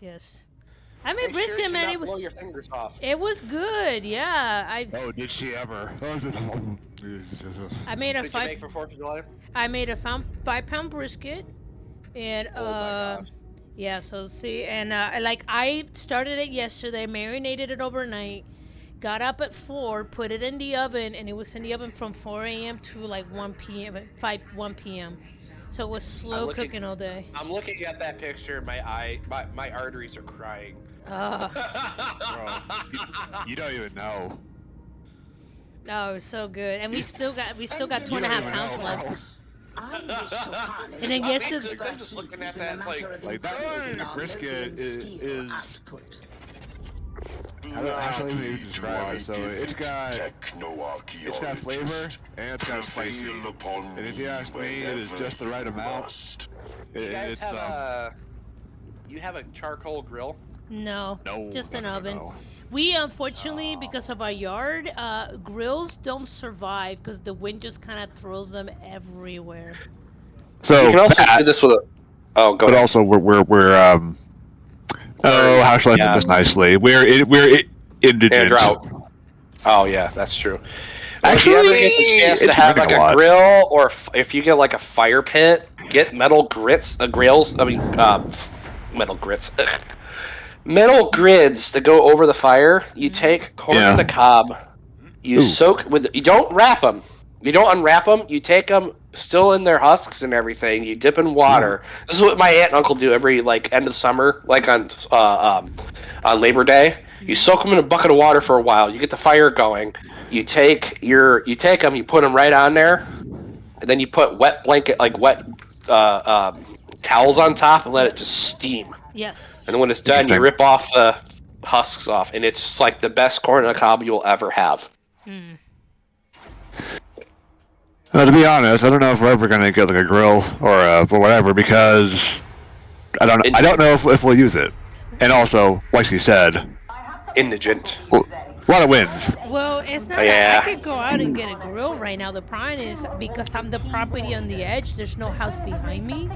Yes. I made Make brisket, sure to man. not blow your fingers off. It was good. Yeah. Oh, did she ever? I made a What did you make for 4th of July? I made a 5-pound brisket, and Oh my gosh. yeah. So see, and like I started it yesterday, marinated it overnight, got up at 4, put it in the oven, and it was in the oven from 4 a.m. to like 1 p.m. 1 p.m. So it was slow cooking all day. I'm looking at that picture. My arteries are crying. Bro, you don't even know. No, it was so good, and we still got 2.5 pounds left. And then yes, I'm just looking at that like that brisket is I don't even describe it. So it's got flavor and it's got spicy. And if you ask me, it is just the right amount. You have a charcoal grill? No, just an oven. No. We unfortunately, because of our yard, grills don't survive because the wind just kind of throws them everywhere. So you can also do this with a. Oh, go but ahead. also we're oh, how shall I put this nicely? We're indigent. In a drought. Oh yeah, that's true. Actually, if you ever get the chance to have like a grill, or if you get like a fire pit, get metal grits, grills. I mean, metal grits. Metal grids that go over the fire. You take corn on the cob. You soak with. You don't wrap them. You don't unwrap them. You take them still in their husks and everything. You dip in water. This is what my aunt and uncle do every like end of summer, like on Labor Day. You soak them in a bucket of water for a while. You get the fire going. You take them. You put them right on there, and then you put wet towels on top and let it just steam. Yes. And when it's done, you rip off the husks off, and it's like the best corn on the cob you'll ever have. To be honest, I don't know if we're ever gonna get like a grill or whatever because I don't know if we'll use it. And also, like you said, indigent. Well, a lot of winds. Well, it's not. I could go out and get a grill right now. The problem is because I'm the property on the edge. There's no house behind me,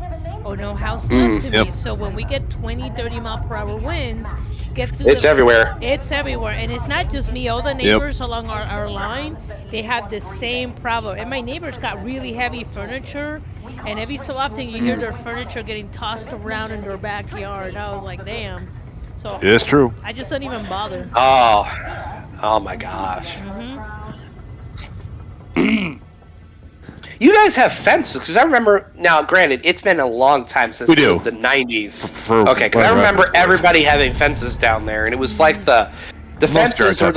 or no house left to me. So when we get 20, 30 mile per hour winds, it's everywhere. It's everywhere, and it's not just me. All the neighbors along our line, they have the same problem. And my neighbors got really heavy furniture, and every so often you hear their furniture getting tossed around in their backyard. I was like, damn. So it's true. I just don't even bother. Oh my gosh. You guys have fences, because I remember, now granted, it's been a long time since it was the 90s. Okay, because I remember everybody having fences down there, and it was like the fences were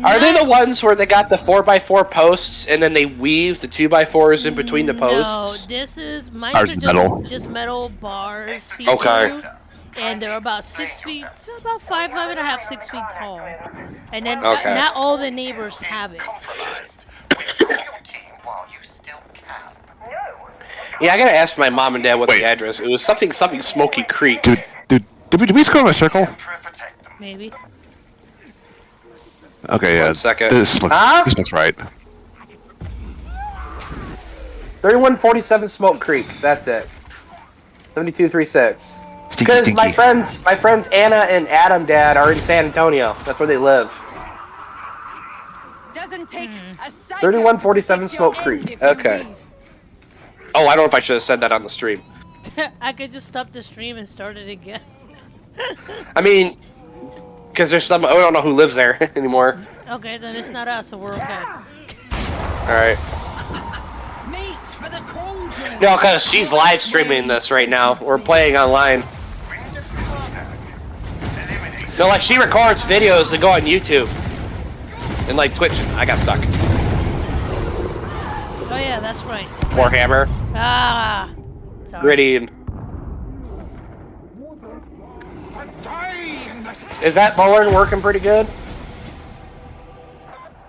Are they the ones where they got the 4x4 posts, and then they weave the 2x4s in between the posts? No, this is, mine are just metal bars. Okay. And they're about 6 feet, so about 5.5, 6 feet tall. And then not all the neighbors have it. Yeah, I gotta ask my mom and dad what the address. It was something Smoky Creek. Did we score in a circle? Maybe. Okay, yeah. 1 second. This looks right. 3147 Smoke Creek. That's it. 7236. Because my friends Anna and Adam dad are in San Antonio. That's where they live. Doesn't take 3147 Smoke Creek. Okay. Oh, I don't know if I should have said that on the stream. I could just stop the stream and start it again. I mean, because there's some, I don't know who lives there anymore. Okay, then it's not us, so we're okay. Alright. No, because she's live streaming this right now. We're playing online. No, like she records videos that go on YouTube. And like Twitch. I got stuck. Oh yeah, that's right. Warhammer. Ah. Sorry. Gritty. Is that Bullard working pretty good?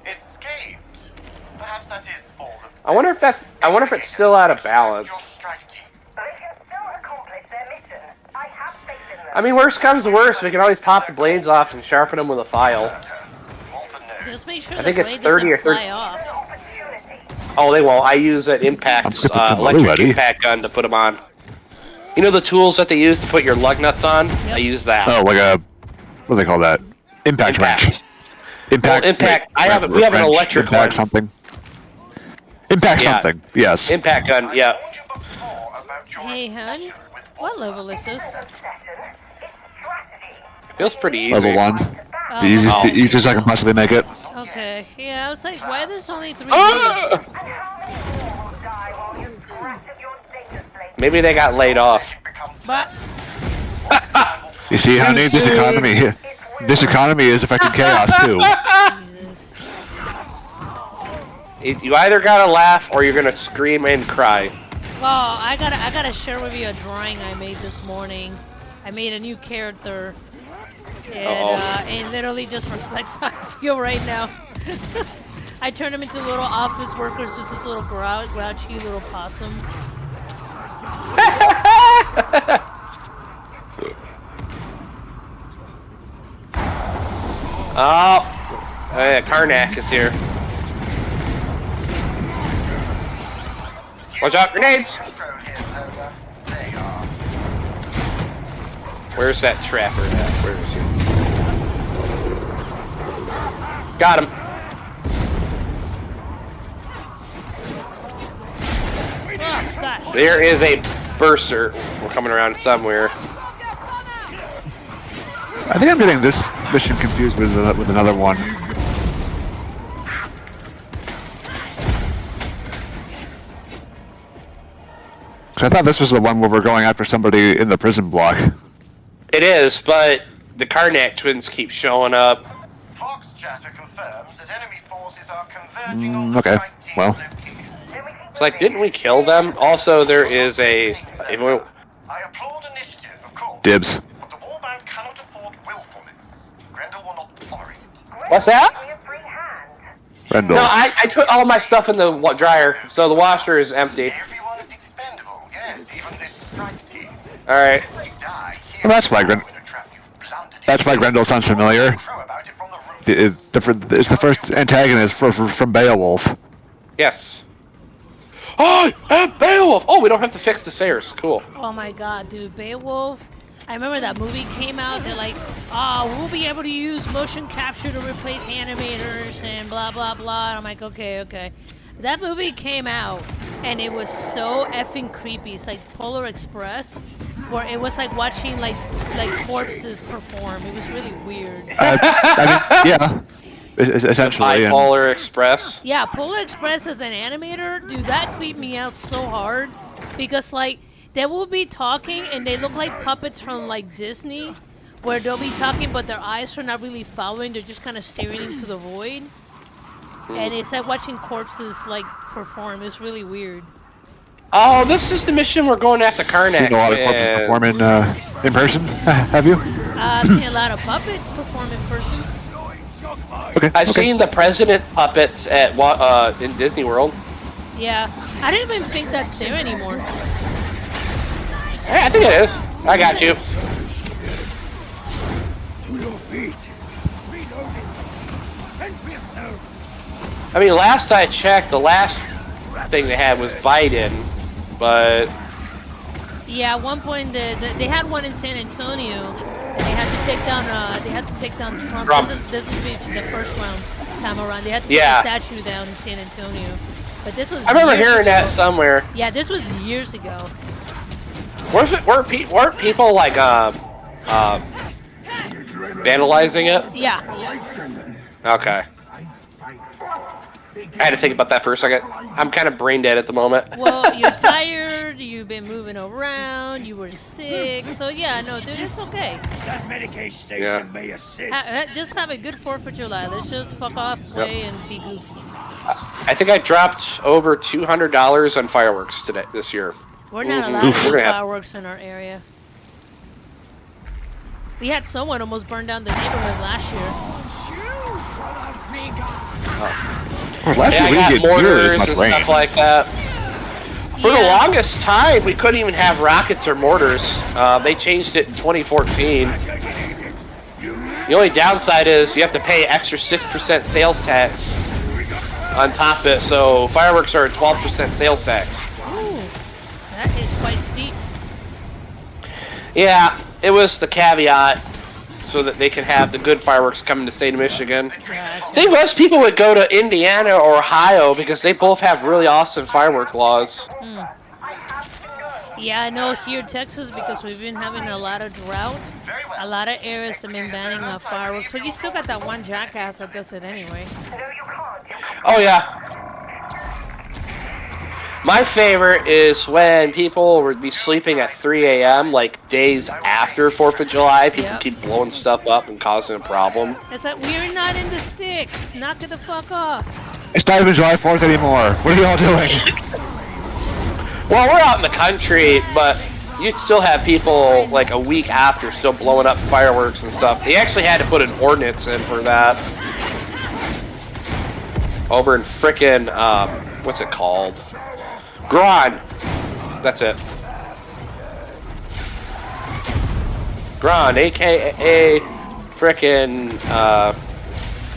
Escaped. Perhaps that is all. I wonder if it's still out of balance. I mean, worst comes to worst, we can always pop the blades off and sharpen them with a file. Just make sure I think the it's blade 30 or doesn't 30. fly off. Oh, they won't. I use an electric impact gun to put them on. You know the tools that they use to put your lug nuts on? Yep. I use that. Oh, like a what do they call that? Impact wrench. Impact. Well, impact. We have an electric impact one. Something. Impact Yeah. something. Yes. Impact gun. Yeah. Hey, hun. What level is this? Feels pretty easy. Level 1. Oh, The easiest, Oh. the easiest I can possibly make it. Okay. Yeah, I was like, why there's only 3 Ah! units? Maybe they got laid off. But You see, honey, this economy. This economy is affecting chaos too. Jesus. You either gotta laugh or you're gonna scream and cry. Well, I gotta share with you a drawing I made this morning. I made a new character, and it literally just reflects how I feel right now. I turned him into little office workers, just this little grouchy little possum. Oh, yeah, Karnak is here. Watch out, grenades! Where's that trapper at? Where is he? Got him. Oh gosh. There is a burster. We're coming around somewhere. I think I'm getting this mission confused with another one. I thought this was the one where we're going after somebody in the prison block. It is, but the Karnak twins keep showing up. Fox chatter confirms that enemy forces are converging on the Okay, site team well. location. It's like, didn't we kill them? Also, there is a... I applaud initiative, of course. Dibs. But the warband cannot afford willfulness. Grendel will not tolerate it. What's that? Rendell. No, I took all my stuff in the dryer, so the washer is empty. Everyone is expendable, yes, even this strike team. Alright. You die here. Well, that's why That's why Grendel sounds familiar. Crow about it from the roof. It's the first antagonist from Beowulf. Yes. Oh, Beowulf! Oh, we don't have to fix the stairs. Cool. Oh my god, dude, Beowulf. I remember that movie came out, they're like, oh, we'll be able to use motion capture to replace animators and blah blah blah. And I'm like, okay. That movie came out and it was so effing creepy. It's like Polar Express, where it was like watching like corpses perform. It was really weird. I mean, yeah. Essentially. and- Bipolar Express. Yeah, Polar Express as an animator, dude, that creeped me out so hard because like they will be talking and they look like puppets from like Disney, where they'll be talking but their eyes are not really following, they're just kind of staring into the void. And it's like watching corpses like perform. It's really weird. Oh, this is the mission we're going after Karnak. Seen a lot of corpses perform in person. Have you? I've seen a lot of puppets perform in person. Okay. I've okay. seen the president puppets at in Disney World. Yeah, I didn't even think that's there anymore. Hey, I think it is. I got you. To your feet. Reloading. Fend for yourself. I mean, last I checked, the last thing they had was Biden, but Yeah, at one point they had one in San Antonio. They had to take down. They had to take down Trump. Trump. This is the first time around. They had to Yeah. take the statue down in San Antonio. But this was. I remember years hearing ago. that somewhere. Yeah, this was years ago. Weren't people like vandalizing it? Yeah. Okay. I had to think about that for a second. I'm kind of brain dead at the moment. Well, you're tired. You've been moving around. You were sick. So yeah, no, dude, it's okay. That medication station Yeah. may assist. Just have a good 4th of July. Let's just fuck off, play, and be goofy. I think I dropped over $200 on fireworks this year. We're not Mhm. allowed Oof, to we're do gonna have- fireworks in our area. We had someone almost burn down the neighborhood last year. Well, last Yeah, I year we got didn't get nearly mortars as much and rain. stuff like that. For the Yeah. longest time, we couldn't even have rockets or mortars. They changed it in 2014. The only downside is you have to pay extra 6% sales tax on top of it, so fireworks are a 12% sales tax. Ooh, that is quite steep. Yeah, it was the caveat so that they can have the good fireworks come to the state of Michigan. I think most people would go to Indiana or Ohio because they both have really awesome firework laws. Yeah, I know here in Texas because we've been having a lot of drought. A lot of areas have been banning fireworks, but you still got that one jackass that does it anyway. Oh yeah. My favorite is when people would be sleeping at 3 a.m. like days after 4th of July. People keep blowing stuff up and causing a problem. It's like, we're not in the sticks. Knock it the fuck off. It's not even July 4th anymore. What are y'all doing? Well, we're out in the country, but you'd still have people like a week after still blowing up fireworks and stuff. They actually had to put an ordinance in for that. Over in frickin', what's it called? Gron. That's it. Gron, a.k.a. frickin'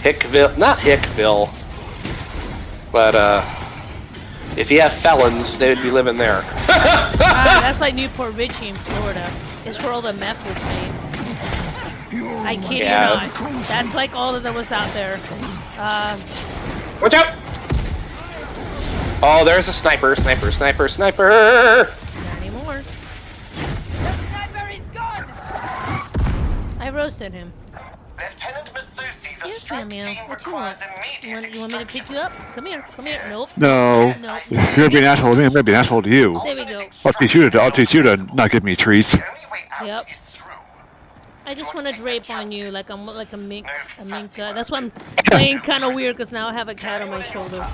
Hickville. Not Hickville. But, if you have felons, they would be living there. That's like Newport Richie in Florida. It's where all the meth was made. I kid you not. That's like all that was out there. Watch out! Oh, there's a sniper, sniper, sniper, sniper! Not anymore. The sniper is gone! I roasted him. Lieutenant Masusi's Yes, ma'am, ma'am. What you want? You want me to pick you up? Come here. Come here. Nope. No. No. If you're gonna be an asshole to me, I'm gonna be an asshole to you. There we go. I'll teach you to not give me treats. Yep. I just want to drape on you like I'm like a mink. That's why I'm playing kind of weird because now I have a cat on my shoulder.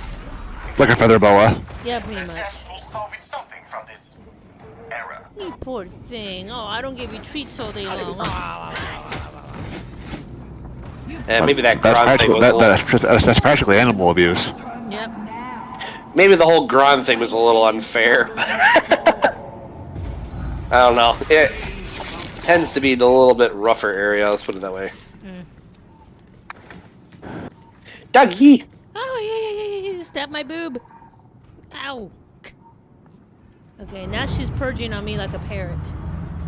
Like a feather boa. Yeah, pretty much. Something from this error. You poor thing. Oh, I don't give you treats all day long. And maybe that Gron thing was that's practically animal abuse. Yep. maybe the whole Gron thing was a little unfair. I don't know. It tends to be the little bit rougher area, let's put it that way. Dougie! Oh, yeah, stab my boob. Ow. Okay, now she's purging on me like a parrot.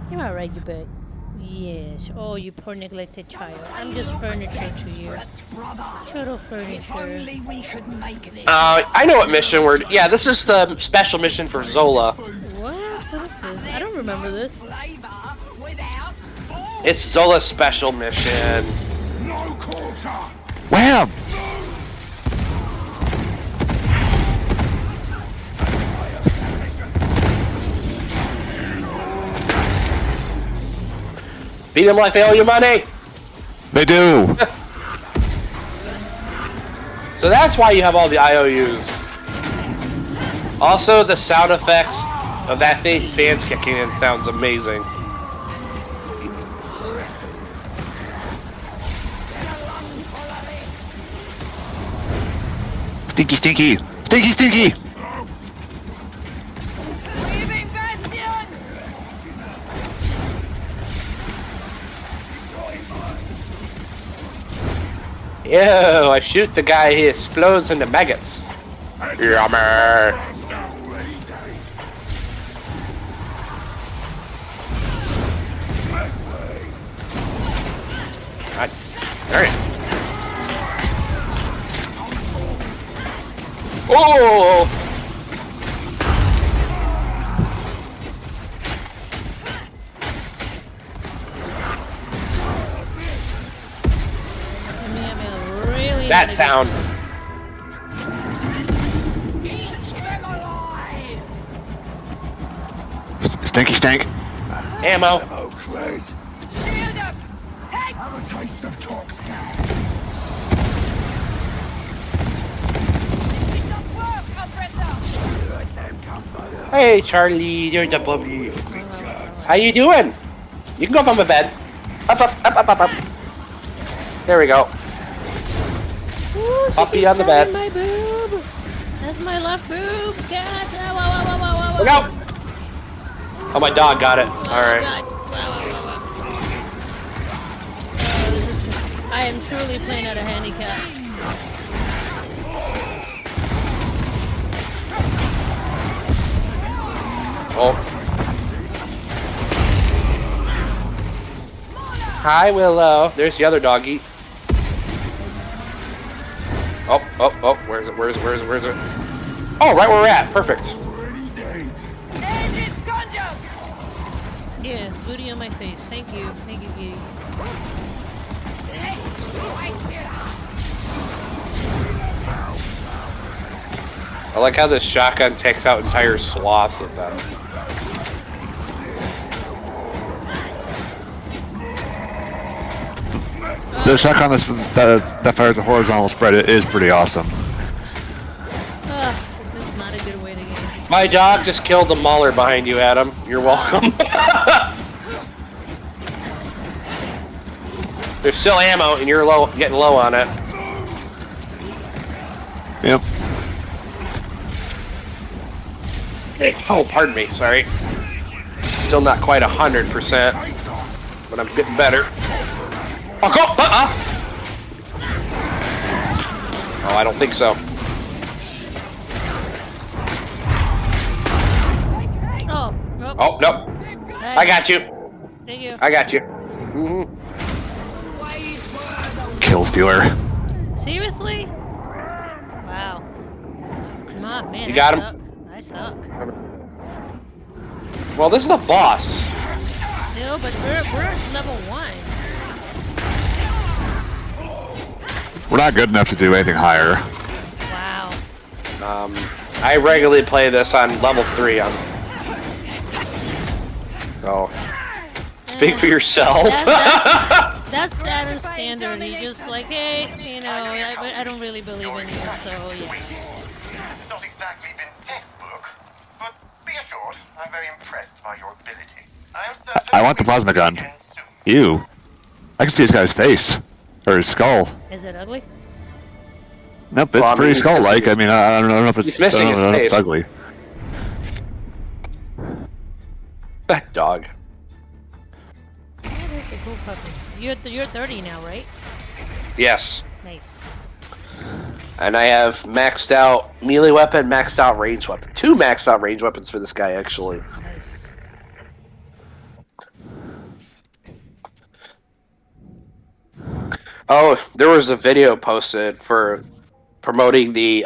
You're alright, you bet. Yes. Oh, you poor neglected child. I'm just furniture to you. Total furniture. I know what mission we're... Yeah, this is the special mission for Zola. What? What is this? I don't remember this. It's Zola's special mission. Wham! Beat them like they owe you money! They do! So that's why you have all the IOUs. Also, the sound effects of that thing, fans kicking in, sounds amazing. Stinky, stinky! Stinky, stinky! Ew, I shoot the guy, he explodes into maggots. Yummer! Alright. Oh! That sound. Stinky stank. Ammo. Have a taste of Tox gas. Hey, Charlie, you're the bubbly. How you doing? You can go up on my bed. Up. There we go. Ooh, Puppy on the bed. My boob. That's my left boob. Cat. Look out! Oh, my dog got it. Alright. I am truly playing at a handicap. Oh. Hi, Willow. There's the other doggy. Oh, where is it? Oh, right where we're at. Perfect. Yes, booty on my face. Thank you, Giddy. I like how this shotgun takes out entire swaths of them. The shotgun that fires a horizontal spread is pretty awesome. This is not a good way to game. My dog just killed the mauler behind you, Adam. You're welcome. There's still ammo, and you're getting low on it. Yep. Oh, pardon me. Sorry. Still not quite 100%, but I'm getting better. Oh, go! Oh, I don't think so. Oh, no. I got you. Thank you. I got you. Kill stealer. Seriously? Wow. Come on, man. You got him? I suck. Well, this is a boss. Still, but we're level 1. We're not good enough to do anything higher. Wow. I regularly play this on level 3. Oh. Speak for yourself. That's Saturn's standard. He just like, hey, you know, I don't really believe in you, so yeah. It's not exactly been textbook, but be assured, I'm very impressed by your ability. I am certain I want the plasma gun. Ew. I can see this guy's face. Or his skull. Is it ugly? Nope, it's Well, I mean, pretty he's skull-like. missing I mean, I don't know if it's, he's missing I don't know his if it's face. ugly. That dog. That is a cool puppy. You're 30 now, right? Yes. Nice. And I have maxed out melee weapon, maxed out range weapon. 2 maxed out range weapons for this guy, actually. Nice. Oh, there was a video posted for promoting the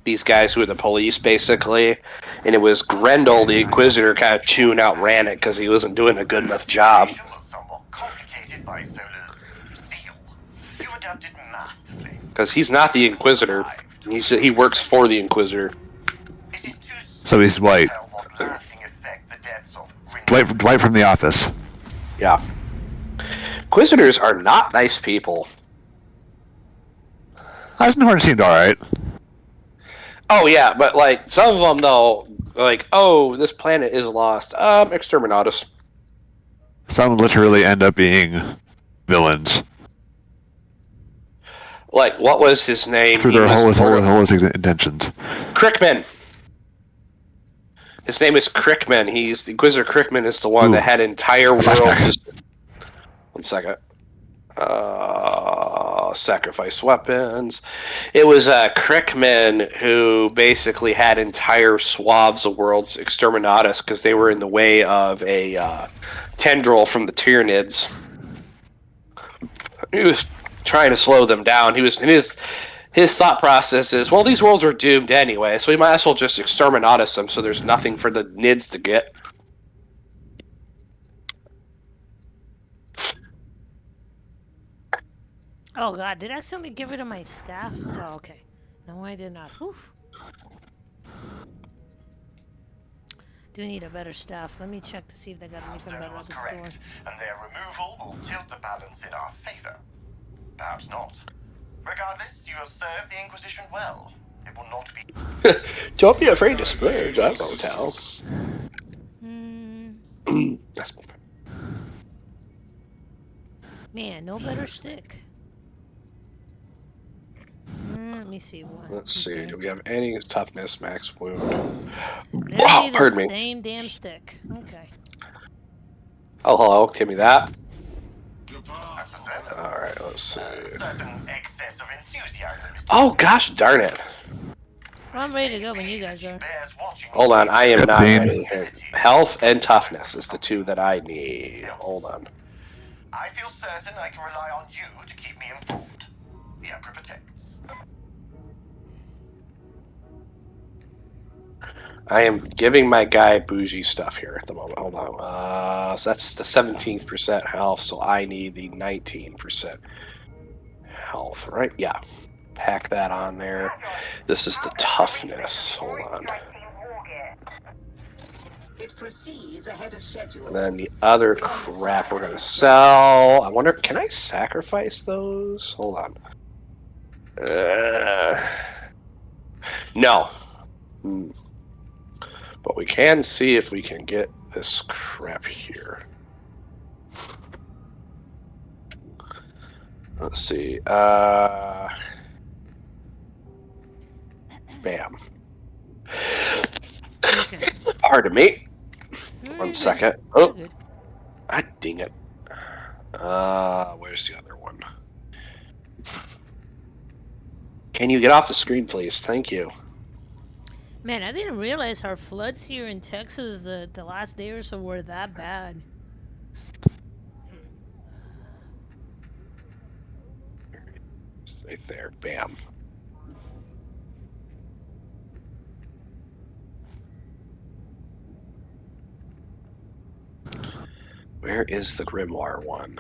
these guys who are the police, basically, and it was Grendel, the Inquisitor, kind of chewing out Rannick because he wasn't doing a good enough job. was somewhat complicated by Zola's steel. You adapted masterfully. Because he's not the Inquisitor. He works for the Inquisitor. It is too So he's white. tell what lasting effect the deaths of Grindel Dwight from The Office. Yeah. Inquisitors are not nice people. Eisenhower seemed alright. Oh, yeah, but, like, some of them, though, like, oh, this planet is lost. Exterminatus. Some literally end up being villains. Like, what was his name? Through their holistic intentions. Crickman. His name is Crickman. Inquisitor Crickman is the one that had entire world. Just, 1 second. Sacrifice weapons. It was Crickman who basically had entire swaths of worlds exterminatus because they were in the way of a tendril from the Tyranids. He was trying to slow them down. He was in his thought process is, well, these worlds are doomed anyway, so we might as well just exterminatus them so there's nothing for the Nids to get. Oh god, did I accidentally get rid of my staff? Oh, okay. No, I did not. Whew. Do need a better staff. Let me check to see if they got anything better Zona at was the store. correct, and their removal will tilt the balance in our favor. Perhaps not. Regardless, you have served the Inquisition well. It will not be... Don't be afraid to splurge, I won't tell. That's... Man, no better stick. Let me see one. Let's see, do we have any toughness max wound? Literally the Pardon me. same damn stick. Okay. Oh, hello, give me that. That's a Zona. Alright, let's see. Certain excess of enthusiasm is... Oh, gosh darn it. Well, I'm ready to go when you guys are. bears watching. Hold on, I am not Dean. ready. Health and toughness is the 2 that I need. Hold on. I feel certain I can rely on you to keep me informed. The Emperor protects. I am giving my guy bougie stuff here at the moment. Hold on. So that's the 17% health, so I need the 19% health, right? Yeah. Pack that on there. This is the toughness. Hold on. It proceeds ahead of schedule. And then the other crap we're gonna sell. I wonder, can I sacrifice those? Hold on. No. But we can see if we can get this crap here. Let's see. Bam. Okay. Pardon me. You're 1 good. second. You're Oh, good. ah, dang it. Where's the other one? Can you get off the screen, please? Thank you. Man, I didn't realize our floods here in Texas the last day or so were that bad. Right there. Bam. Where is the Grimoire one?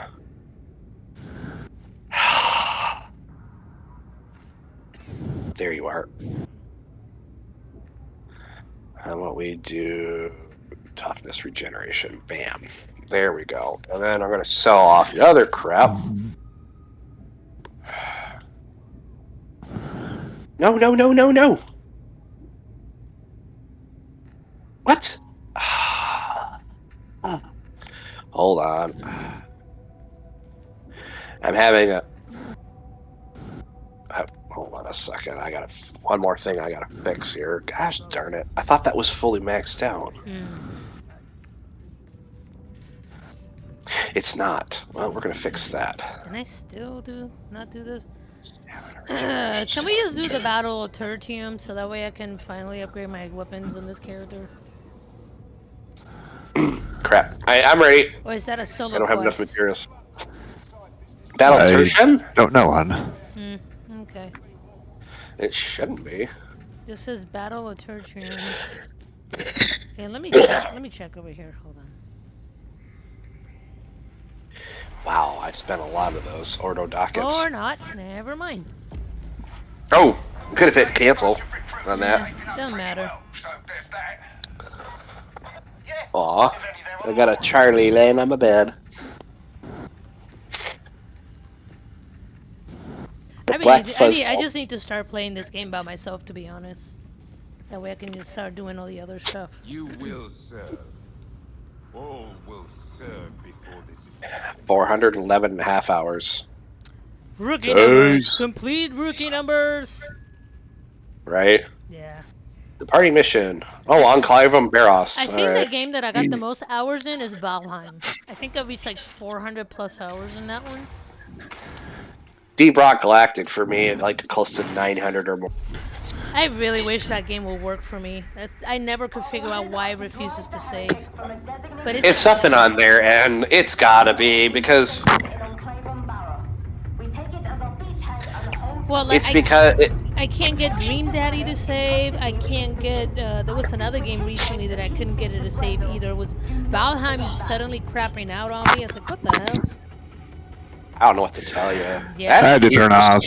There you are. How about we do toughness regeneration? Bam. There we go. And then I'm going to sell off the other crap. No, no, no, no, no. What? Hold on. I'm having a... hold on a second. I got one more thing I gotta fix here. Gosh darn it. I thought that was fully maxed out. It's not. Well, we're gonna fix that. Can I still not do this? Can we just do the Battle of Tertium so that way I can finally upgrade my weapons on this character? Crap. I'm ready. Or is that a solo I don't have enough quest? materials. Battle of Tertium? Don't know, hon. Okay. It shouldn't be. This says Battle of Tertium. Okay, let me check. Let me check over here. Hold on. Wow, I spent a lot of those Ordo dockets. Or not. Never mind. Oh, could have hit cancel on that. Doesn't matter. Aw, I got a Charlie laying on my bed. I just need to start playing this game by myself, to be honest. That way I can just start doing all the other stuff. You will serve. All will serve before this is 411 and a half hours. Rookie numbers! Complete rookie numbers! Right? Yeah. The party mission. Oh, Enclave on Barros. I think the game that I got the most hours in is Valheim. I think I reached like 400 plus hours in that one. Deep Rock Galactic for me, like close to 900 or more. I really wish that game would work for me. I never could figure out why it refuses to save. But It's something on there, and it's gotta be, because... Well, like, it's because... I can't get Dream Daddy to save. I can't get... there was another game recently that I couldn't get it to save either. It was Valheim suddenly crapping out on me. I was like, what the hell? I don't know what to tell you. Yeah. I had to turn off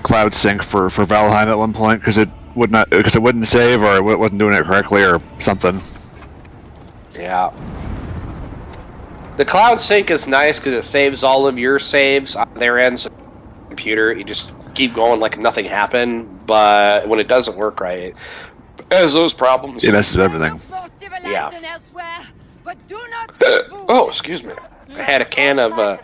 Cloud Sync for Valheim at one point because it wouldn't save, or it wasn't doing it correctly or something. Yeah. The Cloud Sync is nice because it saves all of your saves on their end. So computer, you just keep going like nothing happened. But when it doesn't work right, it has those problems. It messes with everything. Yeah. But do not Oh, excuse me. I had a can of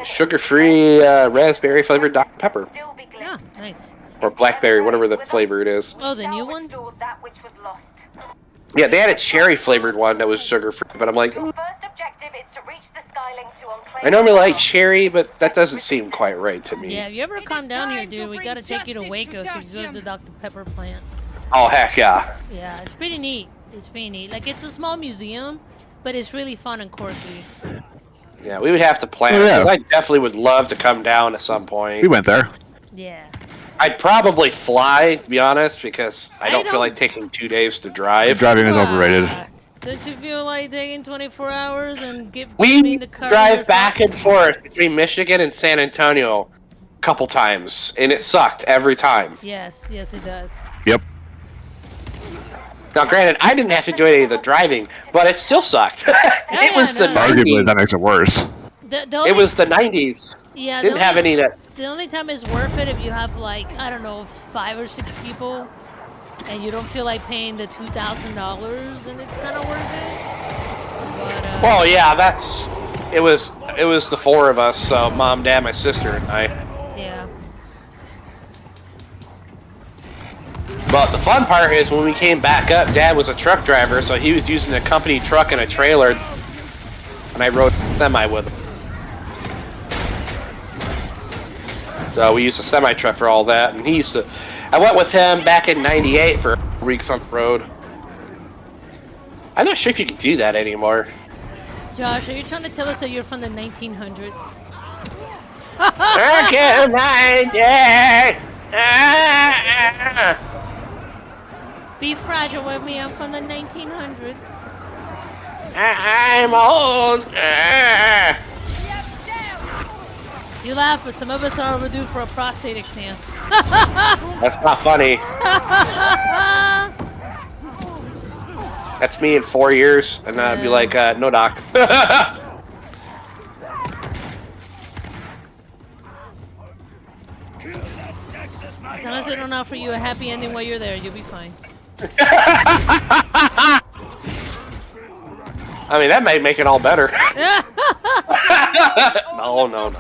sugar-free raspberry flavored Dr. Pepper. Yeah, nice. Or blackberry, whatever the flavor it is. Oh, the new one? Yeah, they had a cherry flavored one that was sugar-free, but I'm like, I normally like cherry, but that doesn't seem quite right to me. Yeah, if you ever come down here, dude, we gotta take you to Waco so you can go to the Dr. Pepper plant. Oh, heck yeah. Yeah, it's pretty neat. It's pretty neat. Like, it's a small museum, but it's really fun and quirky. Yeah, we would have to plan. Oh, yeah. Because I definitely would love to come down at some point. We went there. Yeah. I'd probably fly, to be honest, because I don't feel like taking 2 days to drive. Driving is overrated. Don't you feel like taking 24 hours and give me We the car? drive back and forth between Michigan and San Antonio a couple times, and it sucked every time. Yes, yes, it does. Yep. Now, granted, I didn't have to do any of the driving, but it still sucked. It was the Arguably, 90s. that makes it worse. It was the 90s. Yeah. Didn't have any that. The only time it's worth it if you have like, I don't know, 5 or 6 people, and you don't feel like paying the $2,000, then it's kind of worth it. But, Well, yeah, it was the 4 of us, so mom, dad, my sister, and I. Yeah. But the fun part is when we came back up, Dad was a truck driver, so he was using a company truck and a trailer, and I rode a semi with him. So we used a semi truck for all that, and I went with him back in '98 for weeks on the road. I'm not sure if you can do that anymore. Josh, are you trying to tell us that you're from the 1900s? I can't mind it. Be fragile with me, I'm from the 1900s. I'm old. You laugh, but some of us are overdue for a prostate exam. That's not funny. That's me in 4 years, and I'd be like, no, doc. As long as they don't offer you a happy ending while you're there, you'll be fine. I mean, that might make it all better. No.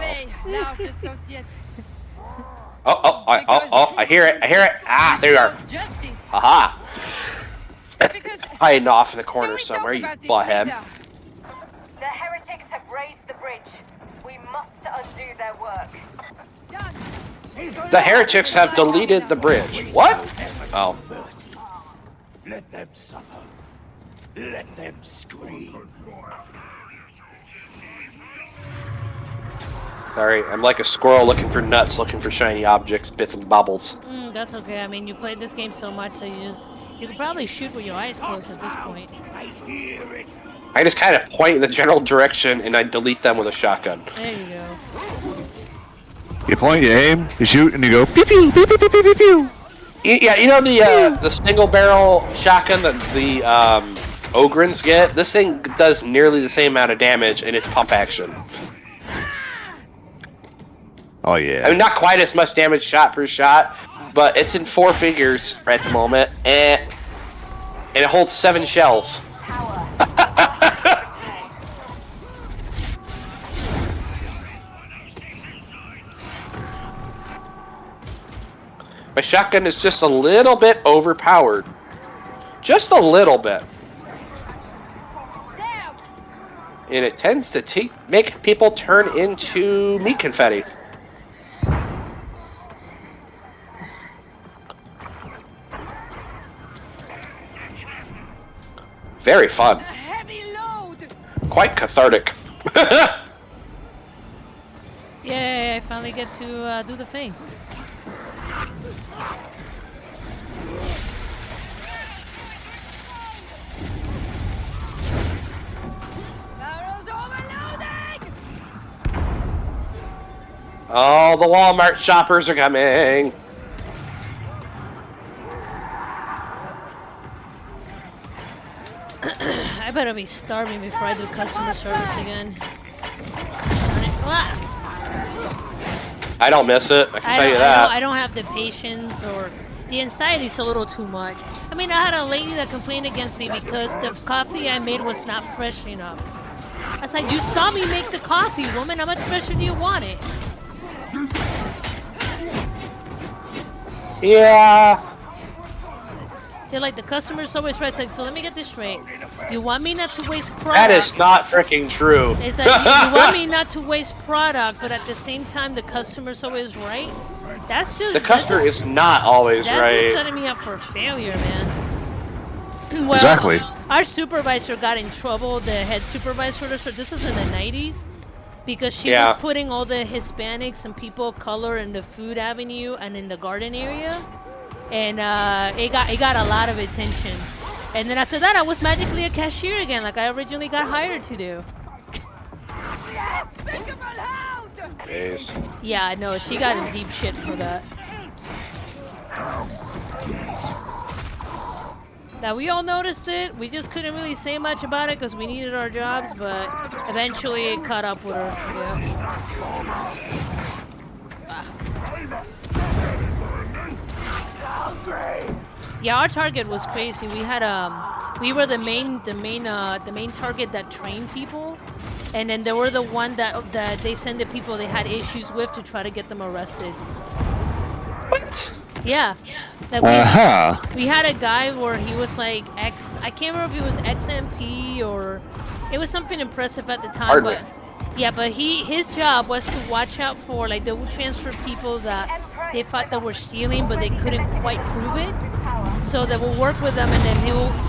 Oh, I hear it. Ah, there you are. Haha. Hiding off in the corner somewhere, you butthead. The heretics have raised the bridge. We must undo their work. The heretics have deleted the bridge. What? Oh. Let them suffer. Let them scream. Sorry, I'm like a squirrel looking for nuts, looking for shiny objects, bits and bobbles. That's okay. I mean, you played this game so much that you can probably shoot with your eyes closed at this point. I just kind of point in the general direction and I delete them with a shotgun. There you go. You point, you aim, you shoot, and you go pew pew pew pew pew pew pew. Yeah, you know the single barrel shotgun that the Ogrins get? This thing does nearly the same amount of damage and it's pump action. Oh yeah. I mean, not quite as much damage shot per shot, but it's in 4 figures right at the moment, and it holds 7 shells. My shotgun is just a little bit overpowered. Just a little bit. And it tends to make people turn into meat confetti. Very fun. Quite cathartic. Yay, I finally get to do the thing. Oh, the Walmart shoppers are coming. I better be starving before I do customer service again. I don't miss it. I can tell you that. I don't have the patience, or the anxiety's a little too much. I mean, I had a lady that complained against me because the coffee I made was not fresh enough. I was like, you saw me make the coffee, woman. How much fresher do you want it? Yeah. They're like, the customer's always right. It's like, so let me get this straight. You want me not to waste product? That is not freaking true. It's like, you want me not to waste product, but at the same time, the customer's always right? That's just... The customer is not always that's right. just setting me up for failure, man. Well, exactly. Our supervisor got in trouble, the head supervisor. So this was in the 90s. because she was putting all the Hispanics and people of color in the food avenue and in the garden area, and it got a lot of attention. And then after that, I was magically a cashier again, like I originally got hired to do. Jeez. Yeah, no, she got in deep shit for that. Now, we all noticed it. We just couldn't really say much about it because we needed our jobs, but eventually it caught up with her. Yeah, our target was crazy. We had we were the main target that trained people, and then they were the one that they send the people they had issues with to try to get them arrested. What? Yeah. Like we had a guy where he was like I can't remember if he was ex-MP or it was something impressive at the time, but yeah, but his job was to watch out for, like, they would transfer people that they thought that were stealing but they couldn't quite prove it. So they will work with them, and then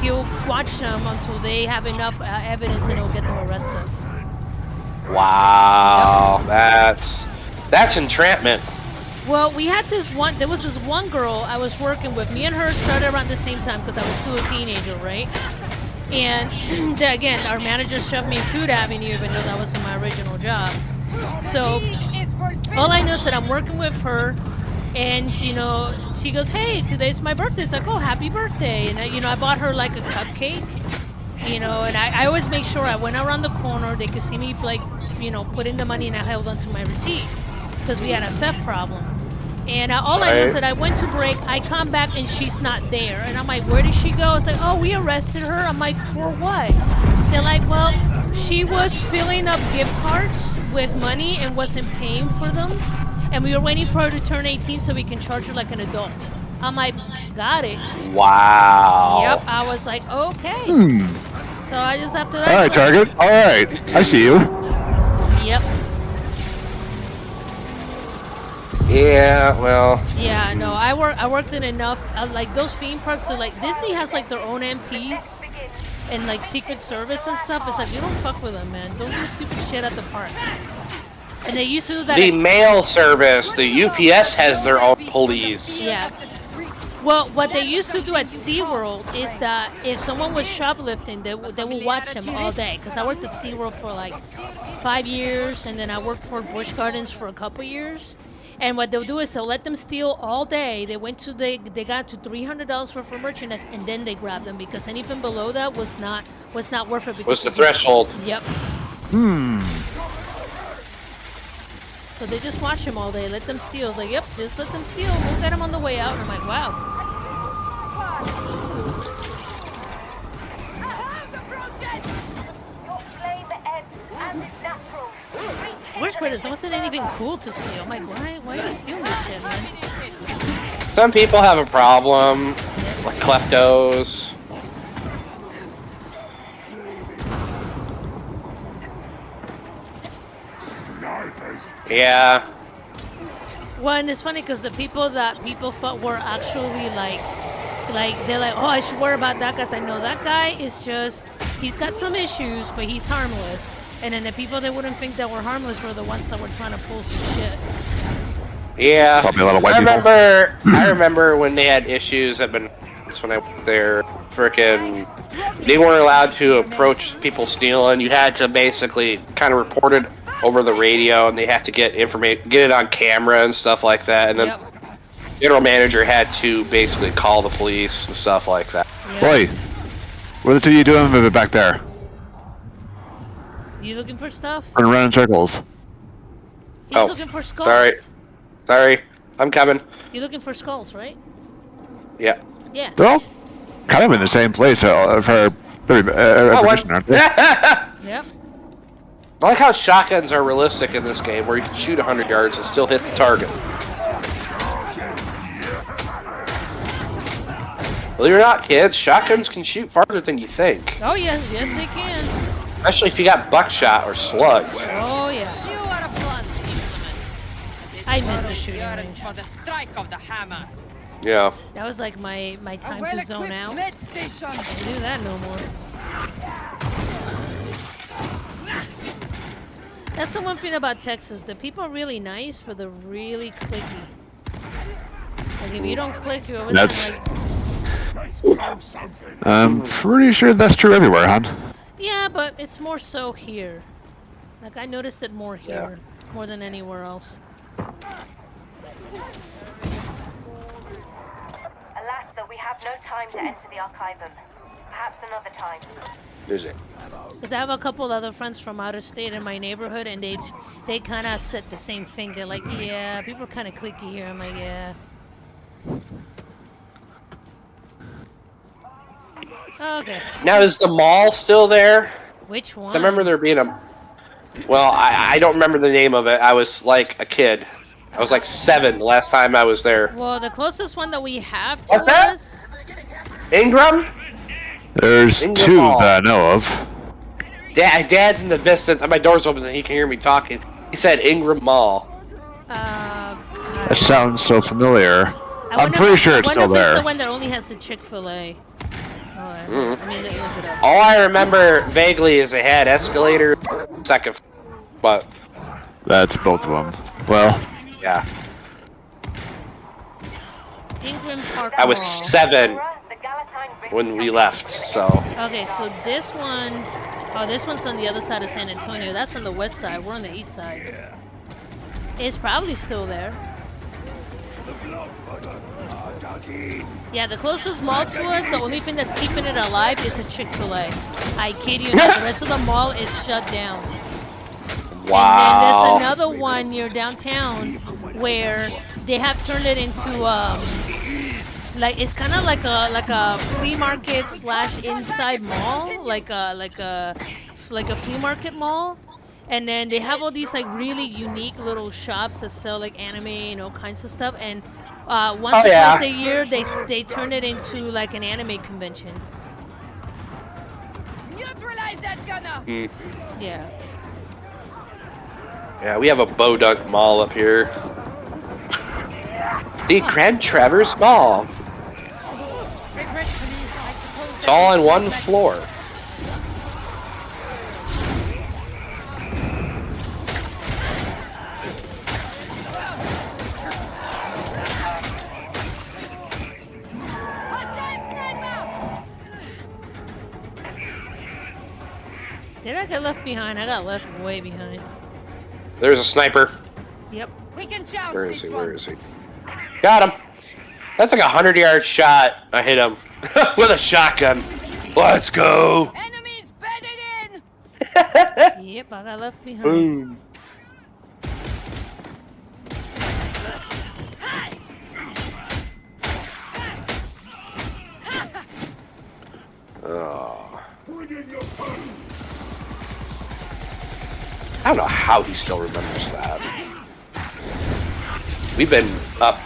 he'll watch them until they have enough evidence, and he'll get them arrested. Wow, yep. That's entrapment. Well, there was this one girl I was working with. Me and her started around the same time because I was still a teenager, right? And again, our manager shoved me in Food Avenue even though that wasn't my original job. So all I know is that I'm working with her, and you know, she goes, "Hey, today's my birthday." It's like, "Oh, happy birthday!" And I bought her like a cupcake, and I always make sure I went around the corner, they could see me, like, put in the money, and I held onto my receipt because we had a theft problem. And all I know is that I went to break, I come back, and she's not there. And I'm like, where did she go? It's like, oh, we arrested her. I'm like, for what? They're like, well, she was filling up gift cards with money and wasn't paying for them. And we were waiting for her to turn 18 so we can charge her like an adult. I'm like, got it. Wow. Yep, I was like, okay. So I just after that. All right, target. All right, I see you. Yep. Yeah, well. Yeah, no, I worked in enough, like those theme parks. So like Disney has like their own MPs and like Secret Service and stuff. It's like, you don't fuck with them, man. Don't do stupid shit at the parks. And they used to do that. The mail service, the UPS has their own police. Yes. Well, what they used to do at SeaWorld is that if someone was shoplifting, they will watch them all day. Because I worked at SeaWorld for like 5 years, and then I worked for Busch Gardens for a couple years. And what they'll do is they'll let them steal all day. They got to $300 worth of merchandise, and then they grab them because anything below that was not worth it. Was the threshold? Yep. So they just watch them all day, let them steal. It's like, yep, just let them steal. We'll get them on the way out. And I'm like, wow. Worst part is, there wasn't anything cool to steal. I'm like, why are you stealing this shit, man? Some people have a problem, like kleptos. Yeah. Well, and it's funny because the people that people thought were actually like they're like, oh, I should worry about that because I know that guy is just, he's got some issues, but he's harmless. And then the people that wouldn't think that were harmless were the ones that were trying to pull some shit. Yeah. Probably a lot of white I remember when they had issues when I went there. Frickin', they weren't allowed to approach people stealing. You had to basically kind of report it over the radio, and they have to get it on camera and stuff like that. And then general manager had to basically call the police and stuff like that. Boy, what are the two of you doing back there? You looking for stuff? We're running circles. He's looking for skulls. Sorry, I'm coming. You're looking for skulls, right? Yeah. Yeah. They're all kind of in the same place for position, aren't they? Yep. I like how shotguns are realistic in this game, where you can shoot 100 yards and still hit the target. Believe it or not, kids, shotguns can shoot farther than you think. Oh yes, yes they can. Especially if you got buckshot or slugs. Oh yeah. You are a blunt instrument. I miss the shooting range. For the strike of the hammer. Yeah. That was like my time to zone out. Med station. I can't do that no more. That's the one thing about Texas. The people are really nice, but they're really clicky. Like if you don't click, you're always That's- like. I'm pretty sure that's true everywhere, hon. Yeah, but it's more so here. Like I noticed it more here, more than anywhere else. Alas, though, we have no time to enter the archivum. Perhaps another time. Is it? Because I have a couple other friends from out of state in my neighborhood, and they kind of said the same thing. They're like, yeah, people are kind of clicky here. I'm like, yeah. Okay. Now, is the mall still there? Which one? I remember there being a... Well, I don't remember the name of it. I was like a kid. I was like 7 the last time I was there. Well, the closest one that we have to What's that? us... Ingram? There's Ingram 2 Mall. that I know of. Dad's in the distance. My door's open and he can hear me talking. He said Ingram Mall. That sounds so familiar. I I'm wonder pretty if- sure it's I still wonder if it's there. the one that only has the Chick-fil-A. I need to look it up. All I remember vaguely is they had escalator, second, but That's both of them. Well, yeah, Ingram Park I was Mall. 7 The Galatine Rift when we Company. left. So Okay, so this one... Oh, this one's on the other side of San Antonio. That's on the west side. We're on the east side. It's probably still there. Yeah, the closest mall to us, the only thing that's keeping it alive is a Chick-fil-A. I kid you not, the rest of the mall is shut down. wow. And then there's another one near downtown where they have turned it into like it's kind of like a flea market / inside mall, like a flea market mall. And then they have all these like really unique little shops that sell like anime and all kinds of stuff. And once or twice a year, they turn it into like an anime convention. Neutralize that gunner! Yeah. Yeah, we have a Bodunk Mall up here. The Grand Traverse Mall. Regretfully, I suppose It's all on one floor. Did I get left behind? I got left way behind. There's a sniper. Yep. we can challenge Where is this he? one. Where is he? Got him. That's like a 100-yard shot. I hit him with a shotgun. Let's go. Enemies bedded in! Yep, I got left behind. Boom. Oh. I don't know how he still remembers that. We've been up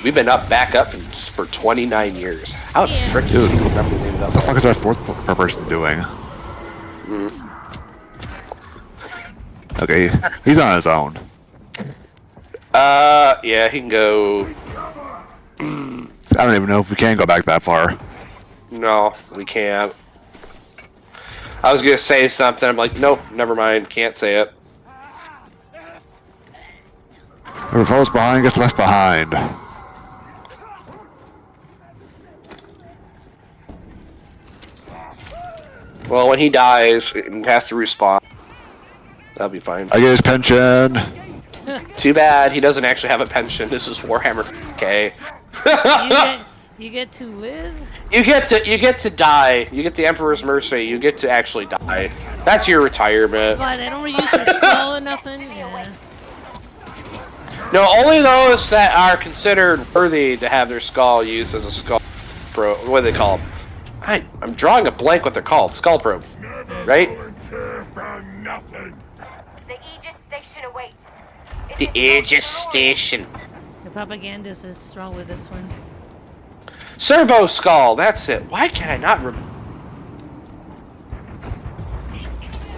we've been back up for 29 years. How the Yeah. frick does he remember the name of what the that? fuck is our 4th person doing? Okay, he's on his own. Yeah, he can go. I don't even know if we can go back that far. No, we can't. I was gonna say something. I'm like, nope, never mind. Can't say it. Whoever falls behind gets left behind. Well, when he dies and has to respawn, that'll be fine. I get his pension. Too bad he doesn't actually have a pension. This is Warhammer. Okay. You get to live? You get to die. You get the Emperor's Mercy. You get to actually die. That's your retirement. Why, they don't reuse your skull or nothing? Yeah. No, only those that are considered worthy to have their skull used as a skull probe. What do they call them? I'm drawing a blank what they're called. Skull probe. Right? The Aegis station awaits. The Aegis Station. The propagandist is strong with this one. Servo Skull. That's it. Why can I not remember?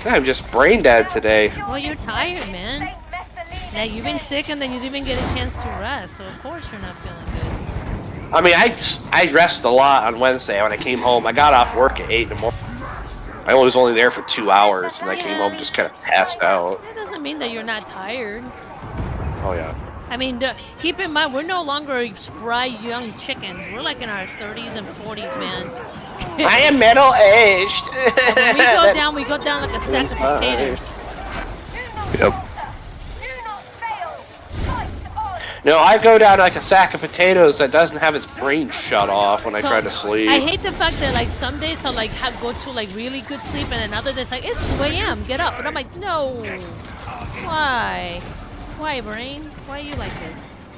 I'm just brain dead today. Well, you're tired, man. Yeah, you've been sick and then you didn't get a chance to rest, so of course you're not feeling good. I mean, I rested a lot on Wednesday when I came home. I got off work at 8 in the morning. I was only there for 2 hours, and I came home and just kind of passed out. That doesn't mean that you're not tired. Oh yeah. I mean, keep in mind, we're no longer spry young chickens. We're like in our 30s and 40s, man. I am middle-aged. When we go down like a sack of potatoes. Yep. No, I go down like a sack of potatoes that doesn't have its brain shut off when I try to sleep. I hate the fact that like some days I'll like go to like really good sleep, and another days like it's 2 a.m. Get up, and I'm like, no. Why? Why, brain? Why are you like this?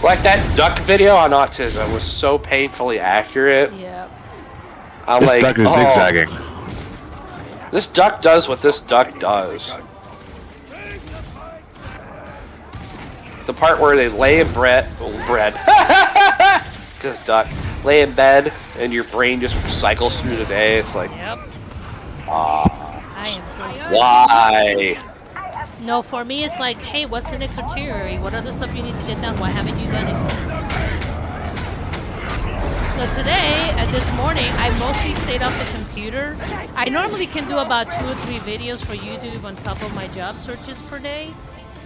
Like that duck video on autism was so painfully accurate. Yeah. I'm This like, duck is zigzagging. This duck does what this duck does. The part where they lay in bread, this duck, lay in bed, and your brain just cycles through the day. It's like, Yep. I am so sorry. why? No, for me it's like, hey, what's the next itinerary? What other stuff you need to get done? Why haven't you done it? So today, this morning, I mostly stayed off the computer. I normally can do about 2 or 3 videos for YouTube on top of my job searches per day.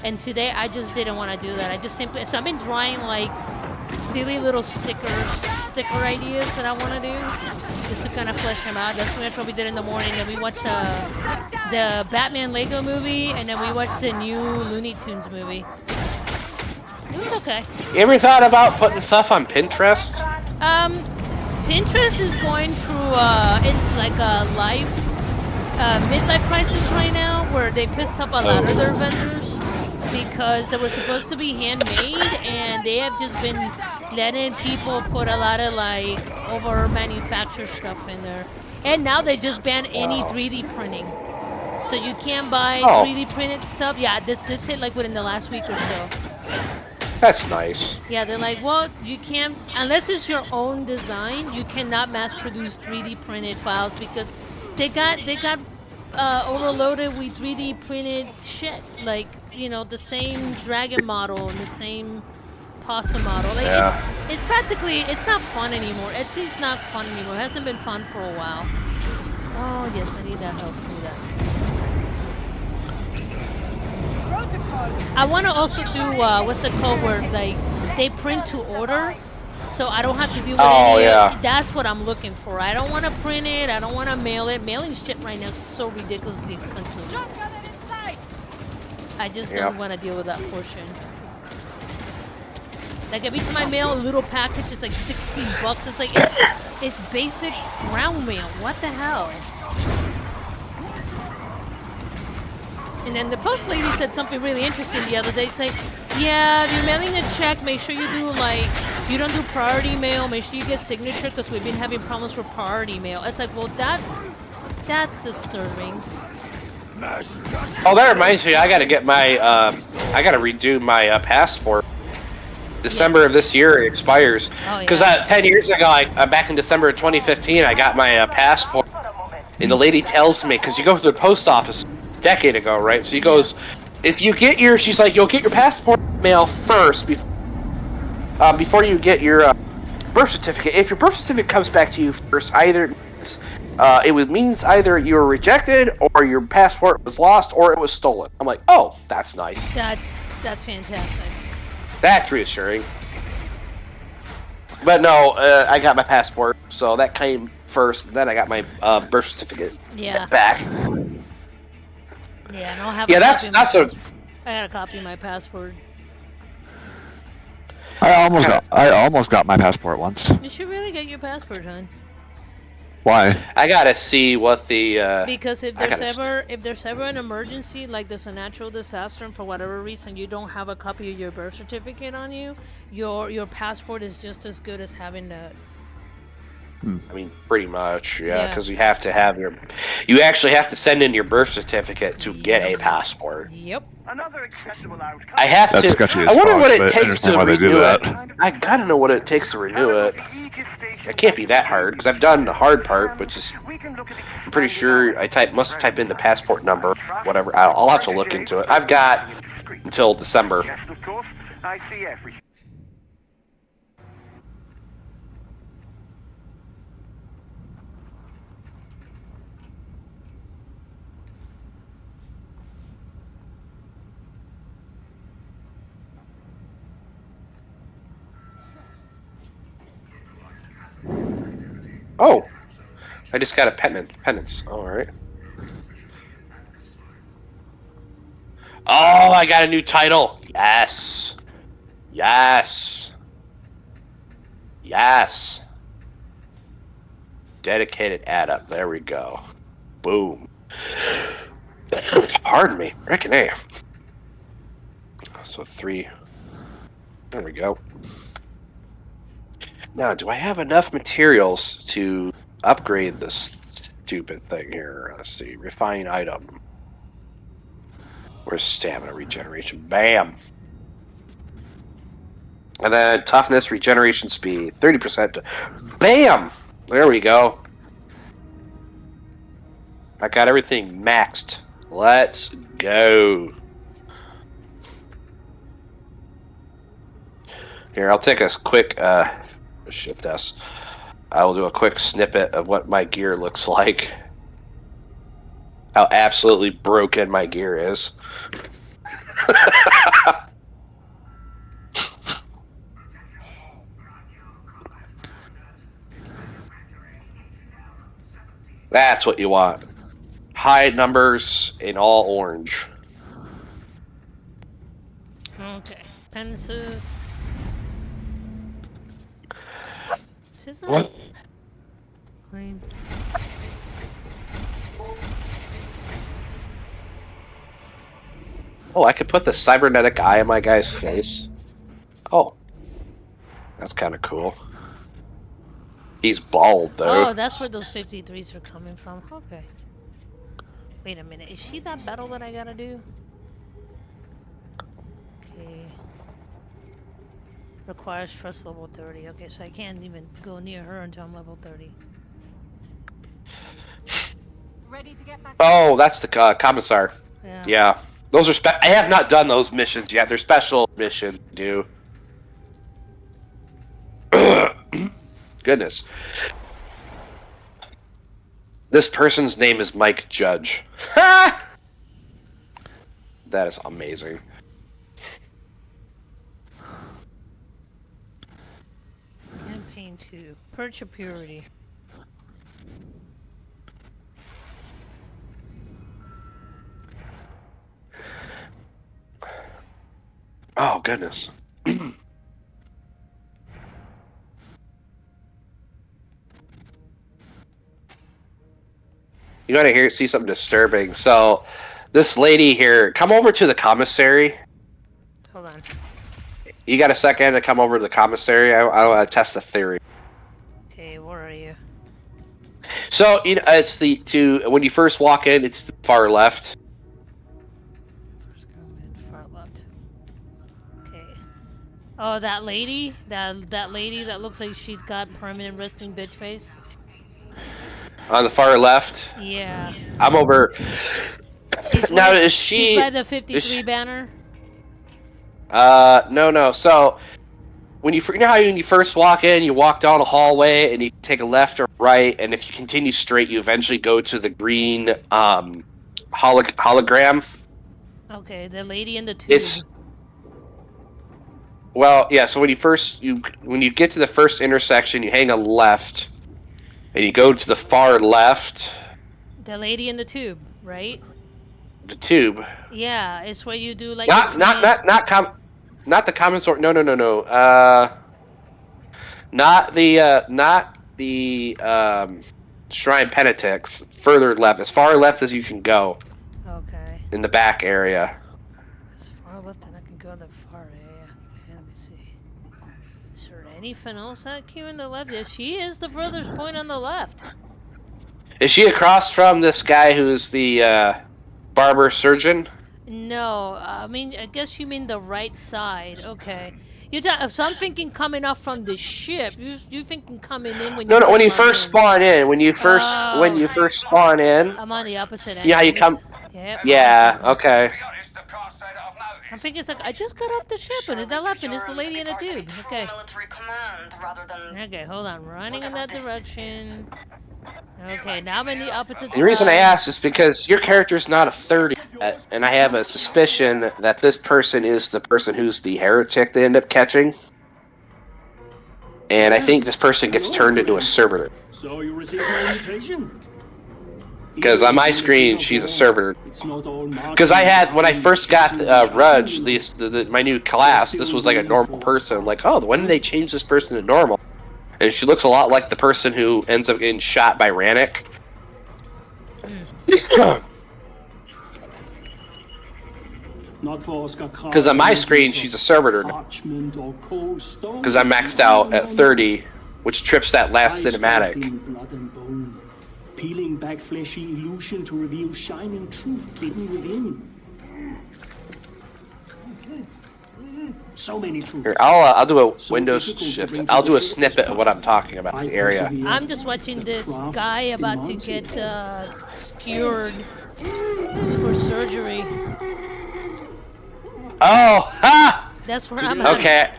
And today I just didn't want to do that. I just simply, so I've been drawing like silly little sticker ideas that I want to do, just to kind of flesh them out. That's what we did in the morning. Then we watched the Batman Lego movie, and then we watched the new Looney Tunes movie. It was okay. You ever thought about putting stuff on Pinterest? Pinterest is going through like a midlife crisis right now, where they pissed up a lot of their vendors because they were supposed to be handmade, and they have just been letting people put a lot of like over manufactured stuff in there. And now they just banned any 3D printing, so you can't buy 3D printed stuff. Yeah, this hit like within the last week or so. That's nice. Yeah, they're like, well, you can't, unless it's your own design, you cannot mass produce 3D printed files because they got overloaded with 3D printed shit, like, you know, the same dragon model and the same possum model. Like, it's practically, it's not fun anymore. Etsy's not fun anymore. It hasn't been fun for a while. Oh yes, I need that help. Do that. I want to also do what's it called, where like they print to order, so I don't have to deal with any. That's what I'm looking for. I don't want to print it. I don't want to mail it. Mailing shit right now is so ridiculously expensive. I just don't want to deal with that portion. Like every time I mail a little package, it's like $16. It's like it's basic ground mail. What the hell? And then the post lady said something really interesting the other day. It's like, yeah, if you're mailing a check, make sure you do like, you don't do priority mail. Make sure you get signature because we've been having problems with priority mail. It's like, well, that's disturbing. Oh, that reminds me. I gotta get my, I gotta redo my passport. December of this year it expires. Because 10 years ago, back in December of 2015, I got my passport, and the lady tells me, because you go to the post office a decade ago, right? So she goes, if you get your, she's like, you'll get your passport mail first before you get your birth certificate. If your birth certificate comes back to you first, either it means either you were rejected, or your passport was lost, or it was stolen. I'm like, oh, that's nice. That's fantastic. That's reassuring. But no, I got my passport, so that came first. Then I got my birth certificate back. Yeah, and I'll have. Yeah, that's a. I got a copy of my passport. I almost got my passport once. You should really get your passport, hon. Why? I gotta see what the. Because if there's ever an emergency, like there's a natural disaster, and for whatever reason you don't have a copy of your birth certificate on you, your passport is just as good as having that. I mean, pretty much, because you have to have you actually have to send in your birth certificate to get a passport. Yep. Another acceptable outcome. I have That's to. sketchy as I wonder fuck, what it but takes to why they do renew it. that. I gotta know what it takes to renew it. It can't be that hard because I've done the hard part, which is I'm pretty sure I must type in the passport number, whatever. I'll have to look into it. I've got until December. Yes, of course. I see everything. Oh, I just got a penance. All right. Oh, I got a new title. Yes. Yes. Yes. Dedicated add-up. There we go. Boom. Pardon me. Reckon A. So 3. There we go. Now, do I have enough materials to upgrade this stupid thing here? Let's see. Refine item. Where's stamina regeneration? Bam! And then toughness, regeneration speed. 30%. Bam! There we go. I got everything maxed. Let's go. Here, I'll take a quick Shift S. I will do a quick snippet of what my gear looks like. How absolutely broken my gear is. That's what you want. High numbers in all orange. Okay. Pences. What? Claim. Oh, I could put the cybernetic eye on my guy's face. Oh. That's kind of cool. He's bald, though. Oh, that's where those 53s are coming from. Okay. Wait a minute. Is she that battle that I gotta do? Okay. Requires trust level 30. Okay, so I can't even go near her until I'm level 30. Ready to get back. Oh, that's the commissar. Yeah. Yeah. Those are I have not done those missions yet. They're special missions to do. Goodness. This person's name is Mike Judge. Ha! That is amazing. Campaign 2. Purge of Purity. Oh, goodness. You gotta see something disturbing. So, this lady here, come over to the commissary. Hold on. You got a second to come over to the commissary? I want to test the theory. Okay, where are you? So, you know, it's when you first walk in, it's the far left. First comment, far left. Okay. Oh, that lady? That lady that looks like she's got permanent resting bitch face? On the far left. Yeah. I'm over. She's Now, by, is she... She's by the 53 banner? No. So, you know how when you first walk in, you walk down a hallway, and you take a left or right, and if you continue straight, you eventually go to the green hologram? Okay, the lady in the tube. Well, yeah, so when you get to the first intersection, you hang a left, and you go to the far left. The lady in the tube, right? The tube. Yeah, it's where you do like Not the common sort. No. Not the Shrine Penitix. Further left, as far left as you can go. Okay. In the back area. As far left and I can go the far area. Okay, let me see. Is there anything else that came in the left? Yeah, she is the furthest point on the left. Is she across from this guy who's the barber surgeon? No, I mean, I guess you mean the right side. Okay. So I'm thinking coming up from the ship. You thinking coming in when you when you first spawn in. When you first spawn in. I'm on the opposite end. Yeah, you come. Yep, Yeah. Okay. I'm thinking it's like I just got off the ship and that left and it's the lady in the tube. Okay. Okay, hold on. Running in that direction. Okay, now I'm in the opposite side. The reason I asked is because your character's not a 30 yet, and I have a suspicion that this person is the person who's the heretic they end up catching. And I think this person gets turned into a servitor. So you received my invitation? Because on my screen, she's a servitor. Because I had, when I first got Rudge, my new class, this was like a normal person. Like, oh, when did they change this person to normal? And she looks a lot like the person who ends up getting shot by Rannick. Because on my screen, she's a servitor. Because I'm maxed out at 30, which trips that last cinematic. Peeling back fleshy illusion to reveal shining truth hidden within. So many truths. Here, I'll do a Windows shift. I'll do a snippet of what I'm talking about, the area. I'm just watching this guy about to get skewered for surgery. Oh, ha! That's where I'm at. Okay.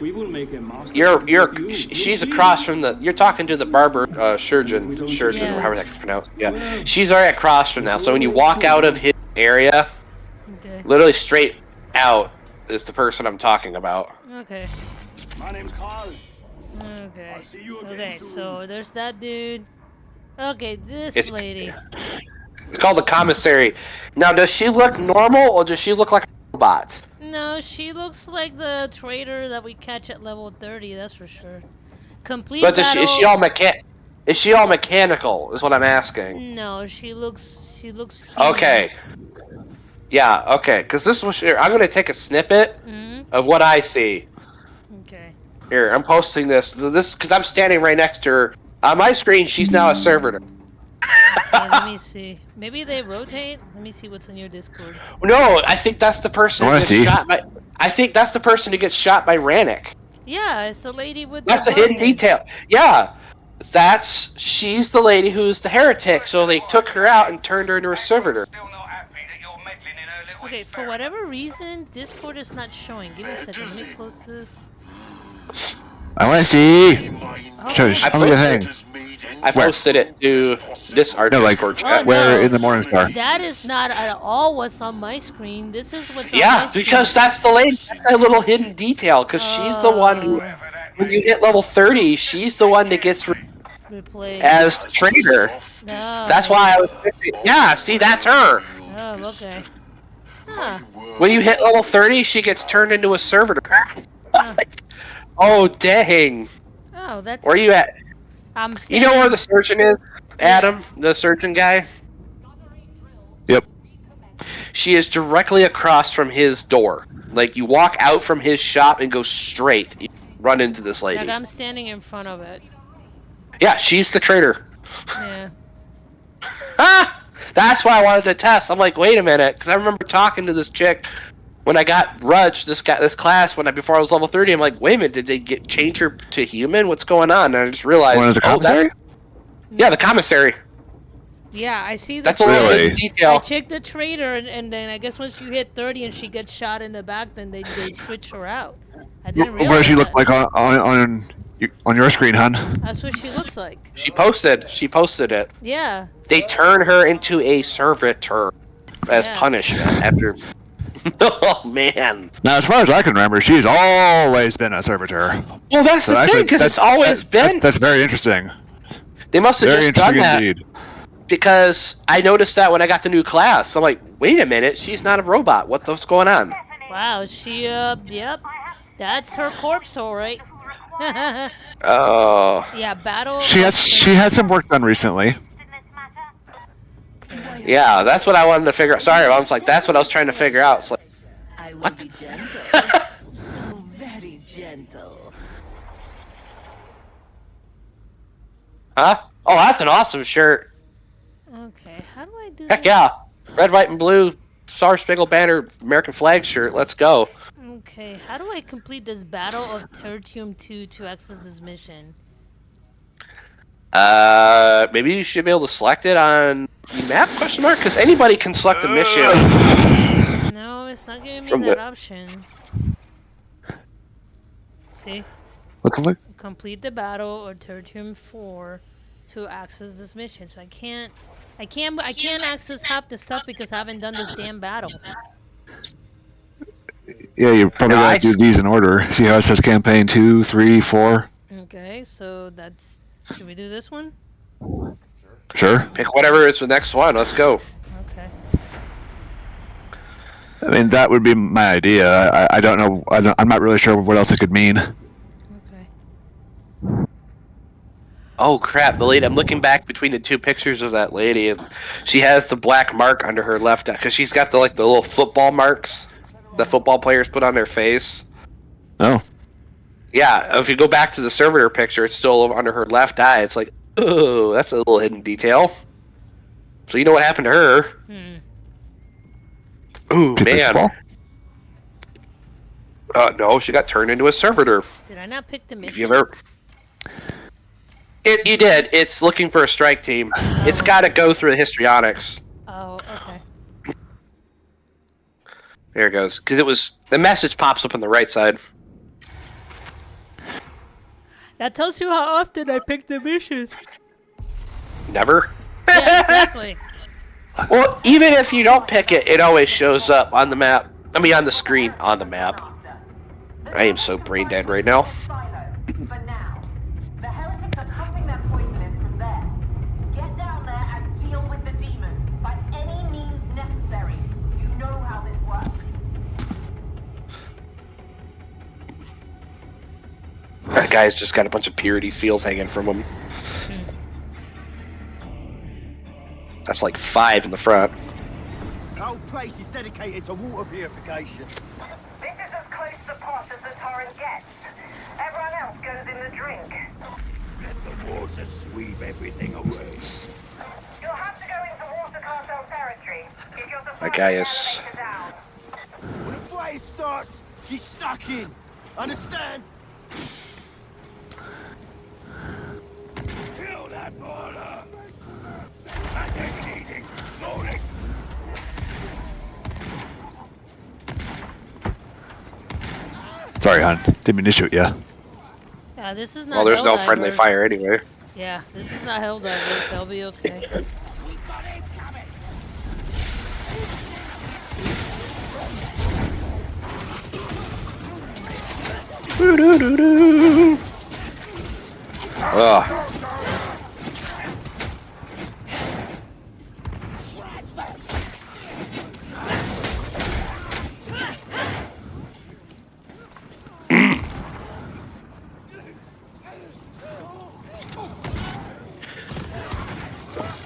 She's across from the. You're talking to the barber, surgeon, Yeah. or however that's pronounced. Yeah. She's right across from now. So when you walk out of his area, Okay. literally straight out is the person I'm talking about. Okay. My name's Carl. Okay. I'll see you again Okay, soon. so there's that dude. Okay, this It's- lady. It's called the commissary. Now, does she look normal or does she look like a robot? No, she looks like the trader that we catch at level 30, that's for sure. Complete But battle. is she all mechanical? Is what I'm asking. No, she looks human. Okay. Yeah. Okay. Because this was. Here, I'm gonna take a snippet of what I see. Okay. Here, I'm posting this. Because I'm standing right next to her. On my screen, she's now a servitor. Okay, let me see. Maybe they rotate. Let me see what's on your Discord. No, I think that's the person who I gets see. shot by. I think that's the person who gets shot by Rannick. Yeah, it's the lady with That's the a hidden button. detail. Yeah. She's the lady who's the heretic, so they took her out and turned her into a servitor. Okay, for whatever reason, Discord is not showing. Give me a second. Let me close this. I want to see. Oh, Show me the thing. I posted it to our No, like Discord chat. where no. in the morning star? That is not at all what's on my screen. This is what's on my Yeah, screen. because that's the lady. That's a little hidden detail. Because she's the one who, when you hit level 30, she's the one that gets Replay. as the trader. No. That's why I was. Yeah, see, that's her. Oh, okay. Huh. When you hit level 30, she gets turned into a servitor. Oh, dang. Oh, that's. Where are you at? I'm You standing. know where the surgeon is, Adam? The surgeon guy? Yep. She is directly across from his door. Like, you walk out from his shop and go straight. You run into this lady. Like, I'm standing in front of it. Yeah, she's the trader. Yeah. Ah! That's why I wanted to test. I'm like, wait a minute, because I remember talking to this chick when I got Rudge, this class, before I was level 30. I'm like, wait a minute, did they change her to human? What's going on? And I just realized, One of the commissary? Yeah, the commissary. Yeah, I see the That's a little hidden I detail. checked the trader, and then I guess once you hit 30 and she gets shot in the back, then they switch her out. I didn't realize What does she look that. like on your screen, hon? That's what she looks like. She posted it. Yeah. They turn her into a servitor as Yeah. punishment after. Oh man. Now, as far as I can remember, she's always been a servitor. Well, that's So the actually, thing, because it's always been. That's very interesting. They must have Very just done interesting that indeed. because I noticed that when I got the new class. I'm like, wait a minute, she's not a robot. What's going on? Wow, she, yep. That's her corpse, alright. Oh. Yeah, battle. She had some work done recently. Yeah, that's what I wanted to figure out. Sorry, I was like, that's what I was trying to figure out. It's like, I will what? be gentle. So very gentle. Huh? Oh, that's an awesome shirt. Okay, how do I do Heck this? yeah. Red, white, and blue Star Spangled Banner American flag shirt. Let's go. Okay, how do I complete this Battle of Tertium 2 to access this mission? Maybe you should be able to select it on the map, question mark? Because anybody can select a mission. No, it's not giving me From that the- option. See? What's it like? Complete the battle or Tertium 4 to access this mission. So I can't access half the stuff because I haven't done this damn battle. Yeah, you probably gotta do these in order. See how it says campaign 2, 3, 4? Okay, so that's... Should we do this one? Sure. Pick whatever is the next one. Let's go. Okay. I mean, that would be my idea. I don't know. I'm not really sure what else it could mean. Okay. Oh crap! The lady. I'm looking back between the two pictures of that lady, and she has the black mark under her left eye because she's got the little football marks the football players put on their face. Oh. Yeah, if you go back to the servitor picture, it's still under her left eye. It's like, oh, that's a little hidden detail. So you know what happened to her? Ooh, man. No, she got turned into a servitor. Did I not pick the mission? If you ever... You did. It's looking for a strike team. It's got to go through the histrionics. Oh, okay. There it goes. Because the message pops up on the right side. That tells you how often I pick the missions. Never? Yeah, exactly. Well, even if you don't pick it, it always shows up on the map. I mean, on the screen on the map. I am so brain dead right now. For now, the heretics are pumping their poison in from there. Get down there and deal with the demon by any means necessary. You know how this works. That guy's just got a bunch of purity seals hanging from him. That's like 5 in the front. The whole place is dedicated to water purification. This is as close to pot as the torrent gets. Everyone else goes in the drink. Let the water sweep everything away. You'll have to go into water cartel territory if you're the That guy is... down. When the fray starts, you're stuck in. Understand? Kill that border! Attacking, slowly! Sorry, hon. Didn't mean to shoot ya. Yeah, this is not. Well, there's no Helldivers. friendly fire anyway. Yeah, this is not Helldivers. They'll be okay. Ugh.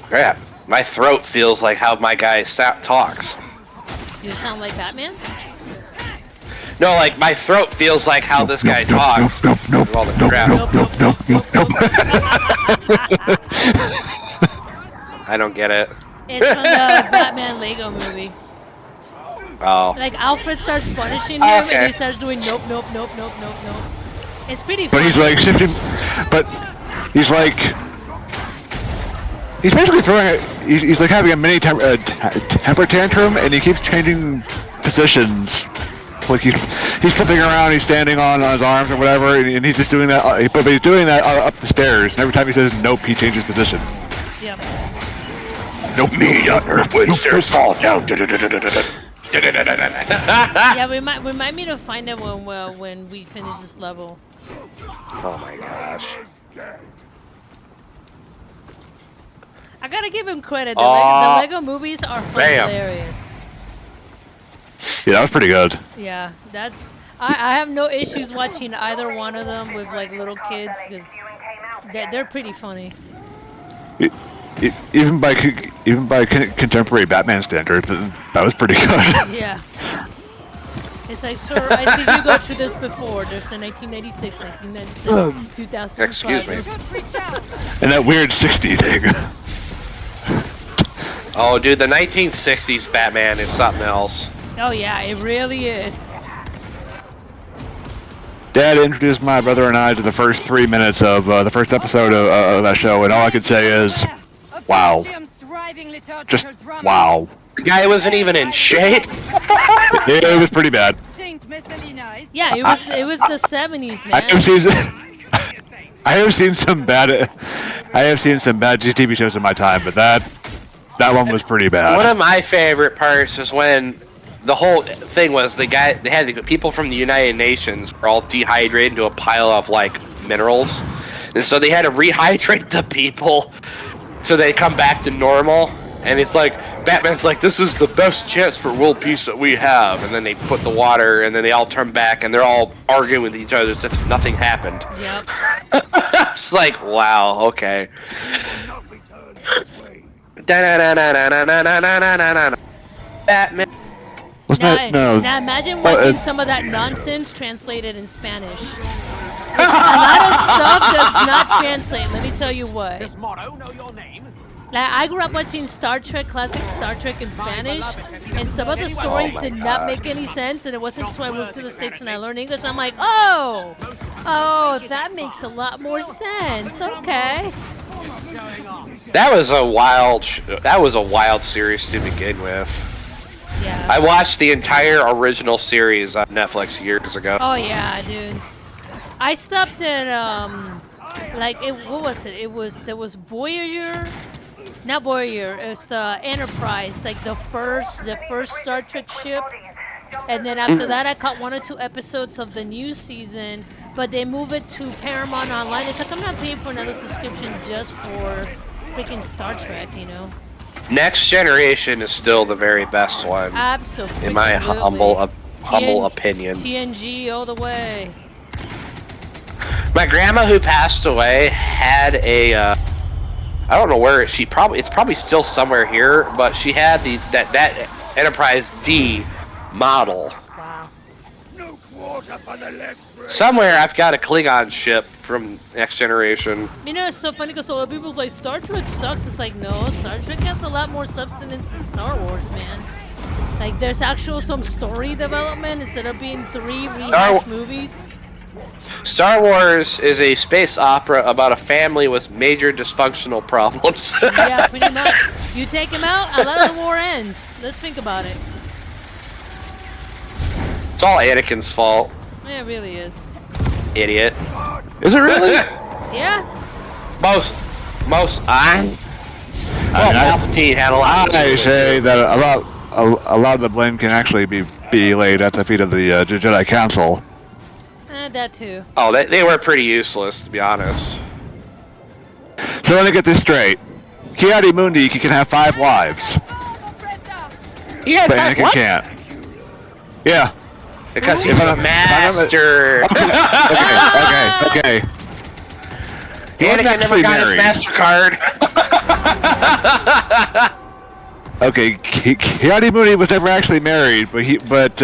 Crap. My throat feels like how my guy talks. You sound like Batman? No, like my throat feels like how this guy talks. Nope. All the crap. I don't get it. It's from the Batman Lego movie. Oh. Like Alfred starts punishing him and he starts doing nope. It's pretty funny. But he's like shifting. But he's like. He's basically throwing it. He's like having a mini temper tantrum, and he keeps changing positions. Like he's flipping around, he's standing on his arms or whatever, and he's just doing that. But he's doing that up the stairs, and every time he says nope, he changes position. Yep. Nope. Me on earth when stairs fall down. Yeah, remind me to find it when we finish this level. Oh my gosh. I gotta give him credit. The Lego movies are hilarious. Yeah, that was pretty good. Yeah, that's. I have no issues watching either one of them with like little kids because they're pretty funny. Even by contemporary Batman standards, that was pretty good. Yeah. It's like, sir, I see you go through this before. There's the 1996, 1997, 2005. Excuse me. And that weird 60 thing. Oh, dude, the 1960s Batman is something else. Oh yeah, it really is. Dad introduced my brother and I to the first 3 minutes of the first episode of that show, and all I could say is, wow. Just wow. The guy wasn't even in shape. It was pretty bad. Yeah, it was the 70s, man. I have seen some bad TV shows in my time, but that one was pretty bad. One of my favorite parts is when the whole thing was they had the people from the United Nations were all dehydrated into a pile of like minerals, And so they had to rehydrate the people so they come back to normal. And it's like, Batman's like, this is the best chance for world peace that we have. And then they put the water, and then they all turn back, and they're all arguing with each other as if nothing happened. Yep. It's like, wow, okay. Batman. Now imagine watching some of that nonsense translated in Spanish. Which a lot of stuff does not translate, let me tell you what. This motto, know your name. Like, I grew up watching Star Trek, classic Star Trek in Spanish, and some of the stories did not make any sense, and it wasn't until I moved to the States and I learned English, and I'm like, oh, that makes a lot more sense, okay. That was a wild series to begin with. Yeah. I watched the entire original series on Netflix years ago. Oh yeah, dude. I stopped at what was it? There was Voyager, not Voyager. It's the Enterprise, like the first Star Trek ship. And then after that, I caught 1 or 2 episodes of the new season, but they move it to Paramount Online. It's like I'm not paying for another subscription just for freaking Star Trek, you know. Next Generation is still the very best one. Absolutely. In my humble opinion. TNG all the way. My grandma, who passed away, had a I don't know where it's probably still somewhere here, but she had that Enterprise D model. Wow. Somewhere I've got a Klingon ship from Next Generation. You know, it's so funny because a lot of people's like, Star Trek sucks. It's like, no, Star Trek has a lot more substance than Star Wars, man. Like, there's actual some story development instead of being 3 rehashed movies. Star Wars is a space opera about a family with major dysfunctional problems. Yeah, pretty much. You take him out, a lot of the war ends. Let's think about it. It's all Anakin's fault. Yeah, it really is. Idiot. Is it really? Yeah. Most. Palpatine had a lot. I say that a lot of the blame can actually be laid at the feet of the Jedi Council. That too. Oh, they were pretty useless, to be honest. So let me get this straight. Kiadi Mundi can have 5 wives. He had But 5 Anakin what? can't. Yeah. Because he's a master. Okay. Anakin never got his MasterCard. Okay, Kiadi Mundi was never actually married, but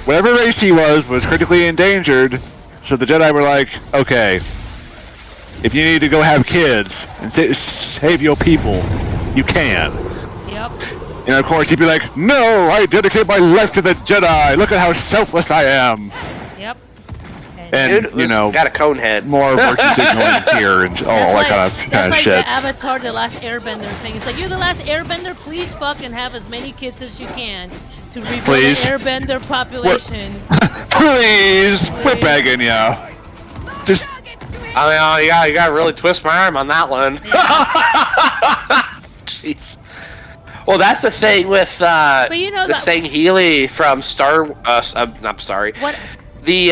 whatever race he was critically endangered, so the Jedi were like, okay, if you need to go have kids and save your people, you can. Yep. And of course he'd be like, no, I dedicate my life to the Jedi, look at how selfless I am. Yep. And, Dude, you know, got a cone head. more virtue signaling here and all that kind of shit. The Avatar, the Last Airbender thing. It's like, you're the last Airbender, please fucking have as many kids as you can to rebuild the Airbender population. Please, we're begging you. Just, I mean, you gotta really twist my arm on that one. Jeez. Well, that's the thing with but you know the Sangheili from I'm sorry. What? The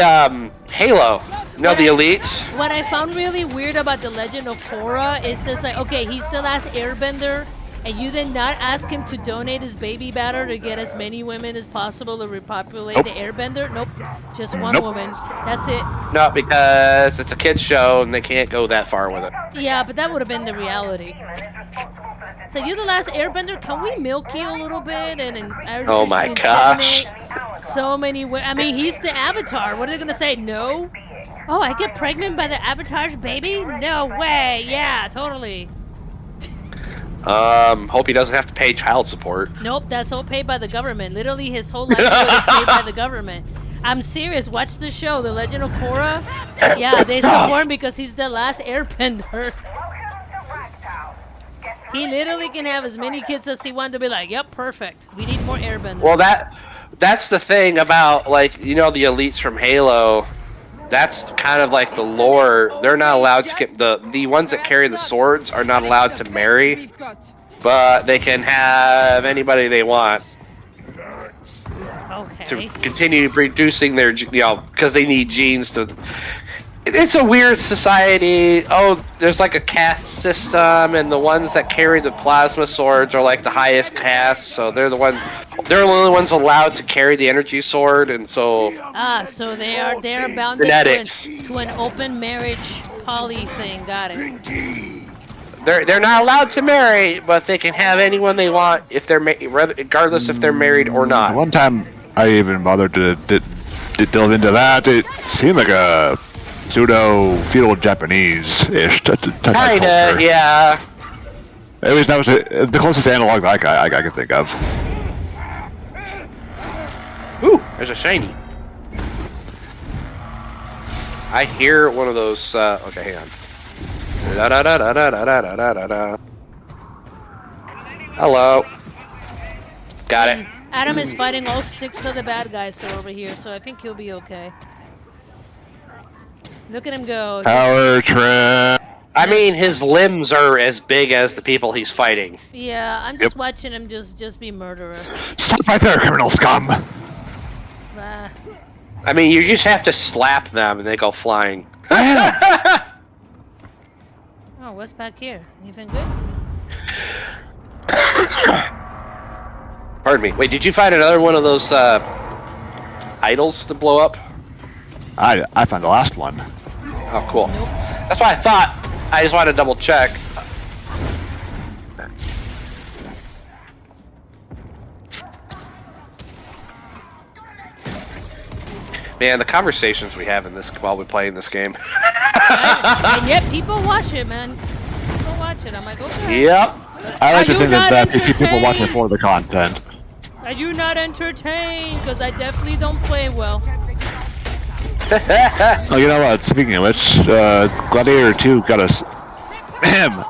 Halo. No, the elites. What I found really weird about the Legend of Korra is this, like, okay, he's the last Airbender, and you did not ask him to donate his baby batter to get as many women as possible to repopulate the Airbender? Nope. Just one woman. That's it. No, because it's a kid's show and they can't go that far with it. Yeah, but that would have been the reality. So you're the last Airbender. Can we milk you a little bit and oh my gosh! So many. I mean, he's the Avatar. What are they gonna say? No. Oh, I get pregnant by the Avatar's baby? No way. Yeah, totally. Hope he doesn't have to pay child support. Nope, that's all paid by the government. Literally, his whole livelihood is paid by the government. I'm serious. Watch the show, The Legend of Korra. Yeah, they support him because he's the last Airbender. He literally can have as many kids as he wants to be like, yep, perfect. We need more Airbenders. Well, that's the thing about, like, you know, the elites from Halo. That's kind of like the lore. They're not allowed to get the ones that carry the swords are not allowed to marry, but they can have anybody they want. Okay. To continue producing their, you know, because they need genes to. It's a weird society. Oh, there's like a caste system, and the ones that carry the plasma swords are like the highest caste, so they're the only ones allowed to carry the energy sword, and so so they're bound genetics. to an open marriage poly thing. Got it. They're not allowed to marry, but they can have anyone they want if they're regardless if they're married or not. One time I even bothered to delve into that. It seemed like a pseudo feudal Japanese-ish type Kinda, yeah. At least that was the closest analog I could think of. Ooh, there's a shiny. I hear one of those. Okay, hang on. Hello. Got it. Adam is fighting all 6 of the bad guys over here, so I think he'll be okay. Look at him go. Power trip. I mean, his limbs are as big as the people he's fighting. Yeah, I'm just watching him just be murderous. Stop right there, criminal scum. I mean, you just have to slap them and they go flying. Oh, what's back here? Anything good? Pardon me. Wait, did you find another one of those idols to blow up? I found the last one. Oh, cool. Nope. That's what I thought. I just wanted to double check. Man, the conversations we have in this while we're playing this game. And yet people watch it, man. People watch it. I'm like, okay. Yep. I like to think that people watch it for the content. Are you not entertained? Because I definitely don't play well. Oh, you know what? Speaking of which, Gladiator 2 got a...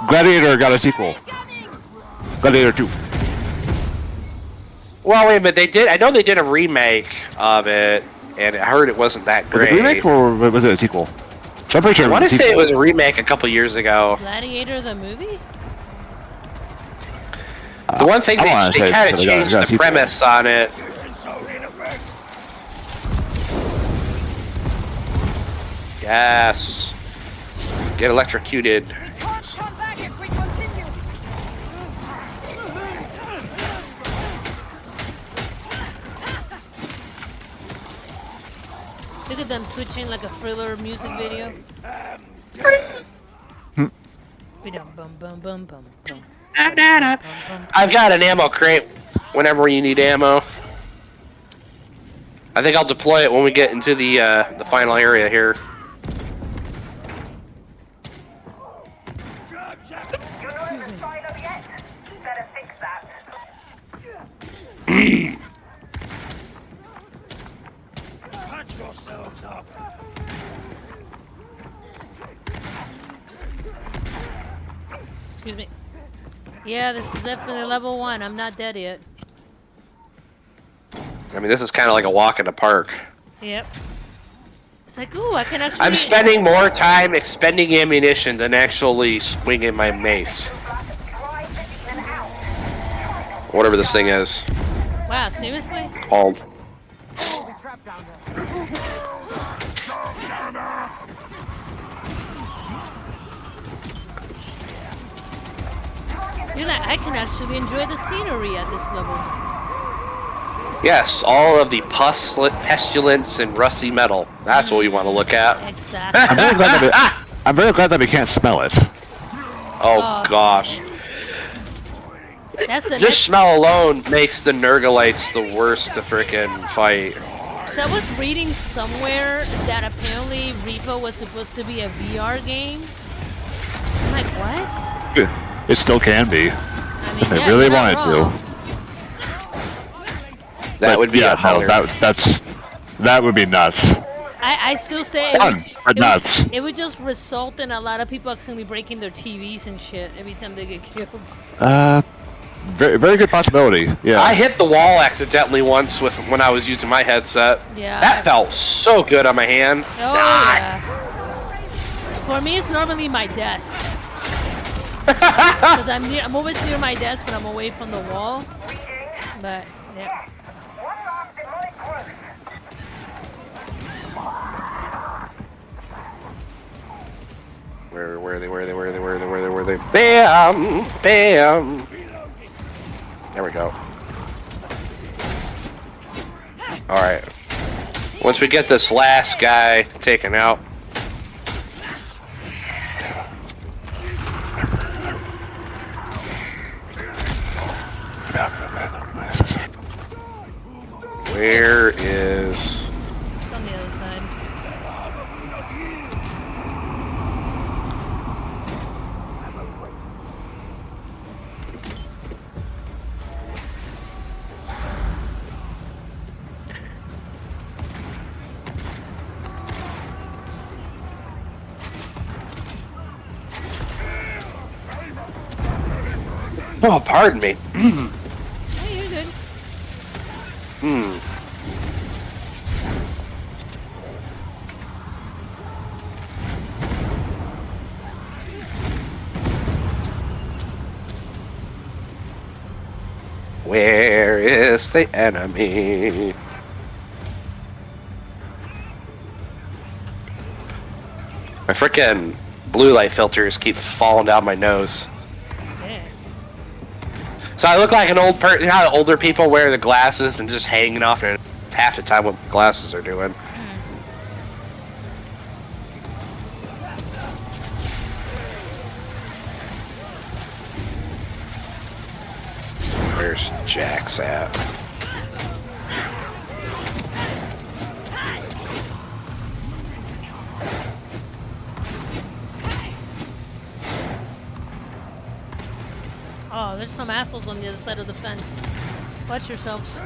Gladiator got a sequel. Gladiator 2. Well, wait a minute. They did. I know they did a remake of it, and I heard it wasn't that great. Was it a remake or was it a sequel? So I'm pretty sure I want to say it was a remake a couple years ago. Gladiator the movie? The one thing they kind of changed the premise on it. Yes. Get electrocuted. Look at them twitching like a thriller music video. I've got an ammo crate whenever you need ammo. I think I'll deploy it when we get into the final area here. Excuse me. Excuse me. Yeah, this is definitely level 1. I'm not dead yet. I mean, this is kind of like a walk in the park. Yep. It's like, ooh, I can actually... I'm spending more time expending ammunition than actually swinging my mace. Whatever this thing is. Wow, seriously? Called. You know, I can actually enjoy the scenery at this level. Yes, all of the pestilence and rusty metal. That's what we want to look at. Exactly. I'm very glad that we can't smell it. Oh gosh. Just smell alone makes the Nurglites the worst to frickin' fight. So I was reading somewhere that apparently Repo was supposed to be a VR game. I'm like, what? It still can be. I mean, if they really wanted to. That would be that would be nuts. I still say it would just result in a lot of people accidentally breaking their TVs and shit every time they get killed. Very, very good possibility. Yeah. I hit the wall accidentally once when I was using my headset. Yeah. That felt so good on my hand. Oh yeah. For me, it's normally my desk. Because I'm always near my desk when I'm away from the wall. But yeah. Where are they? Bam! Bam! There we go. Alright. Once we get this last guy taken out. Where is... It's on the other side. Oh, pardon me. Hey, you're good. Where is the enemy? My frickin' blue light filters keep falling down my nose. Yeah. So I look like an old person. You know how older people wear the glasses and just hanging off, and it's half the time what glasses are doing. Where's Jax at? Oh, there's some assholes on the other side of the fence. Watch yourselves.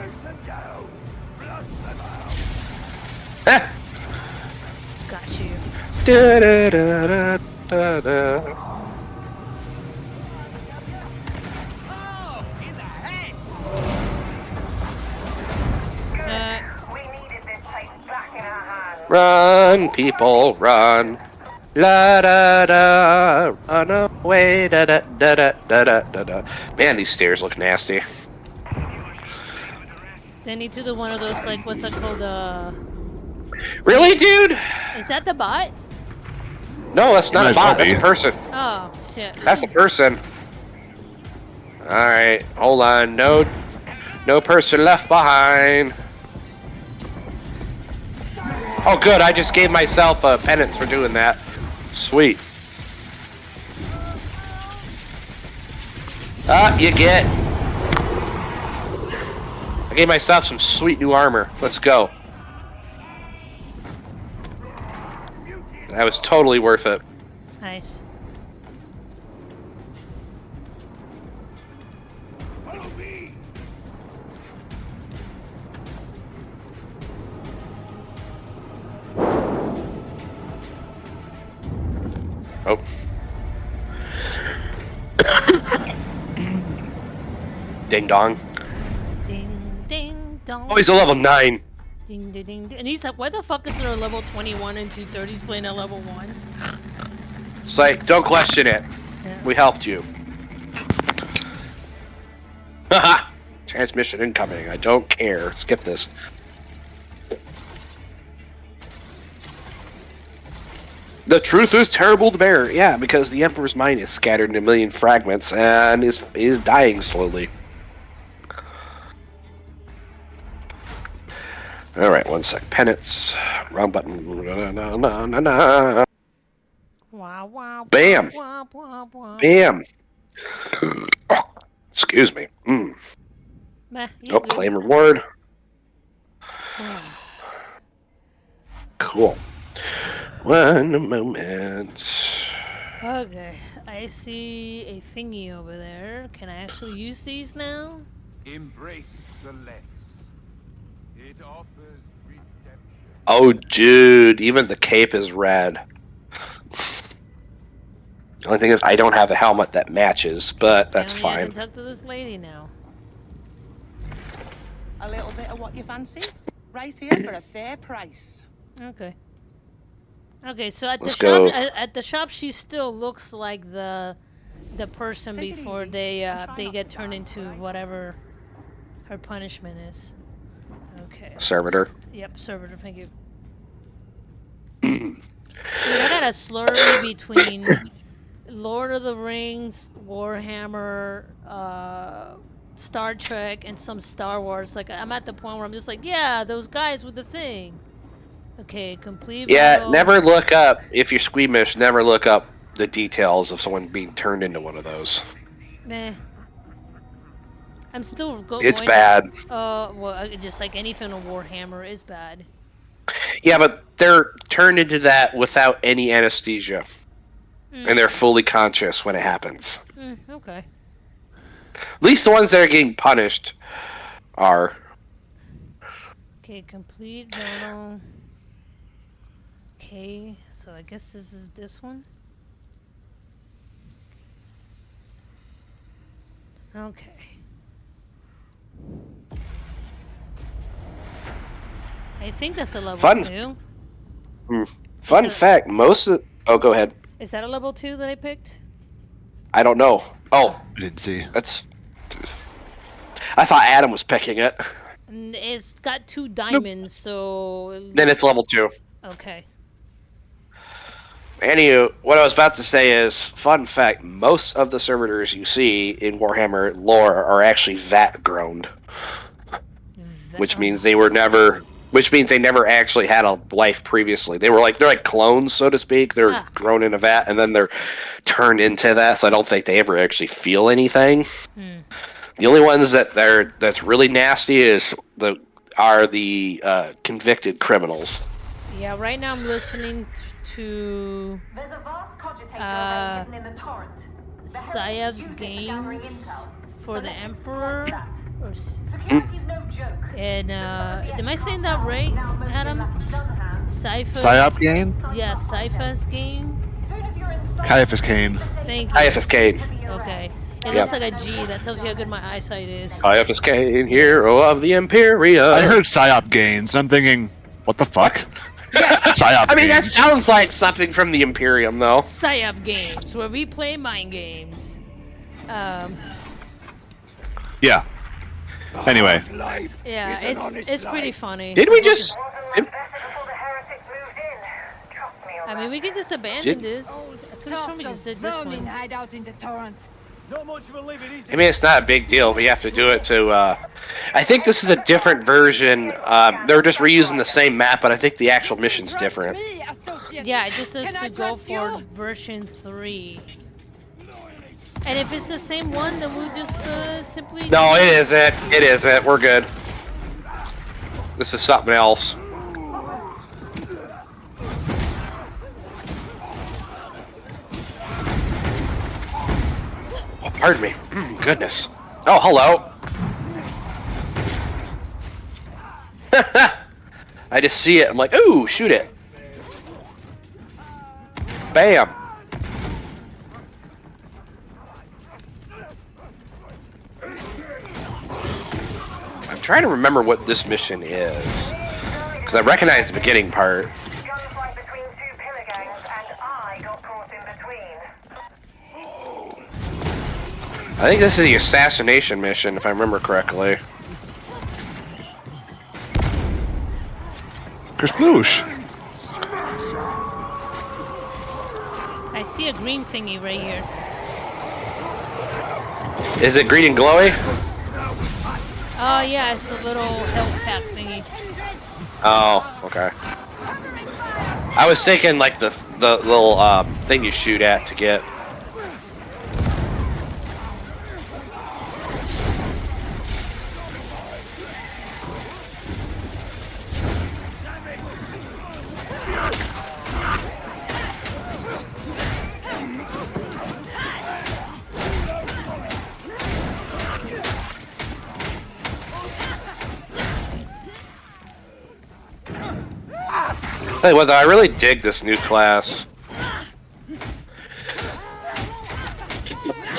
Ah. Got you. Da, da, da, da, da. We needed this place back in our hands. Run, people, run. La da da, run away, da da da da da da da da. Man, these stairs look nasty. They need to do one of those, like, what's that called? Really, dude? Is that the bot? No, that's not a bot. That's a person. Oh, shit. That's a person. All right, hold on. No person left behind. Oh, good. I just gave myself a penance for doing that. Sweet. You get. I gave myself some sweet new armor. Let's go. That was totally worth it. Nice. Oh. Ding dong. Ding, ding, dong. Oh, he's a level 9. Ding, ding, ding, ding. And he's like, why the fuck is there a level 21 and 230s playing at level 1? It's like, don't question it. Yeah. We helped you. Haha! Transmission incoming. I don't care. Skip this. The truth is terrible to bear. Yeah, because the Emperor's mind is scattered in a million fragments and is dying slowly. Alright, one sec. Penance. Wrong button. Na, na, na, na. Wow, wow, Bam! wow, wow, wow. Bam! Oh, excuse me. Meh, Oh, good. claim reward. Cool. One moment. Okay, I see a thingy over there. Can I actually use these now? Embrace the Lex. It offers redemption. Oh, dude, even the cape is red. The only thing is, I don't have a helmet that matches, but that's Apparently I fine. can talk to this lady now. A little bit of what you fancy? Right here for a fair price. Okay. Okay, so at Let's the go. shop, at the shop, she still looks like the person Take it before easy they and try they not get to turned die, into alright? whatever her punishment is. Okay. Servitor. Yep, servitor. Thank you. Dude, I got a slurry between Lord of the Rings, Warhammer, Star Trek, and some Star Wars. Like, I'm at the point where I'm just like, yeah, those guys with the thing. Okay, complete Yeah, battle. never look up, if you're squeamish, never look up the details of someone being turned into one of those. Nah. I'm still It's going. bad. Well, just like anything on Warhammer is bad. Yeah, but they're turned into that without any anesthesia. And they're fully conscious when it happens. Okay. At least the ones that are getting punished are. Okay, complete battle. Okay, so I guess this is this one. Okay. I think that's a level 2. Fun fact, most of... Oh, go ahead. Is that a level 2 that I picked? I don't know. Oh. I didn't see. That's... I thought Adam was picking it. It's got 2 diamonds, so... Then it's level 2. Okay. Anywho, what I was about to say is, fun fact, most of the servitors you see in Warhammer lore are actually vat-grown. Which means they were never... Which means they never actually had a life previously. They're like clones, so to speak. They're grown in a vat, and then they're turned into that, so I don't think they ever actually feel anything. The only ones that's really nasty are the convicted criminals. Yeah, right now I'm listening to There's a vast cogitator hidden in the torrent. Sayev's games for the Emperor. Security's no joke. And am I saying that right, Adam? Sypha. Psyop Gain? Yeah, Sypha's game. Caiaphas Cain. Thank you. Caiaphas Cain. Okay. It looks like a G. That tells you how good my eyesight is. Caiaphas Cain, hero of the Imperium. I heard Psyop Gains, and I'm thinking, what the fuck? Psyop I mean, that Gains. sounds like something from the Imperium, though. Psyop games, where we play mind games. Yeah. Anyway. Yeah, it's pretty funny. Did we just... I mean, we can just abandon this. I could have sworn we just did this one. Hide out in the torrent. Not much of a living, is I mean, it's not a big deal. We have to do it to... I think this is a different version. They're just reusing the same map, but I think the actual mission's different. Yeah, it just says to go for version 3. And if it's the same one, then we'll just simply... No, it isn't. It isn't. We're good. This is something else. Oh, pardon me. Goodness. Oh, hello. I just see it. I'm like, ooh, shoot it. Bam. I'm trying to remember what this mission is. Because I recognize the beginning part. Gunfight between 2 pillar gangs, and I got caught in between. I think this is the assassination mission, if I remember correctly. Kersploosh. I see a green thingy right here. Is it green and glowy? Oh yeah, it's a little health pack thingy. Oh, okay. I was thinking like the little thing you shoot at to get. Tell you what, though, I really dig this new class.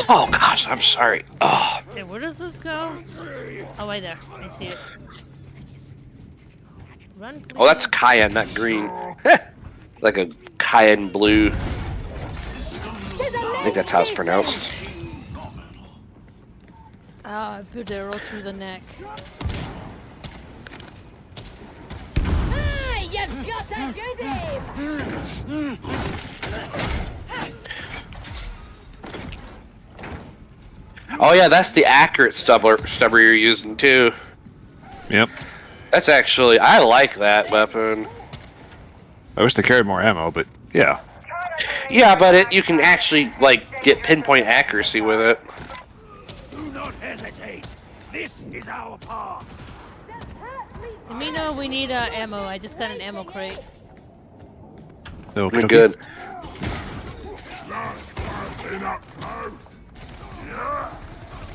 Oh gosh, I'm sorry. Oh. Okay, where does this go? Oh, right there. I see it. Run, please. Oh, that's cayenne, not green. Like a cayenne blue. I think that's how it's pronounced. Ah, I put the arrow through the neck. you've got a good aim! Oh yeah, that's the accurate stubber you're using too. Yep. That's actually, I like that weapon. I wish they carried more ammo, but yeah. Yeah, but you can actually like get pinpoint accuracy with it. Do not hesitate. This is our path. Let me know we need ammo. I just got an ammo crate. No, We're good.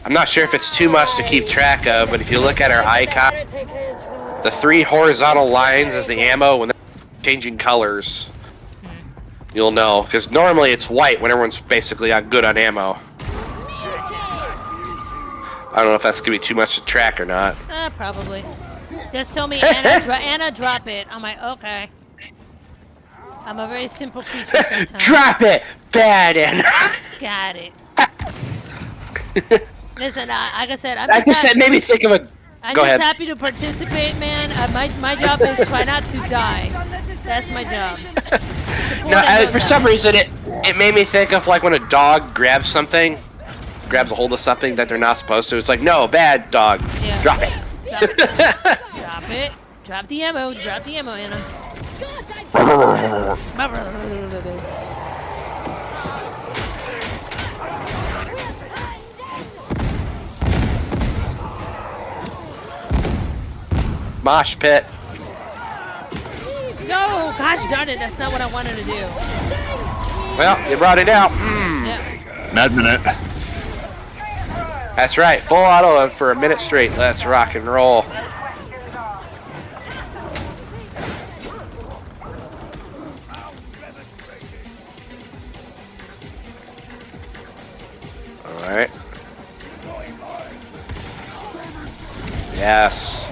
I'm not sure if it's too much to keep track of, but if you look at our icon, the 3 horizontal lines is the ammo when they're changing colors. You'll know, because normally it's white when everyone's basically good on ammo. I don't know if that's going to be too much to track or not. Probably. Just tell me, Anna, drop it. I'm like, okay. I'm a very simple creature sometimes. Drop it! Bad Anna! Got it. Listen, like I said, maybe think of a... I'm Go just ahead. happy to participate, man. My job is try not to die. That's my job. No, for some reason it made me think of like when a dog grabs something, grabs a hold of something that they're not supposed to. It's like, no, bad dog. Yeah. Drop it. Drop it. Drop it. Drop the ammo. Drop the ammo, Anna. Mosh pit. No, gosh darn it, that's not what I wanted to do. Well, you brought it out. Yeah. Mad minute. That's right, full auto for a minute straight. Let's rock and roll. Alright. Yes.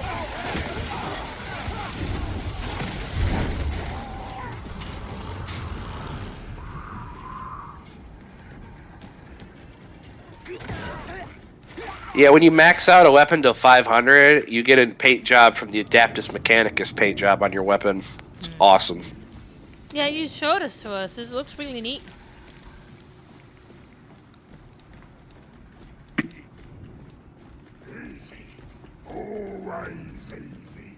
Yeah, when you max out a weapon to 500, you get a paint job from the Adaptus Mechanicus paint job on your weapon. It's awesome. Yeah, you showed us to us. This looks really neat. Easy. Always easy.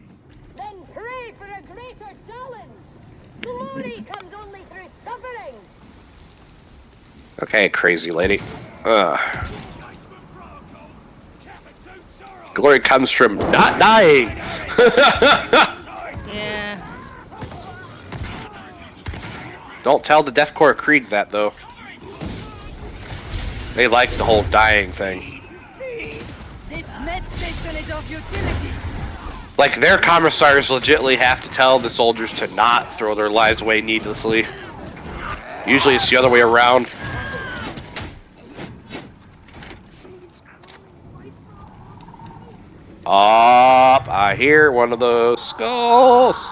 Then pray for a greater challenge. Glory comes only through suffering. Okay, crazy lady. Glory comes from not dying. Yeah. Don't tell the Deathcore Krieg that, though. They like the whole dying thing. This med station is of utility. Like, their commissars legitimately have to tell the soldiers to not throw their lives away needlessly. Usually it's the other way around. Up, I hear one of those skulls.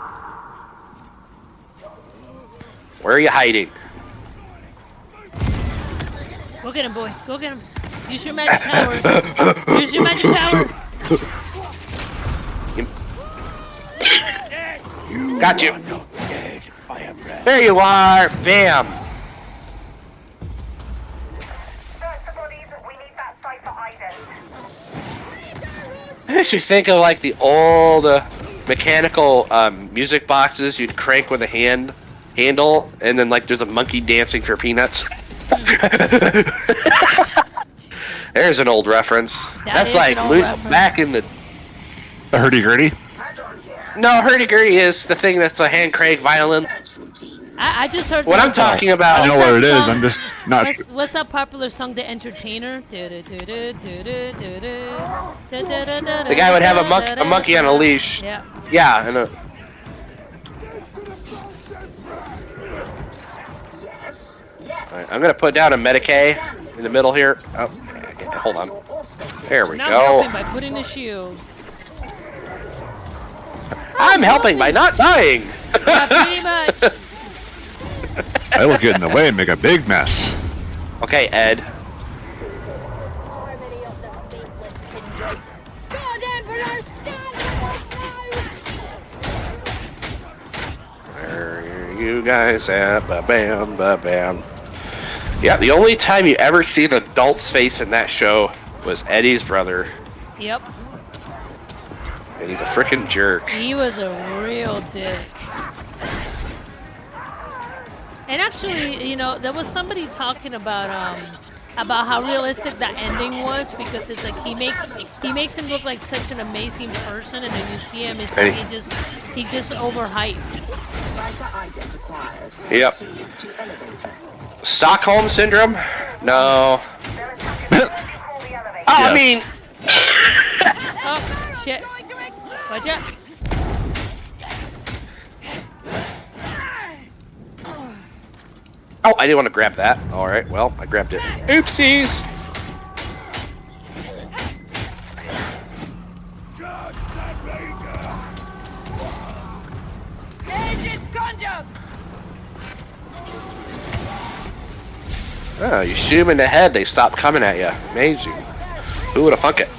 Where are you hiding? Go get him, boy. Go get him. Use your magic power. Use your magic power. Got you. There you are. Bam. I actually think of like the old mechanical music boxes you'd crank with a handle, and then like there's a monkey dancing for peanuts. There's an old reference. That's like back in the hurdy-gurdy? No, hurdy-gurdy is the thing that's a hand crank violin. I just heard what I'm talking about. I know what it is. I'm just not. What's that popular song, The Entertainer? The guy would have a monkey on a leash. Yeah. Yeah, and Alright, I'm gonna put down a Medicaid in the middle here. Oh, hold on. There we Now go. I'm helping by putting a shield. I'm helping by not dying. Yeah, pretty much. I will get in the way and make a big mess. Okay, Ed. you guys at? Ba-bam, ba-bam. Yeah, the only time you ever see an adult's face in that show was Eddie's brother. Yep. And he's a freaking jerk. He was a real dick. And actually, you know, there was somebody talking about how realistic that ending was, because it's like he makes him look like such an amazing person, and then you see him, it's like he just overhyped. Yep. Stockholm syndrome? No. I mean. Oh shit! Watch out! Oh, I didn't want to grab that. All right, well, I grabbed it. Oopsies. Oh, you shoot them in the head, they stop coming at you. Amazing. Who would have thunk it?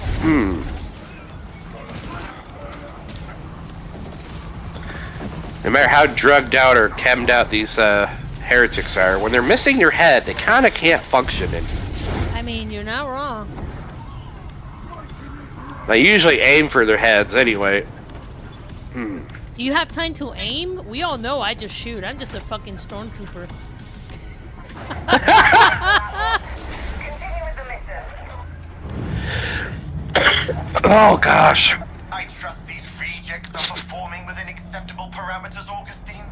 No matter how drugged out or chemmed out these heretics are, when they're missing your head, they kind of can't function. And I mean, you're not wrong. I usually aim for their heads anyway. Do you have time to aim? We all know I just shoot. I'm just a fucking stormtrooper. Oh gosh. I trust these rejects are performing within acceptable parameters, Augustine.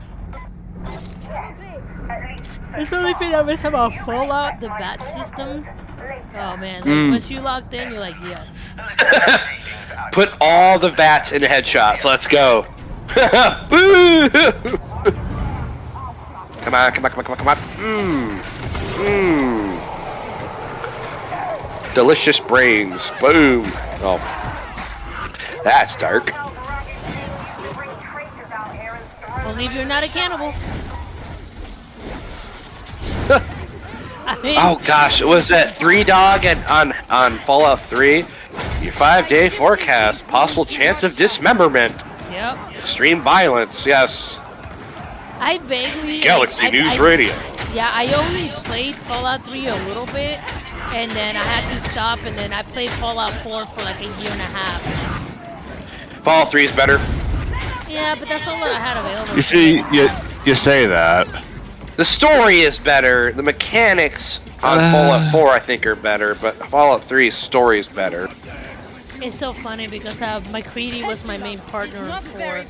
That's the only thing I miss about Fallout, the bat system. Oh man, like, once you locked in, you're like, yes. Put all the VATs in headshots. Let's go. Come on, come on, come on, come on, come on. Delicious brains. Boom. Oh. That's dark. Believe you're not a cannibal. I mean, Oh gosh, was that 3 Dog and on Fallout 3? Your 5-day forecast, possible chance of dismemberment. Yep. Extreme violence, yes. I vaguely... Galaxy News Radio. Yeah, I only played Fallout 3 a little bit, and then I had to stop, and then I played Fallout 4 for like a year and a half. Fallout 3 is better. Yeah, but that's all that I had available. You see, you say that. The story is better. The mechanics on Fallout 4, I think, are better, but Fallout 3's story is better. It's so funny because McCready was my main partner in 4.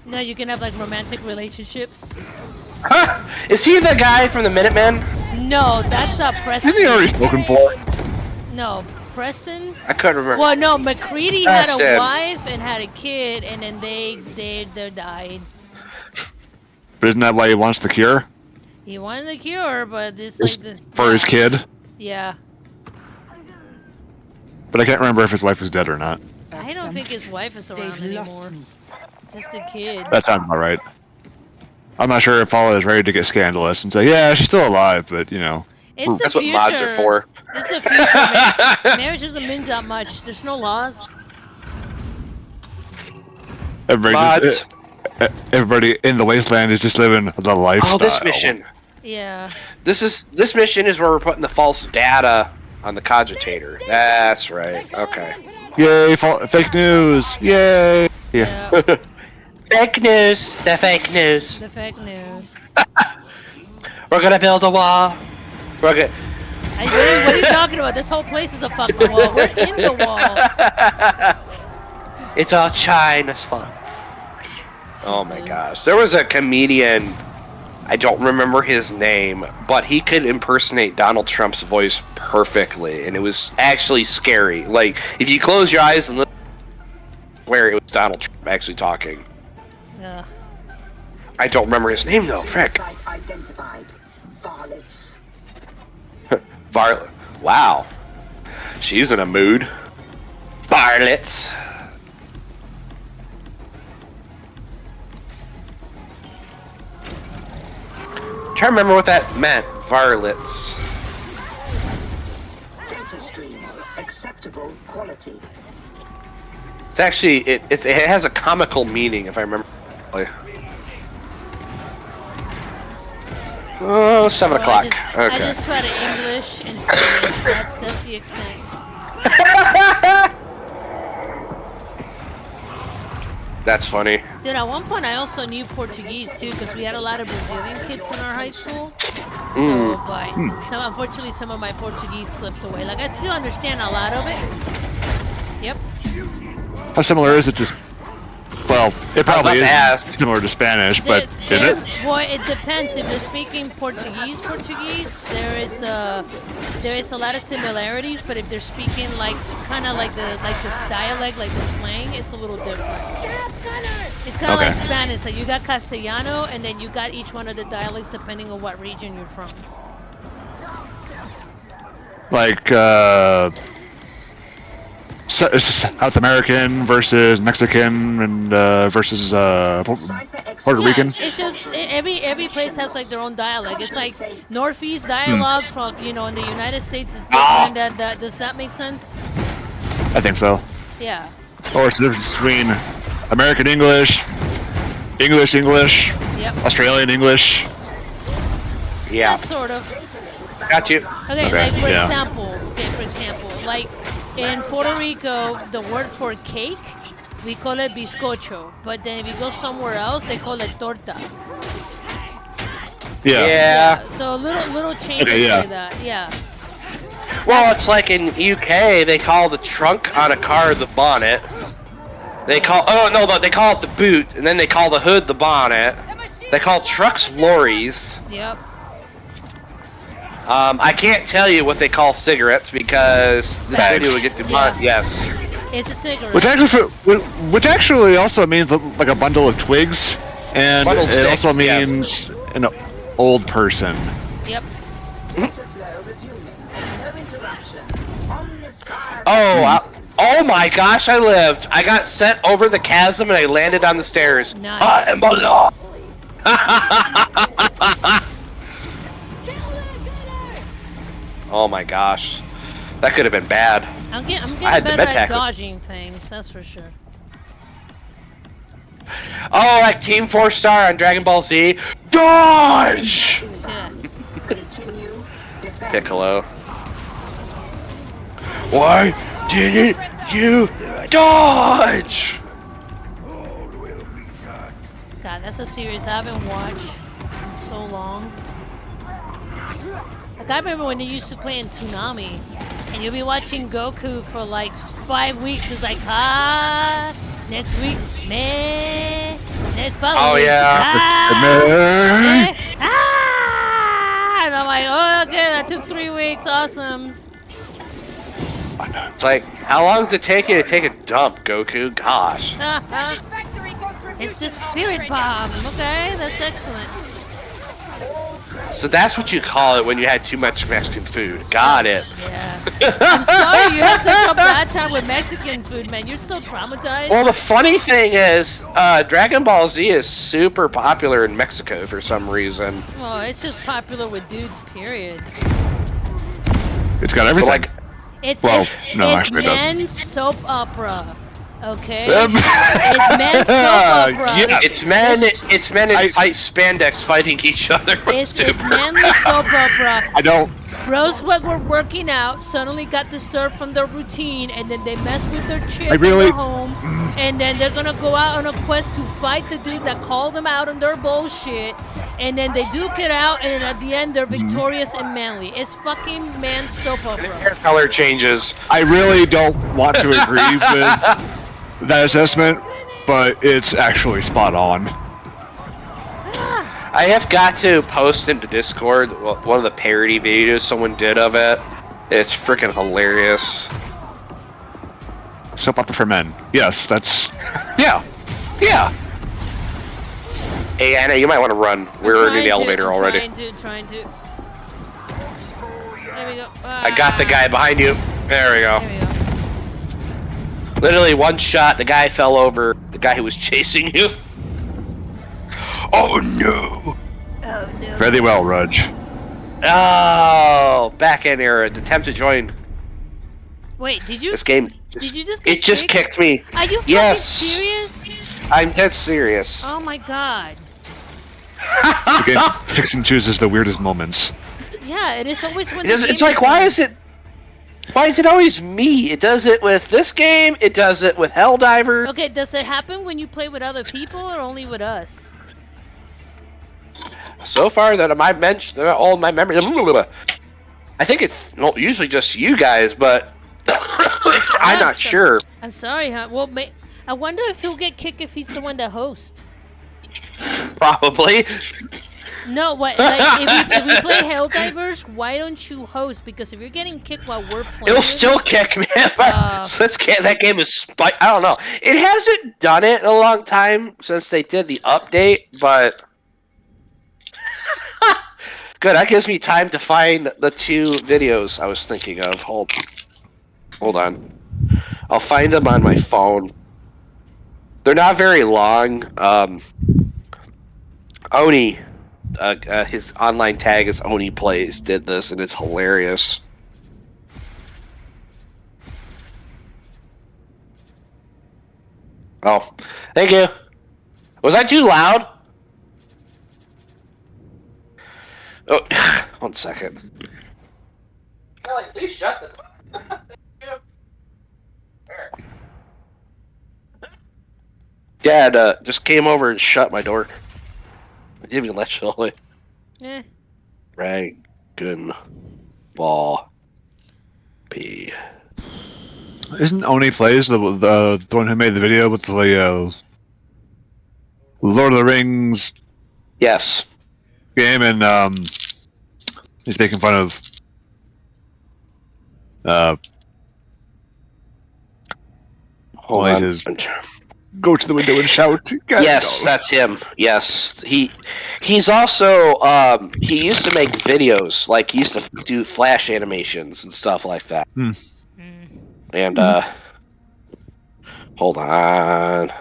No, you can have like romantic relationships. Huh? Is he the guy from the Minutemen? No, that's Preston. Isn't he already spoken for? No, Preston? I couldn't remember. Well, no, McCready had a Preston. wife and had a kid, and then they died. But isn't that why he wants the cure? He wanted the cure, but this like the For his kid? Yeah. But I can't remember if his wife was dead or not. I don't think his wife is around anymore. Just a kid. That sounds about right. I'm not sure if Paula is ready to get scandalous and say, yeah, she's still alive, but you know. It's That's the what future. mods are for. It's the future. Marriage doesn't mean that much. There's no laws. Everybody in the wasteland is just living the lifestyle. Oh, this mission. Yeah. This mission is where we're putting the false data on the cogitator. That's right. Okay. Yay, fake news! Yay! Yeah. Fake news. The fake news. The fake news. We're gonna build a wall. We're gonna. What are you talking about? This whole place is a fucking wall. We're in the wall. It's all China's fault. Oh my gosh. There was a comedian, I don't remember his name, but he could impersonate Donald Trump's voice perfectly, and it was actually scary. Like, if you close your eyes and look where it was Donald Trump actually talking. Yeah. I don't remember his name though, frick. Identified. Varlets. Wow. She's in a mood. Varlets. Trying to remember what that meant. Varlets. Data stream. Acceptable quality. It's actually it has a comical meaning if I remember correctly. Oh, 7 o'clock. I Okay. just try to English and Spanish. That's the extent. That's funny. Dude, at one point I also knew Portuguese too, because we had a lot of Brazilian kids in our high school. So, but unfortunately, some of my Portuguese slipped away. Like, I still understand a lot of it. Yep. How similar is it to? Well, it probably is similar to Spanish, but is it? Boy, it depends. If they're speaking Portuguese, there is a lot of similarities. But if they're speaking like kind of like this dialect, like the slang, it's a little different. It's kind of like Spanish. Like you got Castellano, and then you got each one of the dialects depending on what region you're from. Like South American versus Mexican and versus Puerto Rican. It's just every place has like their own dialect. It's like Northeast dialogue from in the United States is different. Does that make sense? I think so. Yeah. Or it's the difference between American English, English, Australian English. Yeah. Sort of. Got you. Okay, like for example, like in Puerto Rico, the word for cake, we call it bizcocho. But then if you go somewhere else, they call it torta. Yeah. So little changes like that. Yeah. Well, it's like in UK, they call the trunk on a car the bonnet. They call they call it the boot, and then they call the hood the bonnet. They call trucks lorries. Yep. I can't tell you what they call cigarettes because this video would get debunked. Yes. It's a cigarette. Which actually also means like a bundle of twigs, and it also means an old person. Yep. Oh my gosh! I lived. I got sent over the chasm and I landed on the stairs. Nice. Oh my gosh, that could have been bad. I'm getting better at dodging things, that's for sure. Oh, like Team 4-Star on Dragon Ball Z. Dodge! Piccolo. Why didn't you dodge? God, that's a series I haven't watched in so long. Like, I remember when they used to play in Toonami, and you'll be watching Goku for like 5 weeks. It's like, next week, meh, next following week, and I'm like, oh, okay, that took 3 weeks, awesome. It's like, how long does it take you to take a dump, Goku? Gosh. It's the spirit bomb. Okay, that's excellent. So that's what you call it when you had too much Mexican food. Got it. Yeah. I'm sorry you had such a bad time with Mexican food, man. You're so traumatized. Well, the funny thing is, Dragon Ball Z is super popular in Mexico for some reason. Well, it's just popular with dudes, period. It's got everything. It's men's soap opera. Okay? It's men's soap opera. Yeah, it's men in tight spandex fighting each other. It's manly soap opera. I don't. Bros were working out, suddenly got disturbed from their routine, and then they mess with their chick in their home, and then they're gonna go out on a quest to fight the dude that called them out on their bullshit, and then they duke it out, and then at the end they're victorious and manly. It's fucking man's soap opera. Hair color changes. I really don't want to agree with that assessment, but it's actually spot on. I have got to post into Discord one of the parody videos someone did of it. It's freaking hilarious. Soap opera for men. Yes, that's... Yeah. Hey, Anna, you might want to run. We're in the elevator already. Trying to. There we go. I got the guy behind you. There we go. Literally one shot, the guy fell over. The guy who was chasing you. Oh no! Oh no! Very well, Rudge. Oh, back-end error. Attempt to join. Wait, did you? This game. Did you just get It just kicked me. Are you fucking serious? I'm dead serious. Oh my god! The game picks and chooses the weirdest moments. Yeah, and it's always when It's like, why is it always me? It does it with this game. It does it with Helldivers. Okay, does it happen when you play with other people or only with us? So far that I mentioned all my memories. I think it's usually just you guys, but I'm not sure. I'm sorry, huh? Well, I wonder if he'll get kicked if he's the one that hosts. Probably. No, what? Like, if we play Helldivers, why don't you host? Because if you're getting kicked while we're playing, It'll still kick me. That game is I don't know. It hasn't done it in a long time since they did the update, but good. That gives me time to find the 2 videos I was thinking of. Hold on. I'll find them on my phone. They're not very long. Oni, his online tag is Oni Plays, did this, and it's hilarious. Oh, thank you. Was I too loud? Oh, 1 second. Kelly, please shut the... Dad just came over and shut my door. I didn't even let you away. Dragon Ball P. Isn't Oni Plays the one who made the video with the Lord of the Rings? Yes. Game, and he's making fun of Hold on. Go to the window and shout. Yes, that's him. Yes, he's also he used to make videos, like he used to do flash animations and stuff like that. And hold on, I'm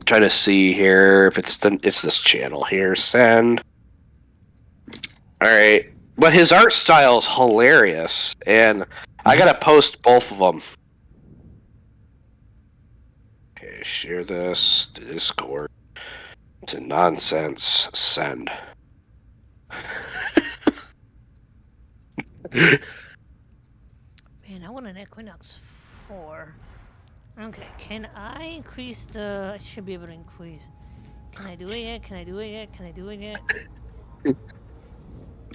trying to see here if it's this channel here. Send. All right, but his art style is hilarious, and I gotta post both of them. Okay, share this to Discord. To nonsense, send. Man, I want an Equinox 4. Okay, can I increase the... I should be able to increase... Can I do it yet? Can I do it yet? Can I do it yet?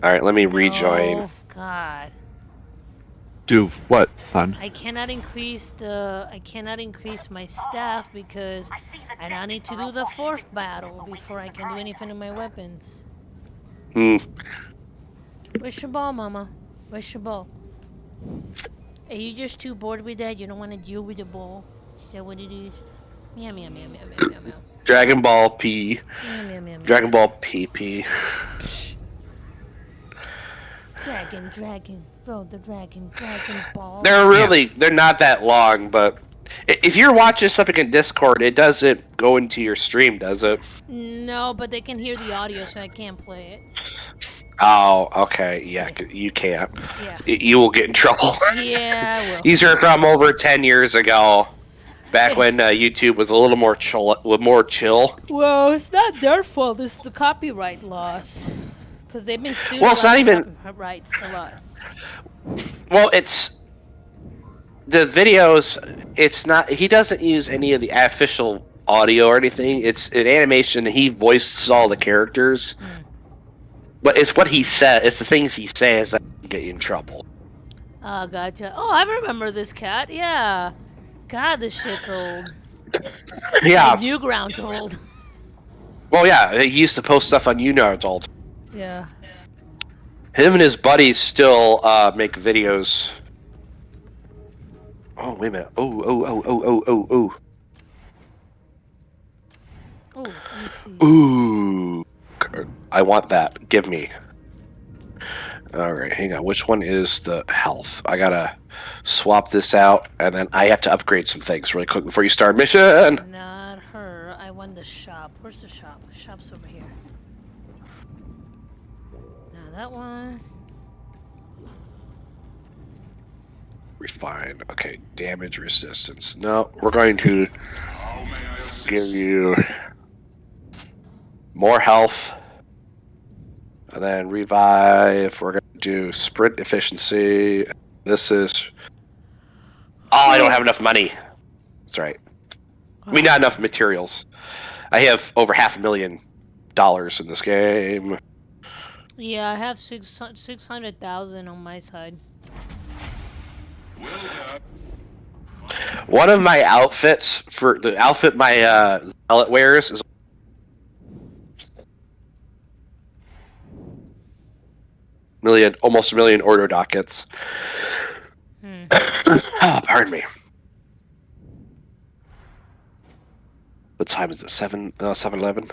Alright, let me rejoin. Oh, God. Do what, hon? I cannot increase my staff because I now need to do the 4th battle before I can do anything with my weapons. Where's your ball, Mama? Where's your ball? Are you just too bored with that? You don't want to deal with the ball? Is that what it is? Meow, meow, meow, meow, meow, meow, meow. Dragon Ball P. Meow, meow, meow, meow. Dragon Ball PP. Dragon, roll the dragon ball. They're not that long, but if you're watching something in Discord, it doesn't go into your stream, does it? No, but they can hear the audio, so I can't play it. Oh, okay. Yeah, you can't. Yeah. You will get in trouble. Yeah, I will. These are from over 10 years ago, back when YouTube was a little more chill. Well, it's not their fault. It's the copyright laws. Because they've been sued. Well, it's not even copyrights a lot. Well, it's the videos. It's not. He doesn't use any of the official audio or anything. It's an animation. He voices all the characters. But it's what he says. It's the things he says that get you in trouble. Oh, gotcha. Oh, I remember this cat. Yeah. God, this shit's old. Yeah. Newground's old. Well, yeah. He used to post stuff on Unard's old. Yeah. Him and his buddies still make videos. Oh, wait a minute. Oh. Oh, let me see. Ooh. I want that. Give me. Alright, hang on. Which one is the health? I gotta swap this out, and then I have to upgrade some things really quick before you start mission. Not her. I want the shop. Where's the shop? The shop's over here. Now that one. Refine. Okay, damage resistance. No, we're going to give you more health, and then revive. We're going to do sprint efficiency. This is... Oh, I don't have enough money. That's right. I mean, not enough materials. I have over $500,000 in this game. Yeah, I have 600,000 on my side. One of my outfits for the outfit my zealot wears is almost a million order dockets. Oh, pardon me. What time is it? 7:11.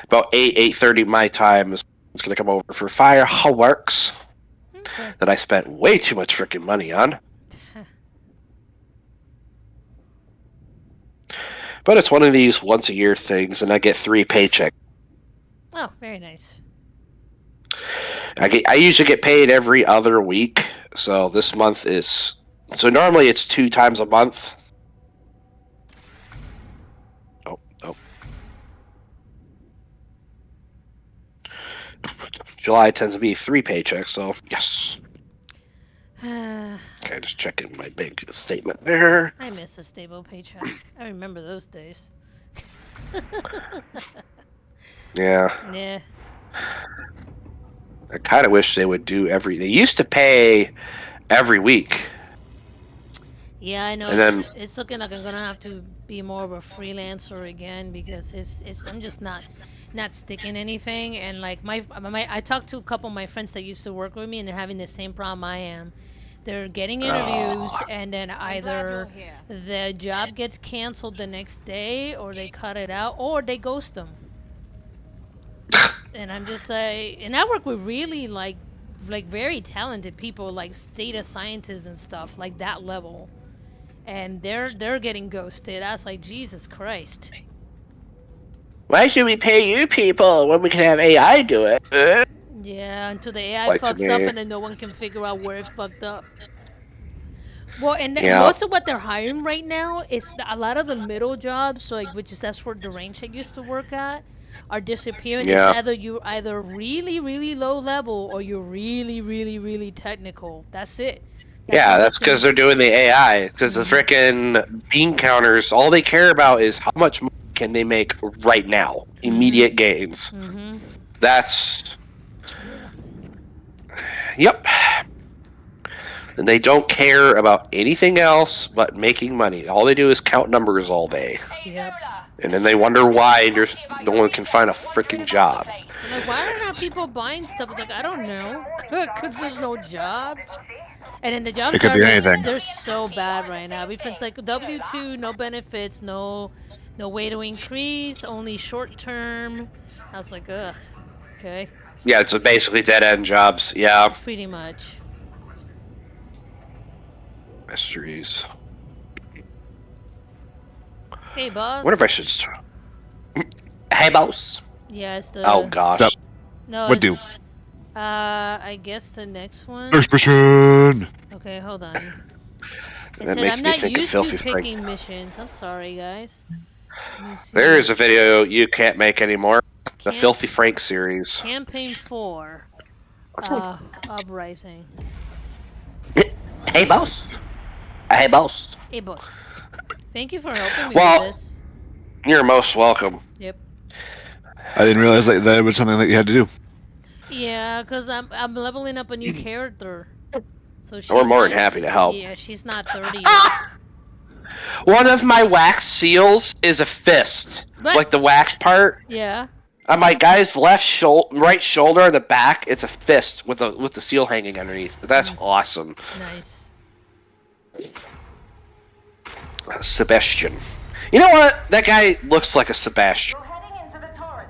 About 8:30 my time is going to come over for fireworks that I spent way too much freaking money on. But it's one of these once a year things, and I get 3 paychecks. Oh, very nice. I usually get paid every other week, so this month is... So normally it's 2 times a month. Oh. July tends to be 3 paychecks, so yes. Okay, just checking my bank statement there. I miss a stable paycheck. I remember those days. Yeah. Yeah. I kind of wish they would do They used to pay every week. Yeah, I know. And it's looking like I'm gonna have to be more of a freelancer again because I'm just not sticking anything. And like I talked to a couple of my friends that used to work with me, and they're having the same problem I am. They're getting interviews, and then either the job gets canceled the next day, or they cut it out, or they ghost them. And I'm just like, and I work with really like very talented people, like data scientists and stuff, like that level, and they're getting ghosted. I was like, Jesus Christ. Why should we pay you people when we can have AI do it? Yeah, until the AI fucks up and then no one can figure out where it fucked up. Well, and most of what they're hiring right now is a lot of the middle jobs, so like that's where the range I used to work at, are disappearing. Yeah. It's either really, really low level or you're really, really, really technical. That's it. That's because they're doing the AI. Because the frickin' bean counters, all they care about is how much money can they make right now. Immediate gains. That's... Yep. And they don't care about anything else but making money. All they do is count numbers all day. Yep. And then they wonder why no one can find a freaking job. Like, why are not people buying stuff? It's like, I don't know. Because there's no jobs. And then the jobs they're so bad right now. It's like W-2, no benefits, no way to increase, only short term. I was like, ugh. Okay. Yeah, it's basically dead-end jobs. Yeah. Pretty much. Mysteries. Hey, boss. What if I should... Hey, boss. Yeah, it's the... Oh, gosh. No, what do? I guess the next one... Expression! Okay, hold on. That makes me think of Filthy Frank. I'm not used to picking missions. I'm sorry, guys. There is a video you can't make anymore. The Filthy Frank series. Campaign 4. Uprising. Hey, boss. Hey, boss. Hey, boss. Thank you for helping me with this. You're most welcome. Yep. I didn't realize that was something that you had to do. Yeah, because I'm leveling up a new character. So we're more than happy to help. Yeah, she's not 30 yet. One of my wax seals is a fist. What? Like the wax part. Yeah. On my guy's right shoulder on the back, it's a fist with the seal hanging underneath. That's awesome. Nice. Sebastian. You know what? That guy looks like a Sebastian. You're heading into the torrent.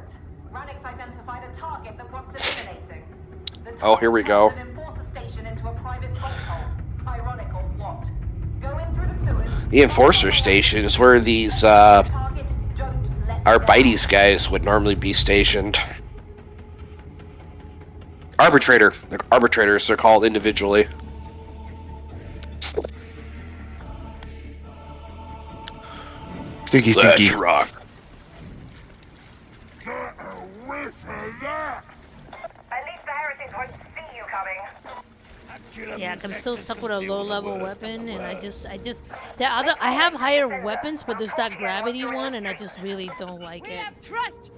Ranix identified a target that wants eliminating. Oh, here we go. An enforcer station into a private vault hole. Ironic or what? Go in through the sewers. The enforcer station is where these Arbites guys would normally be stationed. Arbitrators, they're called individually. Stinky. Let's rock. Yeah, 'cause I'm still stuck with a low-level weapon, and I have higher weapons, but there's that gravity one, and I just really don't like it.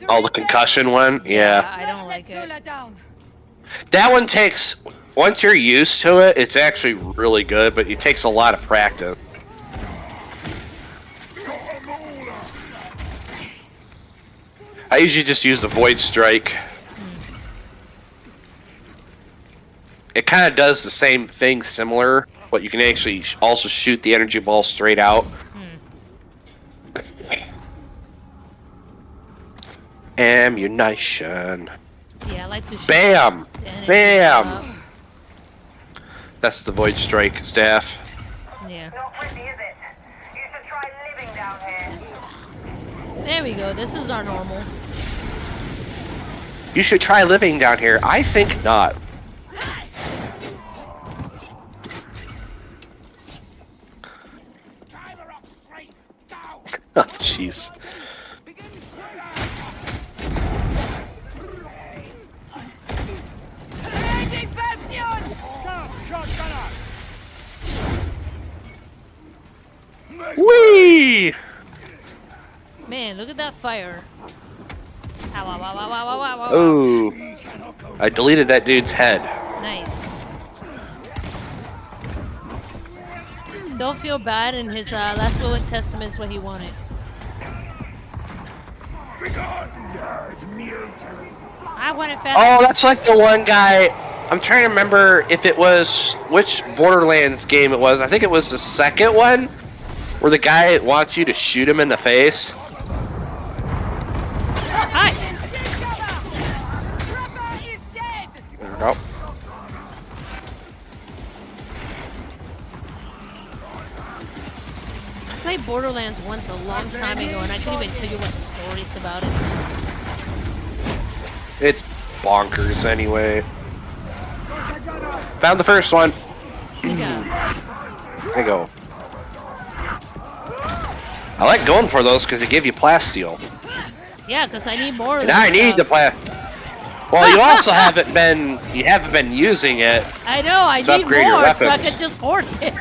Oh, the concussion one? Yeah. I don't like it. That one takes, once you're used to it, it's actually really good, but it takes a lot of practice. I usually just use the Void Strike. It kind of does the same thing, similar, but you can actually also shoot the energy ball straight out. Ammunition. Yeah, I like to shoot. Bam! Bam! That's the Void Strike staff. Yeah. Not pretty, is it? You should try living down here. There we go. This is our normal. You should try living down here. I think not. Oh, jeez. Whee! Man, look at that fire. Ow, ow, ow, ow, ow, ow, ow, ow. Oh. I deleted that dude's head. Nice. Don't feel bad, in his last will and testament is what he wanted. I want it fast. Oh, that's like the one guy. I'm trying to remember if it was which Borderlands game it was. I think it was the second one where the guy wants you to shoot him in the face. Hi. There we go. I played Borderlands once a long time ago, and I couldn't even tell you what the story's about it. It's bonkers anyway. Found the first one. Good job. There you go. I like going for those because they give you plasteel. Yeah, because I need more of And that I need the stuff. Well, you also haven't been using it. I know, I to need upgrade your more so I weapons. can just hoard it.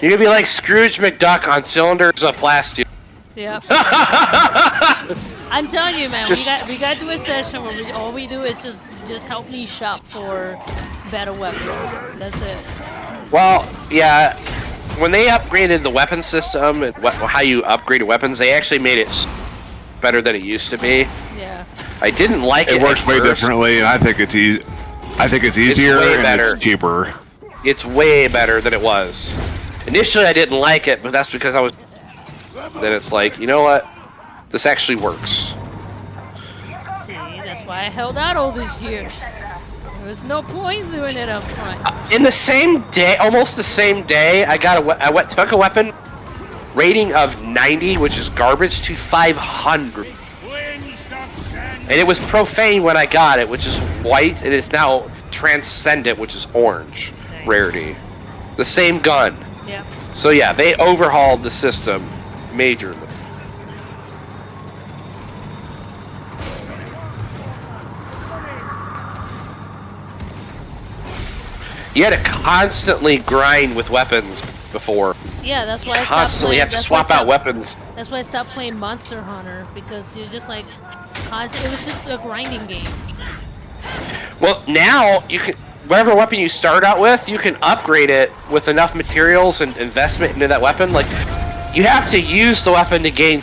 You're gonna be like Scrooge McDuck on cylinders of plastic. Yep. I'm telling you, man, we got to do a session where all we do is just help me shop for better weapons. That's it. Well, yeah. When they upgraded the weapon system and how you upgrade weapons, they actually made it better than it used to be. Yeah. I didn't like it. It works at way first. differently, and I think it's easy. I think it's easier way and better. it's cheaper. It's way better than it was. Initially, I didn't like it, but that's because I was. Then it's like, you know what? This actually works. See, that's why I held out all these years. There was no point doing it up front. In the same day, almost the same day, I took a weapon rating of 90, which is garbage, to 500. And it was profane when I got it, which is white, and it's now transcendent, which is orange rarity. The same gun. Yeah. So yeah, they overhauled the system majorly. You had to constantly grind with weapons before. Yeah, that's why I stopped Constantly playing, have to swap out weapons. That's why I stopped playing Monster Hunter, because you're just like constant. It was just a grinding game. Well, now you can, whatever weapon you start out with, you can upgrade it with enough materials and investment into that weapon. Like, you have to use the weapon to gain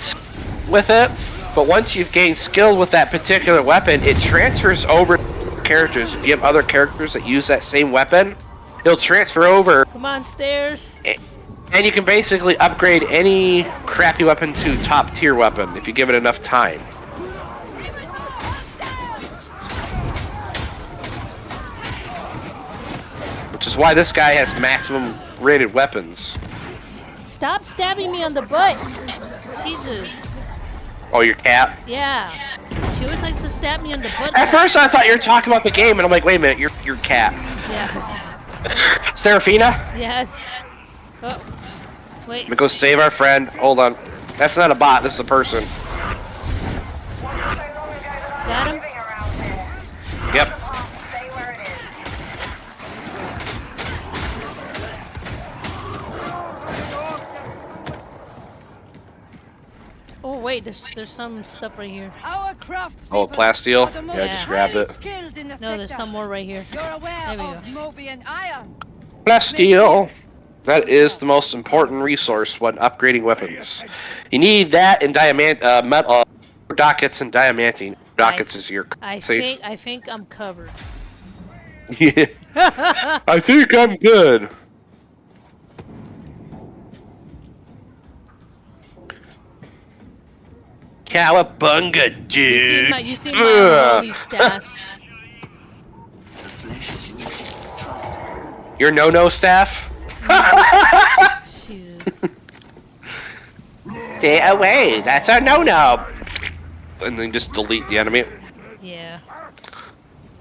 with it, but once you've gained skill with that particular weapon, it transfers over to characters. If you have other characters that use that same weapon, it'll transfer over. Come on, stairs. And you can basically upgrade any crappy weapon to top tier weapon if you give it enough time. Which is why this guy has maximum rated weapons. Stop stabbing me on the butt. Jesus. Oh, your cat? Yeah. She always likes to stab me on the butt. At first I thought you were talking about the game, and I'm like, wait a minute, your cat. Yeah. Serafina? Yes. Oh. Wait. Let me go save our friend. Hold on. That's not a bot, this is a person. Got him? Yep. wait, there's some stuff right here. Our craftspeople Oh, plasteel? are the most Yeah, I just grabbed it. skilled in the No, there's sector. some more right here. You're aware There we of Mobian iron. Plasteel. That is the most important resource when upgrading weapons. You need that and metal dockets and diamantine. Dockets is your safe. I think I'm covered. Yeah. I think I'm good. Cowabunga, dude. You see my holy staff. Your no-no staff? Jesus. Stay away. That's a no-no. And then just delete the enemy. Yeah.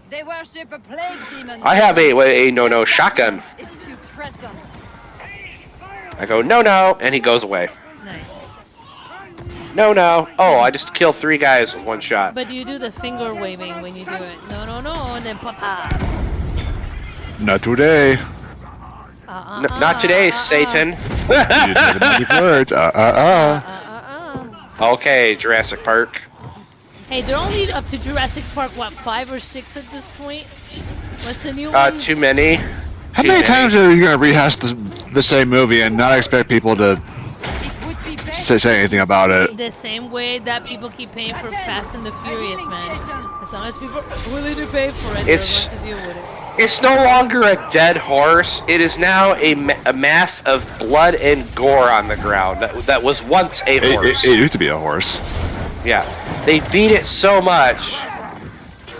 They worship a plague demon. I have a no-no shotgun. I go no-no, and he goes away. Nice. No. Oh, I just killed 3 guys with 1 shot. But you do the finger waving when you do it. No, and then papa. Not today. Not today, Satan. You said the magic words. Okay, Jurassic Park. Hey, they're only up to Jurassic Park, what, 5 or 6 at this point? What's the new one? Too many. How many times are you going to rehash the same movie and not expect people to say anything about it? The same way that people keep paying for Fast and the Furious, man. As long as people are willing to pay for it, they're going to deal with it. It's no longer a dead horse. It is now a mass of blood and gore on the ground. That was once a horse. It used to be a horse. Yeah. They beat it so much.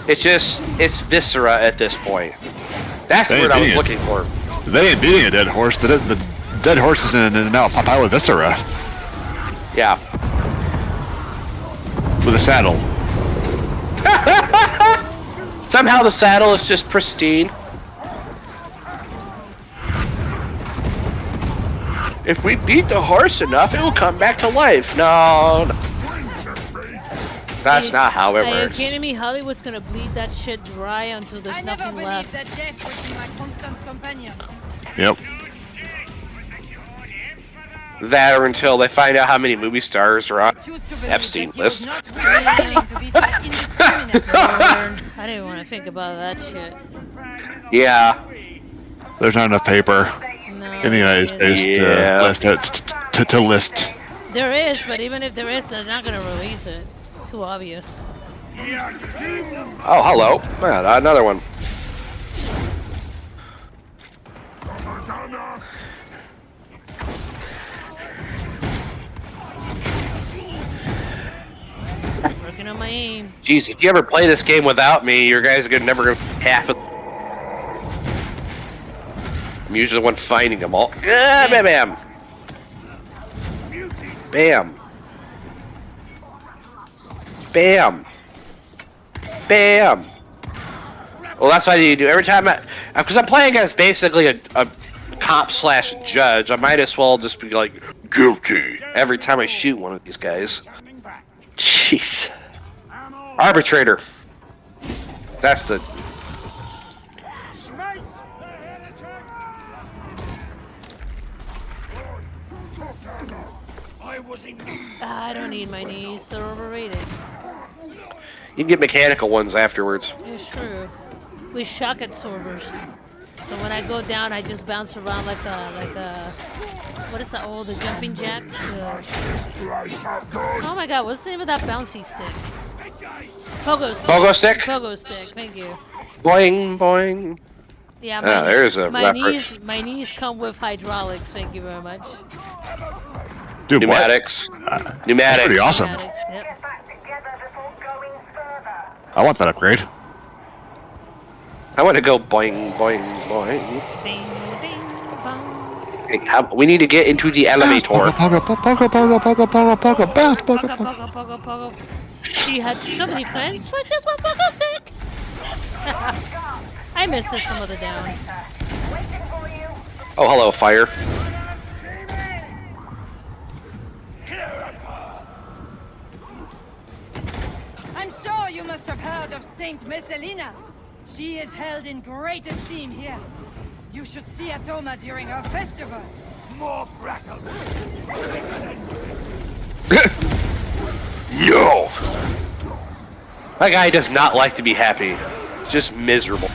It's viscera at this point. That's what I was looking for. They ain't beating a dead horse. The dead horse is now a pile of viscera. Yeah. With a saddle. Somehow the saddle is just pristine. If we beat the horse enough, it will come back to life. No. That's not how it works. Are you kidding me? Hollywood's gonna bleed that shit dry until there's nothing left. That death would be my constant companion. Yep. That or until they find out how many movie stars are on Epstein list. I didn't want to think about that shit. Yeah. There's not enough paper in the United States to list. There is, but even if there is, they're not gonna release it. Too obvious. Oh, hello. Another one. Working on my aim. Jeez, if you ever play this game without me, your guys are never gonna half it. I'm usually the one finding them all. Ah, bam, bam. Bam. Bam. Bam. Well, that's what I need to do every time because I'm playing as basically a cop / judge. I might as well just be like guilty every time I shoot one of these guys. Jeez. Arbitrator. That's the. I don't need my knees, they're overrated. You can get mechanical ones afterwards. It's true. We shock absorbers. So when I go down, I just bounce around like a what is that? Oh, the jumping jacks. Oh my God, what's the name of that bouncy stick? Pogo stick. Pogo stick? Pogo stick. Thank you. Boing, boing. Yeah, there's a reference. My knees come with hydraulics. Thank you very much. Dude, pneumatics. Pneumatics. That's pretty awesome. Pneumatics, yep. I want that upgrade. I want to go boing, boing, boing. Bing, bing, bong. Hey, we need to get into the elevator. She had so many friends for just one pogo stick. I miss System of the Down. Oh, hello, fire. I'm sure you must have heard of Saint Messalina. She is held in great esteem here. You should see Atoma during her festival. More brackle. No! That guy does not like to be happy. Just miserable.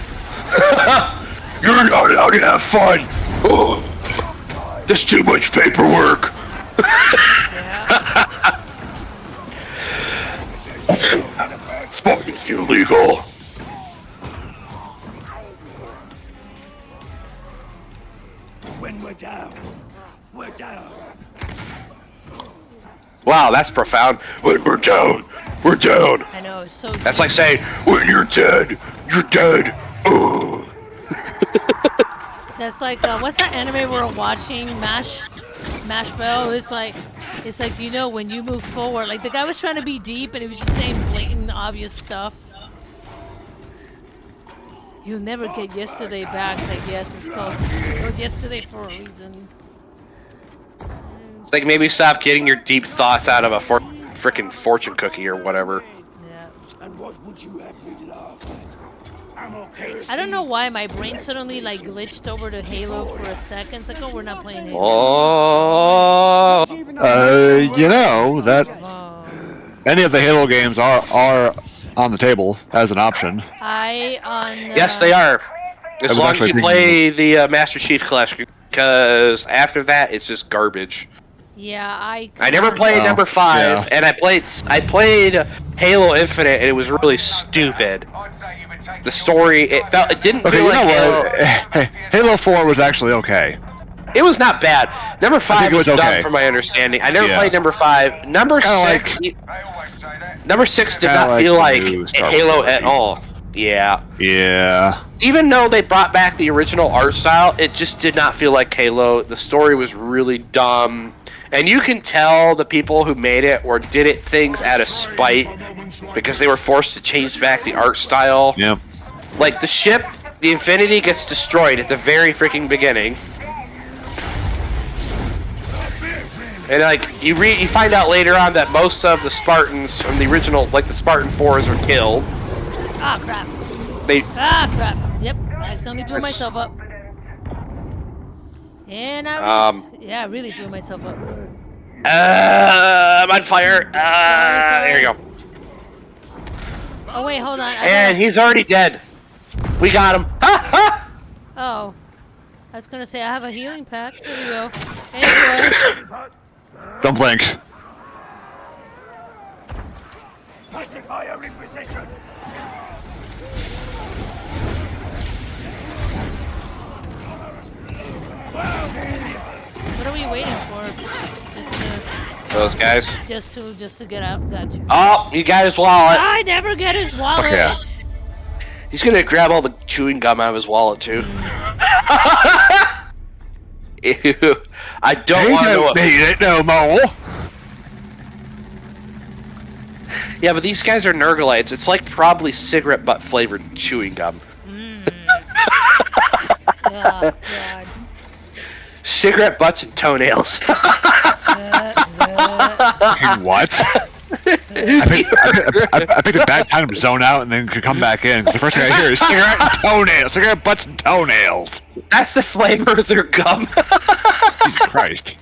You're not allowed to have fun! Oh, there's too much paperwork! It's illegal! When we're down, we're down. Wow, that's profound. When we're down, we're down. I know, it's so. That's like saying, when you're dead, you're dead. Oh. That's like what's that anime we're watching? Mash Bell. It's like you know when you move forward. Like the guy was trying to be deep and he was just saying blatant, obvious stuff. You'll never get yesterday back. It's like yes, it's called yesterday for a reason. It's like maybe stop getting your deep thoughts out of a frickin' fortune cookie or whatever. Yeah. And what would you have me laugh at? I'm okay. I don't know why my brain suddenly like glitched over to Halo for a second. It's like, oh, we're not playing Halo. Oh. You know that any of the Halo games are on the table as an option. Yes, they are. As long as you play the Master Chief Collection, because after that it's just garbage. Yeah, I never played number 5, and I played Halo Infinite, and it was really stupid. The story, it didn't feel like Halo 4 was actually okay. It was not bad. Number 5 was okay. dumb, from my understanding. I never played number 5. Number 6, number 6 did not feel like Halo at all. Yeah. Yeah. Even though they brought back the original art style, it just did not feel like Halo. The story was really dumb. And you can tell the people who made it or did it things out of spite because they were forced to change back the art style. Yep. Like the ship, the Infinity, gets destroyed at the very freaking beginning. And like you find out later on that most of the Spartans from the original, like the Spartan 4s, were killed. Ah, crap. Crap. Yep, I accidentally blew myself up. And I really blew myself up. I'm on fire. Sorry. There you go. Oh wait, hold on. And he's already dead. We got him. Oh, I was gonna say I have a healing pack. There you go. Anyway. Don't blink. Pacifier in position. What are we waiting for? Those guys. Just to get out. Gotcha. Oh, you got his wallet. I never get his wallet. Okay. He's gonna grab all the chewing gum out of his wallet too. Ew. I don't want to know. Need it no more. Yeah, but these guys are Nergalites. It's like probably cigarette butt flavored chewing gum. Oh, God. Cigarette butts and toenails. What? I picked a bad time to zone out and then could come back in. Because the first thing I hear is cigarette and toenails. Cigarette butts and toenails. That's the flavor of their gum. Jesus Christ.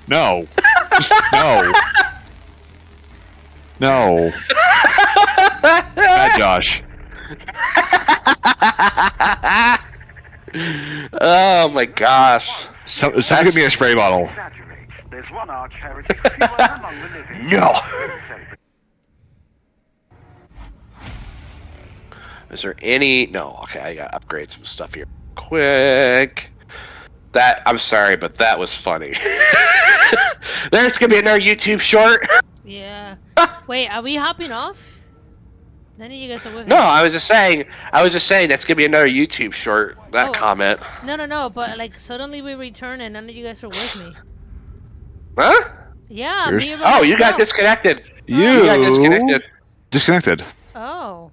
No. Just no. No. Bad Josh. Oh my gosh. Someone give me a spray bottle. There's one arch heretic among the living. No. Is there any? No. Okay, I gotta upgrade some stuff here quick. I'm sorry, but that was funny. There's gonna be another YouTube short. Yeah. Wait, are we hopping off? None of you guys are with me. No, I was just saying that's gonna be another YouTube short. That comment. No, but like suddenly we return and none of you guys are with me. Huh? Yeah, Here's... me and Oh, you got disconnected. You got disconnected. Disconnected. Oh.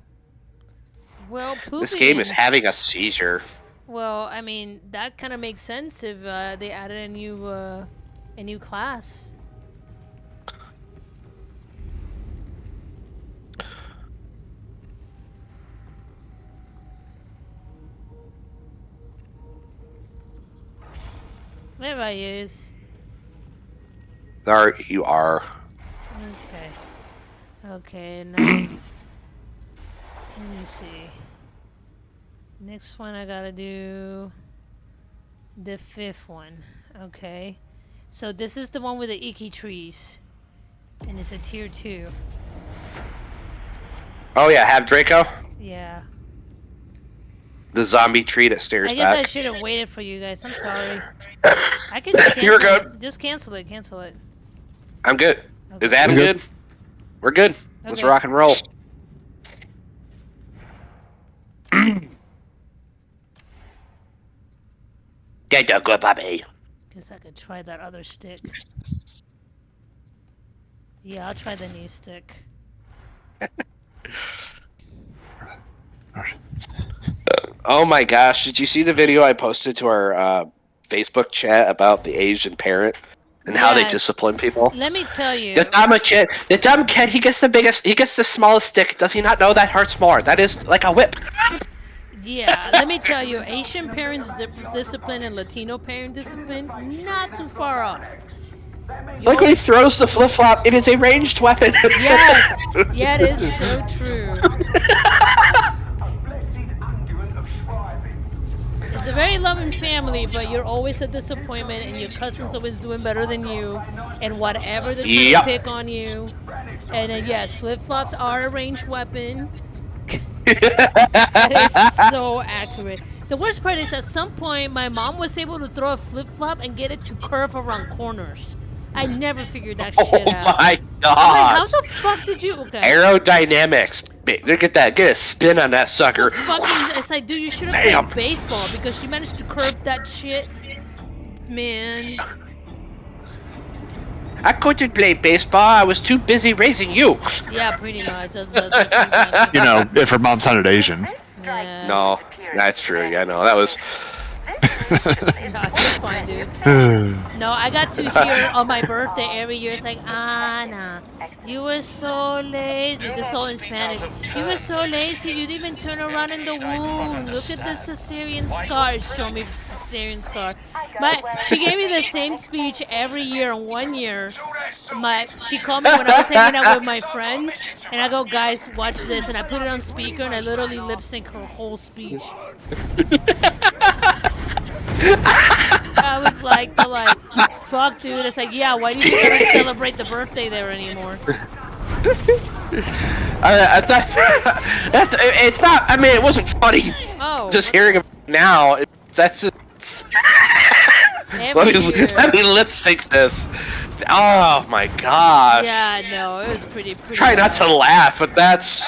Well, pooping. This game is having a seizure. Well, I mean, that kind of makes sense if they added a new class. There I is. There you are. Okay. Okay, now let me see. Next one I gotta do the 5th one. Okay. So this is the one with the icky trees. And it's a tier 2. Oh yeah, have Draco? Yeah. The zombie tree that stares I guess I back. should have waited for you guys. I'm sorry. I can just cancel You're good. it. Just cancel it. Cancel it. I'm good. Okay. Is Adam good? We're good. Let's Okay. rock and roll. Get the good puppy. Guess I could try that other stick. Yeah, I'll try the new stick. Oh my gosh, did you see the video I posted to our Facebook chat about the Asian parent and how they Yes. discipline people? Let me tell you. The dumb kid, he gets the smallest stick. Does he not know that hurts more? That is like a whip. Yeah, let me tell you, Asian parents' discipline and Latino parent discipline, not too far off. Like when he throws the flip-flop, it is a ranged weapon. Yes! Yeah, it is so true. It's a very loving family, but you're always a disappointment, and your cousin's always doing better than you, and whatever they're trying to pick on you. And then, yes, flip-flops are a ranged weapon. That is so accurate. The worst part is at some point, my mom was able to throw a flip-flop and get it to curve around corners. I never figured that shit out. Oh my god! I'm like, how the fuck did you? Okay. Aerodynamics. Look at that. Get a spin on that sucker. So fucking, it's like, dude, you should have played baseball because she managed to curve that shit. Man. I couldn't play baseball. I was too busy raising you. Yeah, pretty much. That's You know, if her mom sounded Asian. Yeah. No, that's true. Yeah, no, that was. You're fine, dude. No, I got to hear on my birthday every year. It's like, Anna, you were so lazy. This is all in Spanish. You were so lazy. You didn't even turn around in the womb. Look at the cesarean scar. Show me cesarean scar. She gave me the same speech every year. And one year, she called me when I was hanging out with my friends, and I go, guys, watch this, and I put it on speaker, and I literally lip sync her whole speech. I was like, fuck, dude. It's like, yeah, why do you gotta celebrate the birthday there anymore? I thought it's not. I mean, it wasn't funny. Oh. Just hearing it now, that's just. let me lip sync this. Oh my gosh. Yeah, no, it was pretty. Try not to laugh, but that's.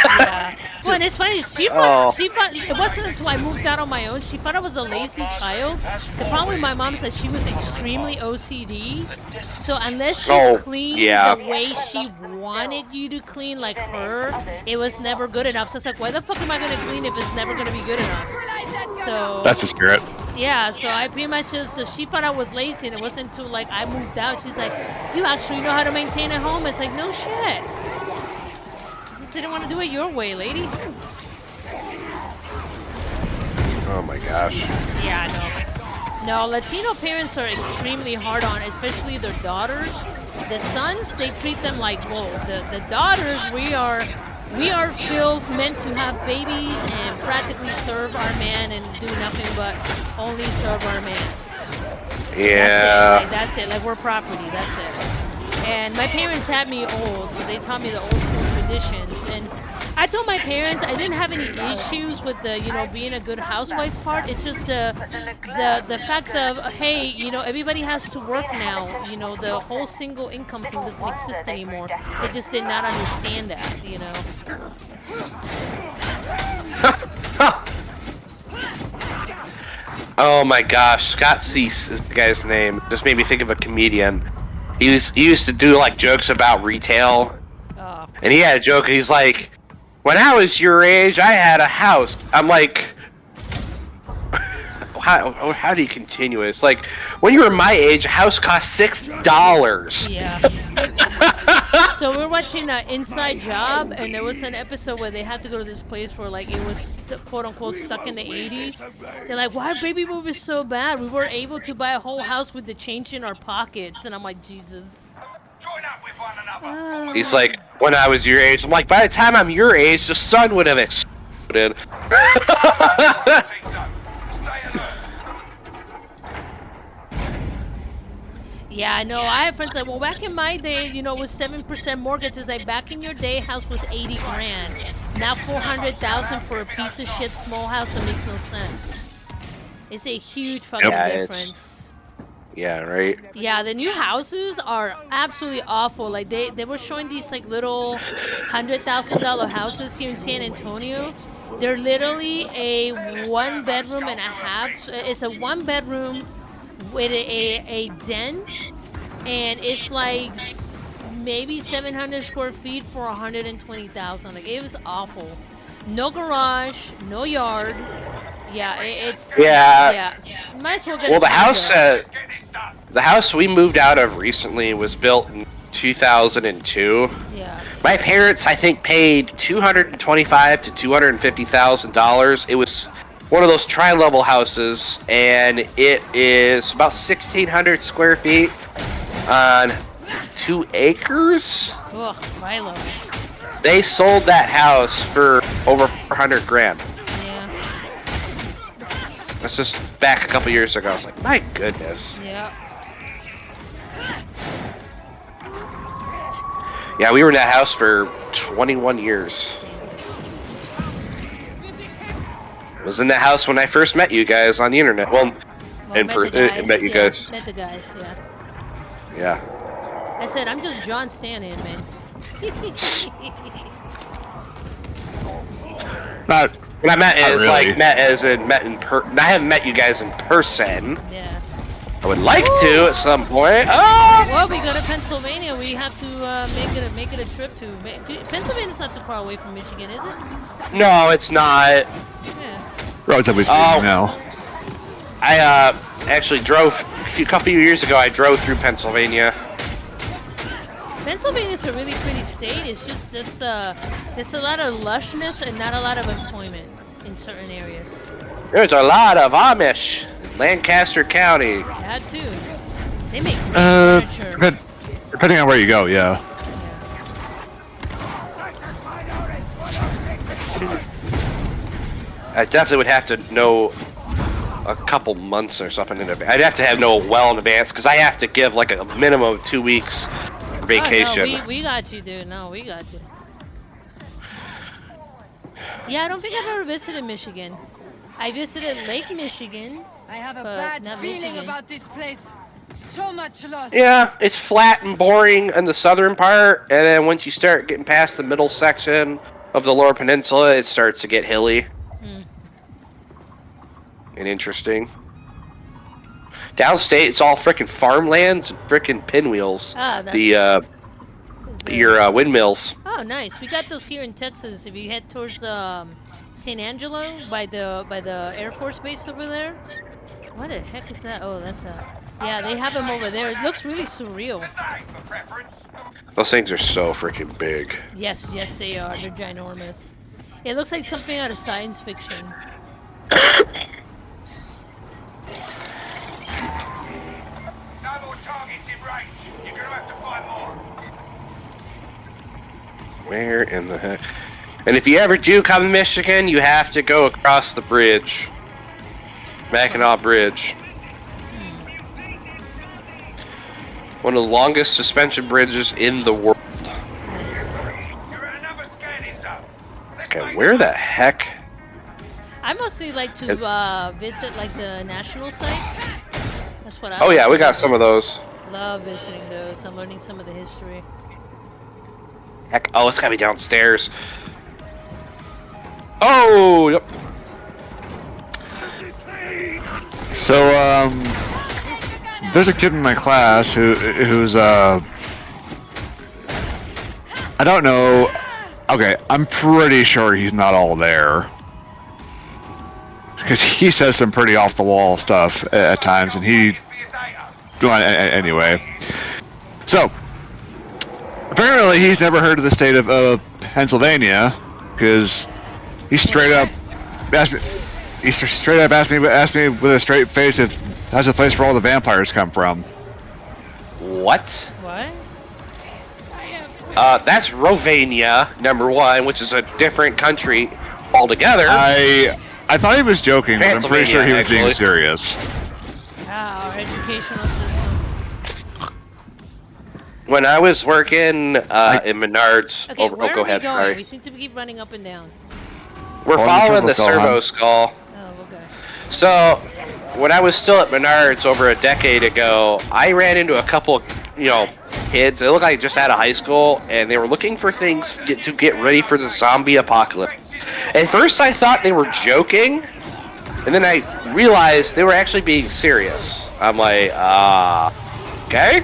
Yeah. Well, and it's funny. She thought it wasn't until I moved out on my own. She thought I was a lazy child. The problem with my mom is that she was extremely OCD. So unless she cleaned the way she wanted you to clean, like her, it was never good enough. So it's like, why the fuck am I gonna clean if it's never gonna be good enough? So that's the spirit. Yeah, so I pretty much so she thought I was lazy, and it wasn't until like I moved out. She's like, you actually know how to maintain a home. It's like, no shit. Didn't want to do it your way, lady. Oh my gosh. Yeah, no, Latino parents are extremely hard on, especially their daughters. The sons, they treat them like gold. The daughters, we are filth, meant to have babies and practically serve our man and do nothing but only serve our man. Yeah. That's it. Like we're property. That's it. And my parents had me old, so they taught me the old school traditions. And I told my parents I didn't have any issues with the, being a good housewife part. It's just the fact of, hey, everybody has to work now. The whole single income thing doesn't exist anymore. They just did not understand that, Oh my gosh, Scott Cease is the guy's name. Just made me think of a comedian. He used to do like jokes about retail, and he had a joke. He's like, "When I was your age, I had a house." I'm like, how do you continue it? It's like, when you were my age, a house cost $6. Yeah. So we're watching Inside Job, and there was an episode where they had to go to this place where like it was quote unquote stuck in the 80s. They're like, why are baby boomers so bad? We were able to buy a whole house with the change in our pockets, and I'm like, Jesus. Join up with one another. He's like, when I was your age. I'm like, by the time I'm your age, the sun would have exploded. Yeah, I know. I have friends like, well, back in my day, you know, it was 7% mortgage. It's like, back in your day, house was 80 grand. Now 400,000 for a piece of shit small house that makes no sense. It's a huge fucking difference. Yeah, right? Yeah, the new houses are absolutely awful. Like, they were showing these, like, little $100,000 houses here in San Antonio. They're literally a 1 bedroom and a half. It's a 1 bedroom with a den, and it's like maybe 700 square feet for 120,000. Like, it was awful. No garage, no yard. Yeah, yeah. Might as well get. Well, the house we moved out of recently was built in 2002. Yeah. My parents, I think, paid $225,000 to $250,000. It was one of those tri-level houses, and it is about 1,600 square feet on 2 acres. Ugh, tri-level. They sold that house for over 400 grand. Yeah. That's just back a couple years ago. I was like, my goodness. Yeah. Yeah, we were in that house for 21 years. Was in that house when I first met you guys on the internet. Well, met you guys. Met the guys, yeah. Yeah. I said, I'm just John Stanton, man. Not. What I meant is really. like met in I haven't met you guys in person. Yeah. I would like to at some point. Oh! Well, we go to Pennsylvania. We have to make it a trip to. Pennsylvania's not too far away from Michigan, is it? No, it's not. Yeah. Relatively speaking, no. I actually drove a couple of years ago. I drove through Pennsylvania. Pennsylvania's a really pretty state. It's just there's a lot of lushness and not a lot of employment in certain areas. There's a lot of Amish in Lancaster County. That too. They make great furniture. Depending on where you go, yeah. I definitely would have to know a couple months or something in advance. I'd have to know well in advance because I have to give like a minimum of 2 weeks vacation. Oh, no, we got you, dude. No, we got you. Yeah, I don't think I've ever visited Michigan. I visited Lake Michigan. I have a bad feeling about this place. So much loss. Yeah, it's flat and boring in the southern part, and then once you start getting past the middle section of the Lower Peninsula, it starts to get hilly and interesting. Downstate, it's all frickin' farmlands and frickin' pinwheels. Ah, your windmills. Oh, nice. We got those here in Texas. If you head towards San Angelo by the Air Force Base over there. What the heck is that? Oh, that's yeah, they have them over there. It looks really surreal. Those things are so freaking big. Yes, they are. They're ginormous. It looks like something out of science fiction. Where in the heck? And if you ever do come to Michigan, you have to go across the bridge. Mackinac Bridge. One of the longest suspension bridges in the world. Okay, where the heck? I mostly like to visit like the national sites. That's what I Oh like yeah, to we got do. some of those. Love visiting those. I'm learning some of the history. Heck, oh, it's gotta be downstairs. Oh, yep. So, there's a kid in my class who's I don't know. Okay, I'm pretty sure he's not all there. Because he says some pretty off-the-wall stuff at times, and anyway. So, apparently he's never heard of the state of Pennsylvania, because he straight up asked me with a straight face if that's the place where all the vampires come from. What? What? I have That's Romania, #1, which is a different country altogether. I thought he was joking, but I'm pretty sure he was being serious. Our educational system. When I was working in Menards, Okay, where go are ahead. we going? Sorry. We seem to keep running up and down. We're following the servo skull. Oh, okay. So, when I was still at Menards over a decade ago, I ran into a couple, kids. They looked like just out of high school, and they were looking for things to get ready for the zombie apocalypse. At first, I thought they were joking, and then I realized they were actually being serious. I'm like, okay.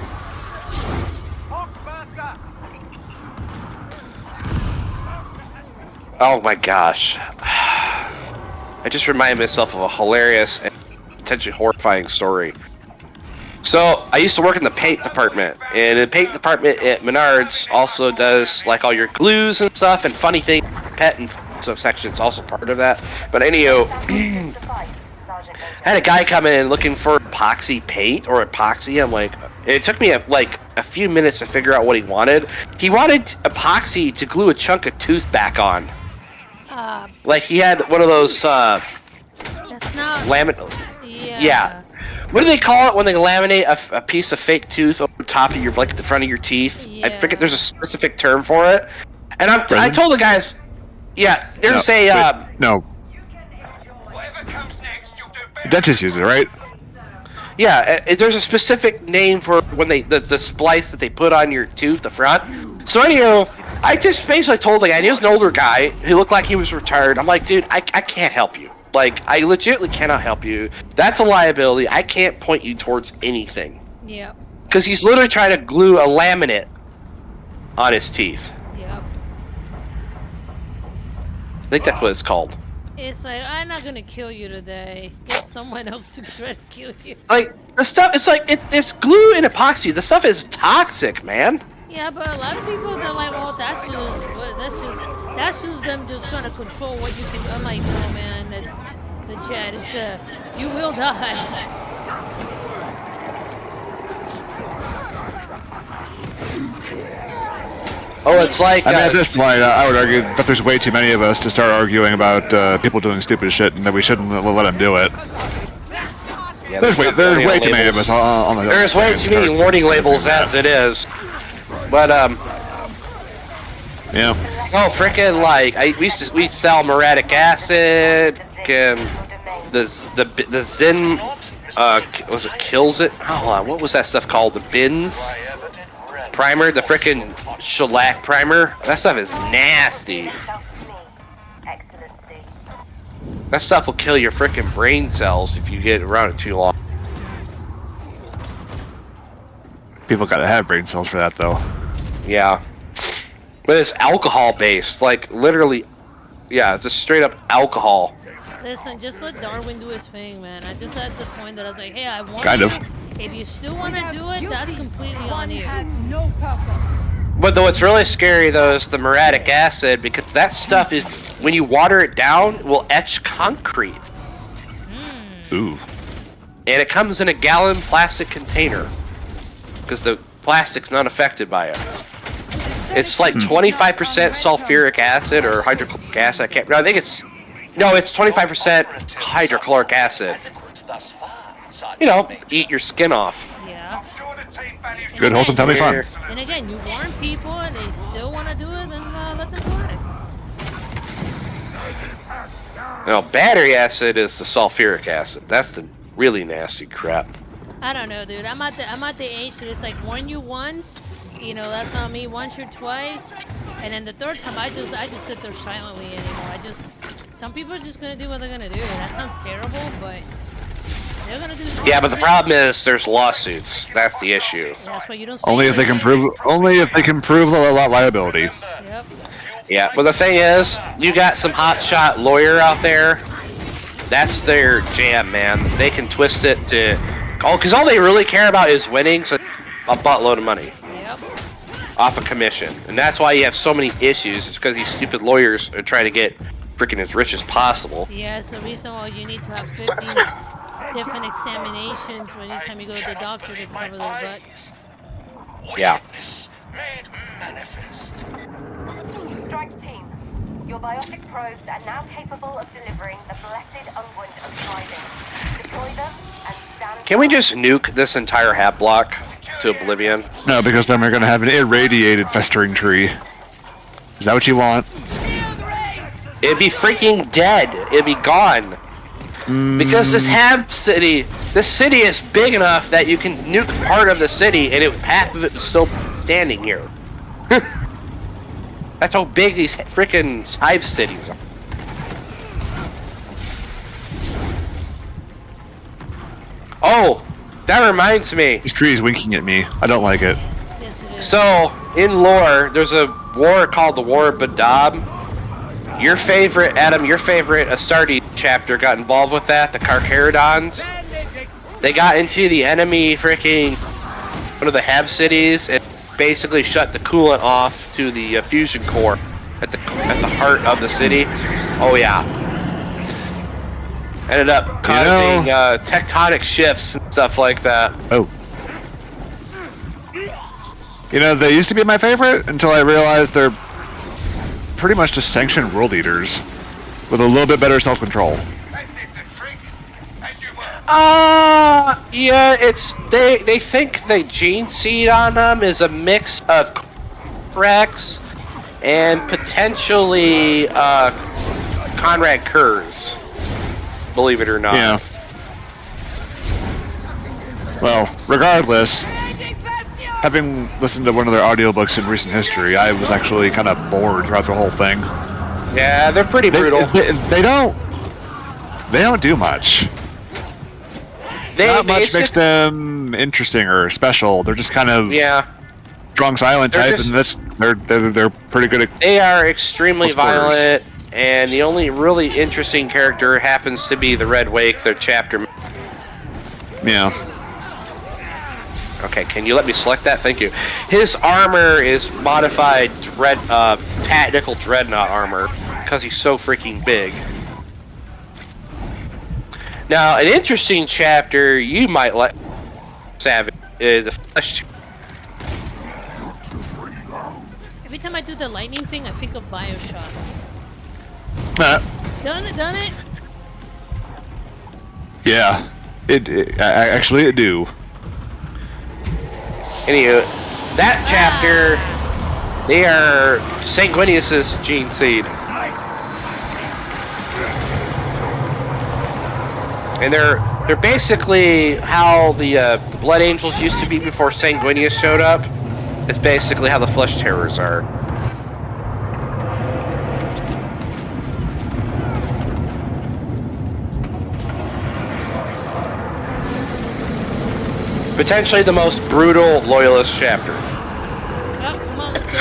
Oh my gosh. I just reminded myself of a hilarious and potentially horrifying story. So, I used to work in the paint department, and the paint department at Menards also does like all your glues and stuff, and funny things, pet and stuff section's also part of that. But anyhow, I had a guy come in looking for epoxy paint or epoxy. I'm like, it took me like a few minutes to figure out what he wanted. He wanted epoxy to glue a chunk of tooth back on. Like he had one of those that's not laminate. Yeah. What do they call it when they laminate a piece of fake tooth over top of your, like, the front of your teeth? Yeah. I forget. There's a specific term for it. And I told the guys, yeah, there's no. Dentists use it, right? Yeah, there's a specific name for when the splice that they put on your tooth, the front. So anyhow, I just basically told the guy, and he was an older guy who looked like he was retired. I'm like, dude, I can't help you. Like, I legitimately cannot help you. That's a liability. I can't point you towards anything. Yeah. Because he's literally trying to glue a laminate on his teeth. Yep. I think that's what it's called. It's like, I'm not gonna kill you today. Get someone else to try to kill you. Like, the stuff, it's like, it's glue and epoxy. The stuff is toxic, man. Yeah, but a lot of people, they're like, well, that's just them just trying to control what you can. I'm like, no, man, that's the chat. It's you will die. Oh, it's like. I mean, at this point, I would argue that there's way too many of us to start arguing about people doing stupid shit, and that we shouldn't let them do it. Yeah, there's way too many of us on the. There's way too many warning labels as it is. But yeah. Oh, freaking like we sell muriatic acid, and the Zen was it kills it? Hold on, what was that stuff called? The bins primer, the freaking shellac primer. That stuff is nasty. That stuff will kill your freaking brain cells if you get around it too long. People gotta have brain cells for that, though. Yeah. But it's alcohol based, like literally, yeah, it's just straight up alcohol. Listen, just let Darwin do his thing, man. I just at the point that I was like, hey, I want kind you. of. If you still want to do it, that's completely on you. Has no purpose. But what's really scary though is the muriatic acid, because that stuff is, when you water it down, it will etch concrete. Ooh. And it comes in a gallon plastic container, because the plastic's not affected by it. It's like 25% sulfuric acid or hydrochloric acid. I think it's 25% hydrochloric acid. You know, eat your skin off. Yeah. Good, wholesome, family fun. And again, you warn people and they still want to do it, then let them do it. No, battery acid is the sulfuric acid. That's the really nasty crap. I don't know, dude. I'm at the age that it's like warn you once, that's on me once or twice, and then the third time I just sit there silently anymore. Some people are just gonna do what they're gonna do. That sounds terrible, but they're gonna do something. Yeah, but the problem is there's lawsuits. That's the issue. That's why you don't. Only if they can prove the liability. Yep. Yeah, but the thing is, you got some hotshot lawyer out there. That's their jam, man. They can twist it to, because all they really care about is winning, so a buttload of money. Yep. Off a commission, and that's why you have so many issues. It's because these stupid lawyers are trying to get freaking as rich as possible. Yeah, it's the reason why you need to have 15 different examinations anytime you go to the doctor to cover their butts. Yeah. Your biotic probes are now capable of delivering the blessed unguent of thriving. Deploy them and stand. Can we just nuke this entire hab block to oblivion? No, because then we're gonna have an irradiated festering tree. Is that what you want? It'd be freaking dead. It'd be gone. Because this city is big enough that you can nuke part of the city and half of it is still standing here. That's how big these freaking hive cities are. Oh, that reminds me. This tree is winking at me. I don't like it. Yes, it is. So, in lore, there's a war called the War of Badab. Your favorite, Adam, your favorite Astartes chapter got involved with that, the Carcharodons. They got into the enemy freaking one of the Hab cities and basically shut the coolant off to the fusion core at the heart of the city. Oh yeah. Ended up causing tectonic shifts and stuff like that. Oh. You know, they used to be my favorite until I realized they're pretty much just sanctioned world eaters with a little bit better self-control. Yeah, it's they think the gene seed on them is a mix of Rex and potentially Conrad Kurz. Believe it or not. Yeah. Well, regardless, having listened to one of their audiobooks in recent history, I was actually kind of bored throughout the whole thing. Yeah, they're pretty brutal. They don't do much. Not much makes them interesting or special. They're just kind of strong silent type, and they're pretty good at. They are extremely violent, and the only really interesting character happens to be the Red Wake, their chapter. Yeah. Okay, can you let me select that? Thank you. His armor is modified tactical dreadnought armor because he's so freaking big. Now, an interesting chapter you might like, Savage, is the flesh. Every time I do the lightning thing, I think of Bioshock. Done it. Yeah, actually it do. Anywho, that chapter, they are Sanguinius's gene seed. And they're basically how the Blood Angels used to be before Sanguinius showed up. It's basically how the Flesh Terrors are. Potentially the most brutal Loyalist chapter. Oh, come on, let's go.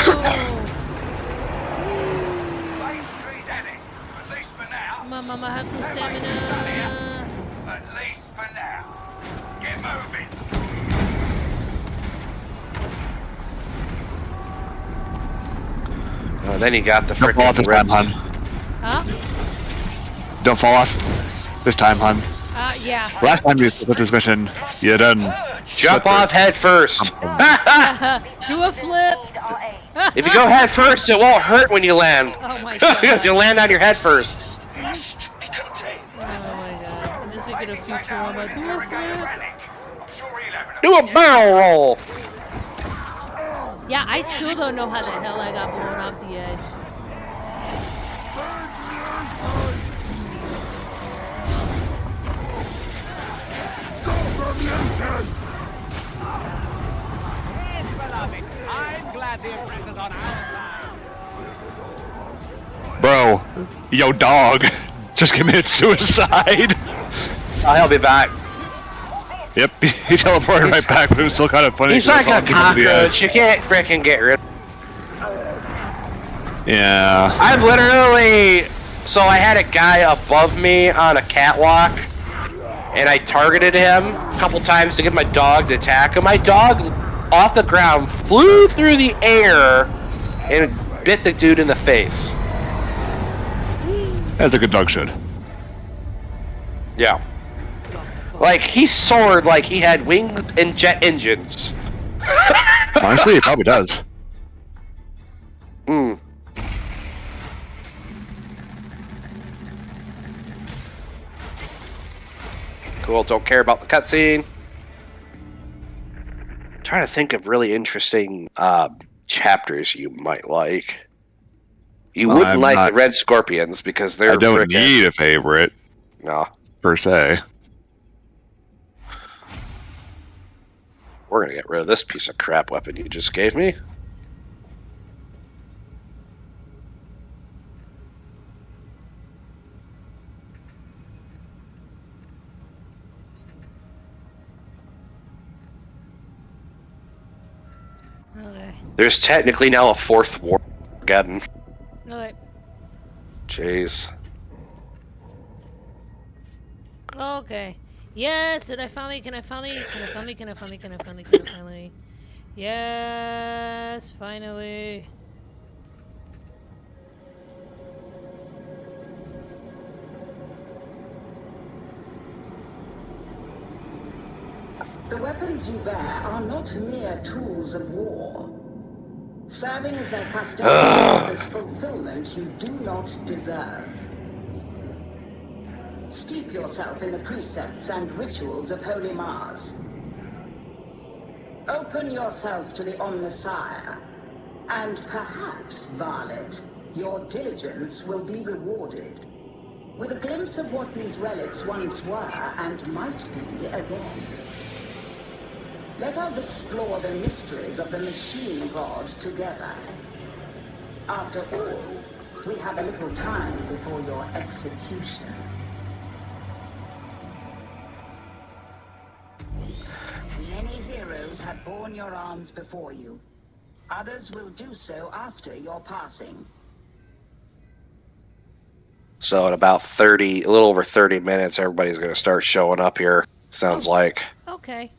Come on, Mama, have some stamina. At least for now. Get moving. Oh, then you got the Don't fall off this time, ribs. hun. Huh? Don't fall off this time, hun. Yeah. Last time you did this mission, you done. Jump off head first. Do a flip. If you go head first, it won't hurt when you land. Oh my god. Because you land on your head first. Oh my god. This we get a Futurama. Do a flip. Do a barrel roll. Yeah, I still don't know how the hell I got blown off the edge. I'm glad the Empress is on our side. Bro, yo dog just committed suicide. I'll be back. Yep, he teleported right back, but it was still kind of funny. He's like a cockroach. You can't freaking get rid of him. Yeah. I've literally... So I had a guy above me on a catwalk, and I targeted him a couple times to get my dog to attack him. My dog, off the ground, flew through the air and bit the dude in the face. As a good dog should. Yeah. Like, he soared like he had wings and jet engines. Honestly, it probably does. Hmm. people don't care about the cutscene. I'm trying to think of really interesting chapters you might like. You wouldn't like the Red Scorpions because they're. I don't need a favorite. No. Per se. We're gonna get rid of this piece of crap weapon you just gave me. Okay. There's technically now a 4th war again. Okay. Jeez. Okay. Yes, can I finally? Yes, finally. The weapons you bear are not mere tools of war. Serving as their custodian offers fulfillment you do not deserve. Steep yourself in the precepts and rituals of Holy Mars. Open yourself to the Omnissiah, and perhaps, Varlet, your diligence will be rewarded. With a glimpse of what these relics once were and might be again. Let us explore the mysteries of the machine god together. After all, we have a little time before your execution. Many heroes have borne your arms before you. Others will do so after your passing. So in about a little over 30 minutes, everybody's going to start showing up here. Sounds like. Okay.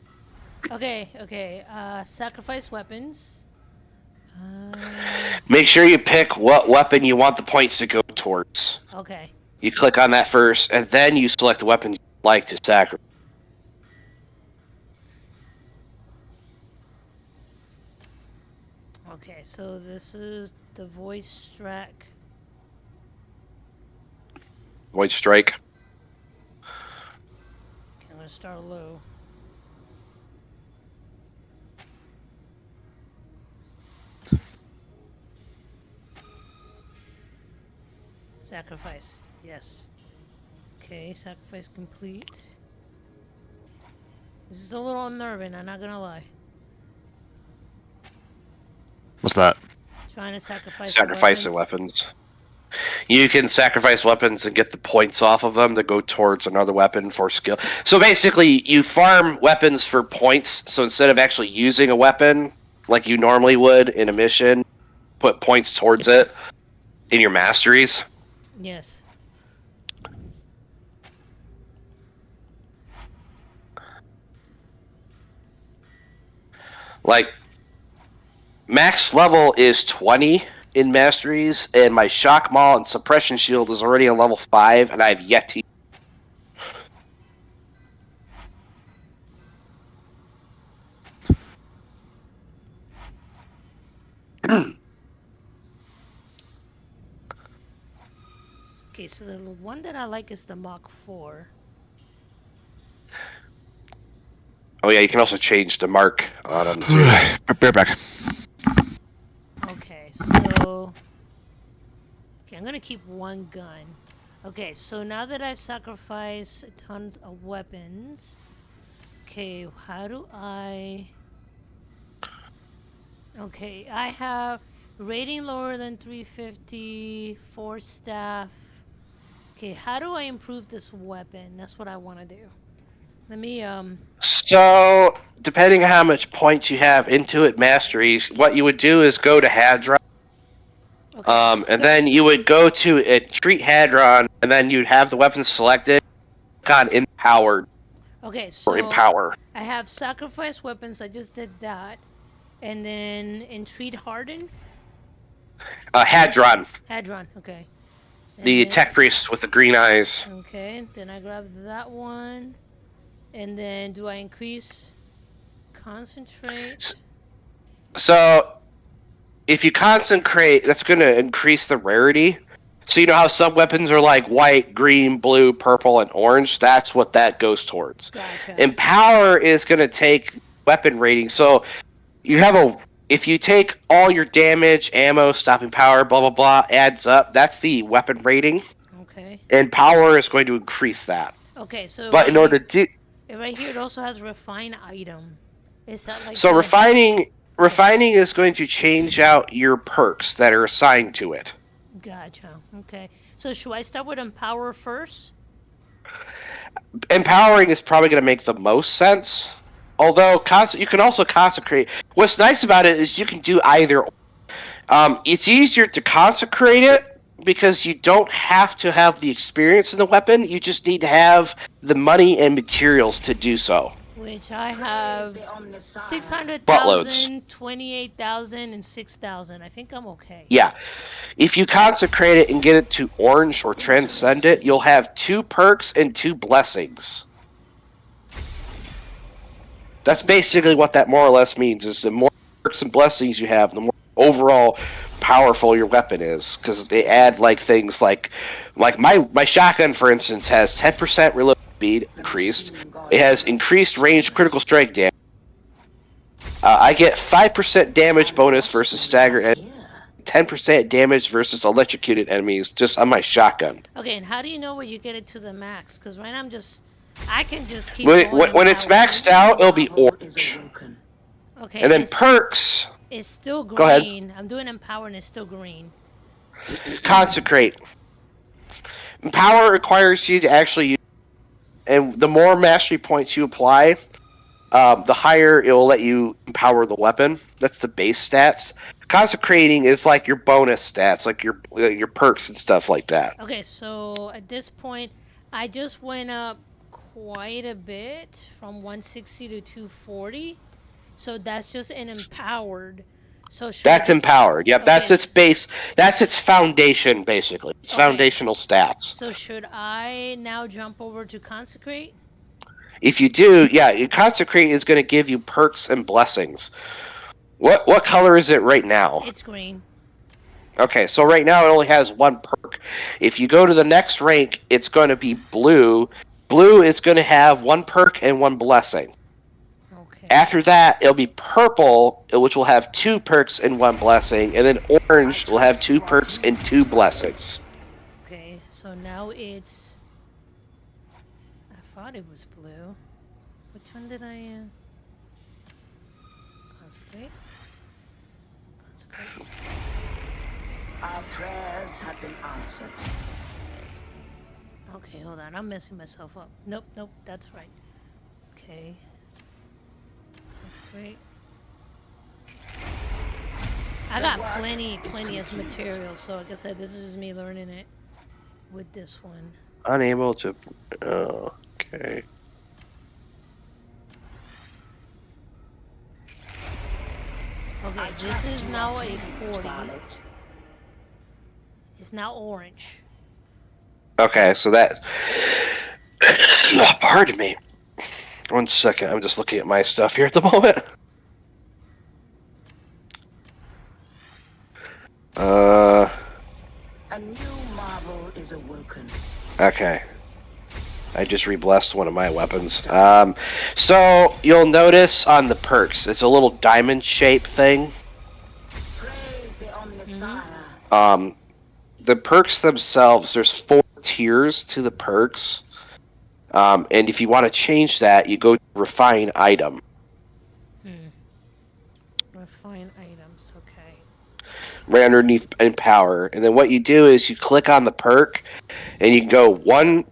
Sacrifice weapons. Make sure you pick what weapon you want the points to go towards. Okay. You click on that first, and then you select the weapon you'd like to sacrifice. Okay, so this is the voice track. Void Strike. Okay, I'm gonna start low. Sacrifice, yes. Okay, sacrifice complete. This is a little unnerving, I'm not gonna lie. What's that? Trying to sacrifice the weapons. You can sacrifice weapons and get the points off of them to go towards another weapon for skill. So basically, you farm weapons for points. So instead of actually using a weapon like you normally would in a mission, put points towards it in your masteries. Yes. Like, max level is 20 in masteries, and my shock maul and suppression shield is already on level 5, and I have yet to. Okay, so the one that I like is the Mach 4. Oh yeah, you can also change the mark on them too. Bear back. Okay, so... Okay, I'm gonna keep one gun. Okay, so now that I've sacrificed tons of weapons... Okay, how do I... Okay, I have rating lower than 350, 4 staff... Okay, how do I improve this weapon? That's what I want to do. Let me, So, depending on how much points you have into it, masteries, what you would do is go to Hadron. Okay, and then you would go to treat Hadron, and then you'd have the weapon selected, click on Empowered. Okay, so or Empower. I have sacrifice weapons, I just did that. And then entreat Harden? Hadron. Hadron, okay. The tech priest with the green eyes. Okay, then I grab that one. And then do I increase concentrate? So if you concentrate, that's going to increase the rarity. So you know how some weapons are like white, green, blue, purple, and orange? That's what that goes towards. Gotcha. And power is going to take weapon rating. So you have if you take all your damage, ammo, stopping power, blah, blah, blah, adds up, that's the weapon rating. Okay. And power is going to increase that. Okay, so but in order to do... Right here, it also has refine item. Is that like... So refining is going to change out your perks that are assigned to it. Gotcha. Okay. So should I start with Empower first? Empowering is probably going to make the most sense. Although, you can also consecrate. What's nice about it is you can do either. It's easier to consecrate it because you don't have to have the experience in the weapon. You just need to have the money and materials to do so. Which I have 600,000, 28,000, and 6,000. I think I'm okay. Yeah. If you consecrate it and get it to orange or transcend it, you'll have 2 perks and 2 blessings. That's basically what that more or less means, is the more perks and blessings you have, the more overall powerful your weapon is. Because they add like things like my shotgun, for instance, has 10% reload speed increased. It has increased range critical strike damage. I get 5% damage bonus versus staggered enemies, 10% damage versus electrocuted enemies just on my shotgun. Okay, and how do you know where you get it to the max? Because right now I can just keep when it's maxed out, it'll be orange. Okay. And then perks. It's still green. Go ahead. I'm doing Empower and it's still green. Consecrate. Empower requires you to actually use, and the more mastery points you apply, the higher it will let you empower the weapon. That's the base stats. Consecrating is like your bonus stats, like your perks and stuff like that. Okay, so at this point, I just went up quite a bit from 160 to 240. So that's just an empowered. So that's empowered. Yep, okay. That's its base. That's its foundation, basically. It's foundational stats. So should I now jump over to consecrate? If you do, yeah, consecrate is going to give you perks and blessings. What color is it right now? It's green. Okay, so right now it only has 1 perk. If you go to the next rank, it's going to be blue. Blue is going to have 1 perk and 1 blessing. Okay. After that, it'll be purple, which will have 2 perks and 1 blessing, and then orange will have 2 perks and 2 blessings. Okay, so now it's... I thought it was blue. Which one did I... Consecrate? Consecrate. Our prayers have been answered. Okay, hold on. I'm messing myself up. Nope, that's right. Okay. That's great. I got plenty of material, so like I said, this is just me learning it with this one. Unable to... Oh, okay. Okay, this is now a 40. It's now orange. Okay, so that... Pardon me. 1 second, I'm just looking at my stuff here at the moment. A new marvel is awoken. Okay. I just re-blessed one of my weapons. So, you'll notice on the perks, it's a little diamond-shaped thing. Praise the Omnissiah. The perks themselves, there's 4 tiers to the perks. And if you want to change that, you go to Refine Item. Refine Items, okay. Right underneath Empower. And then what you do is you click on the perk, and you can go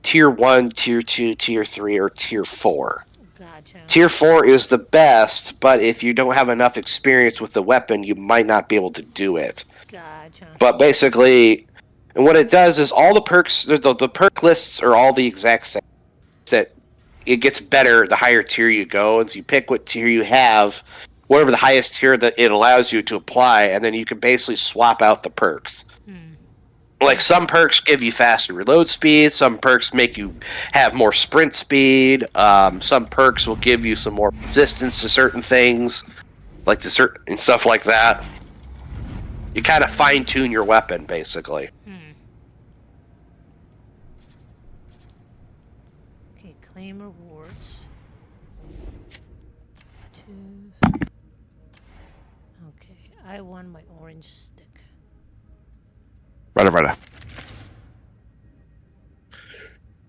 Tier 1, Tier 2, Tier 3, or Tier 4. Gotcha. Tier 4 is the best, but if you don't have enough experience with the weapon, you might not be able to do it. Gotcha. But basically, and what it does is all the perks, the perk lists are all the exact same. That it gets better the higher tier you go, and so you pick what tier you have, whatever the highest tier that it allows you to apply, and then you can basically swap out the perks. Like some perks give you faster reload speed, some perks make you have more sprint speed, some perks will give you some more resistance to certain things, like to certain stuff like that. You kind of fine tune your weapon, basically. Claim rewards. 2. Okay, I want my orange stick. Right.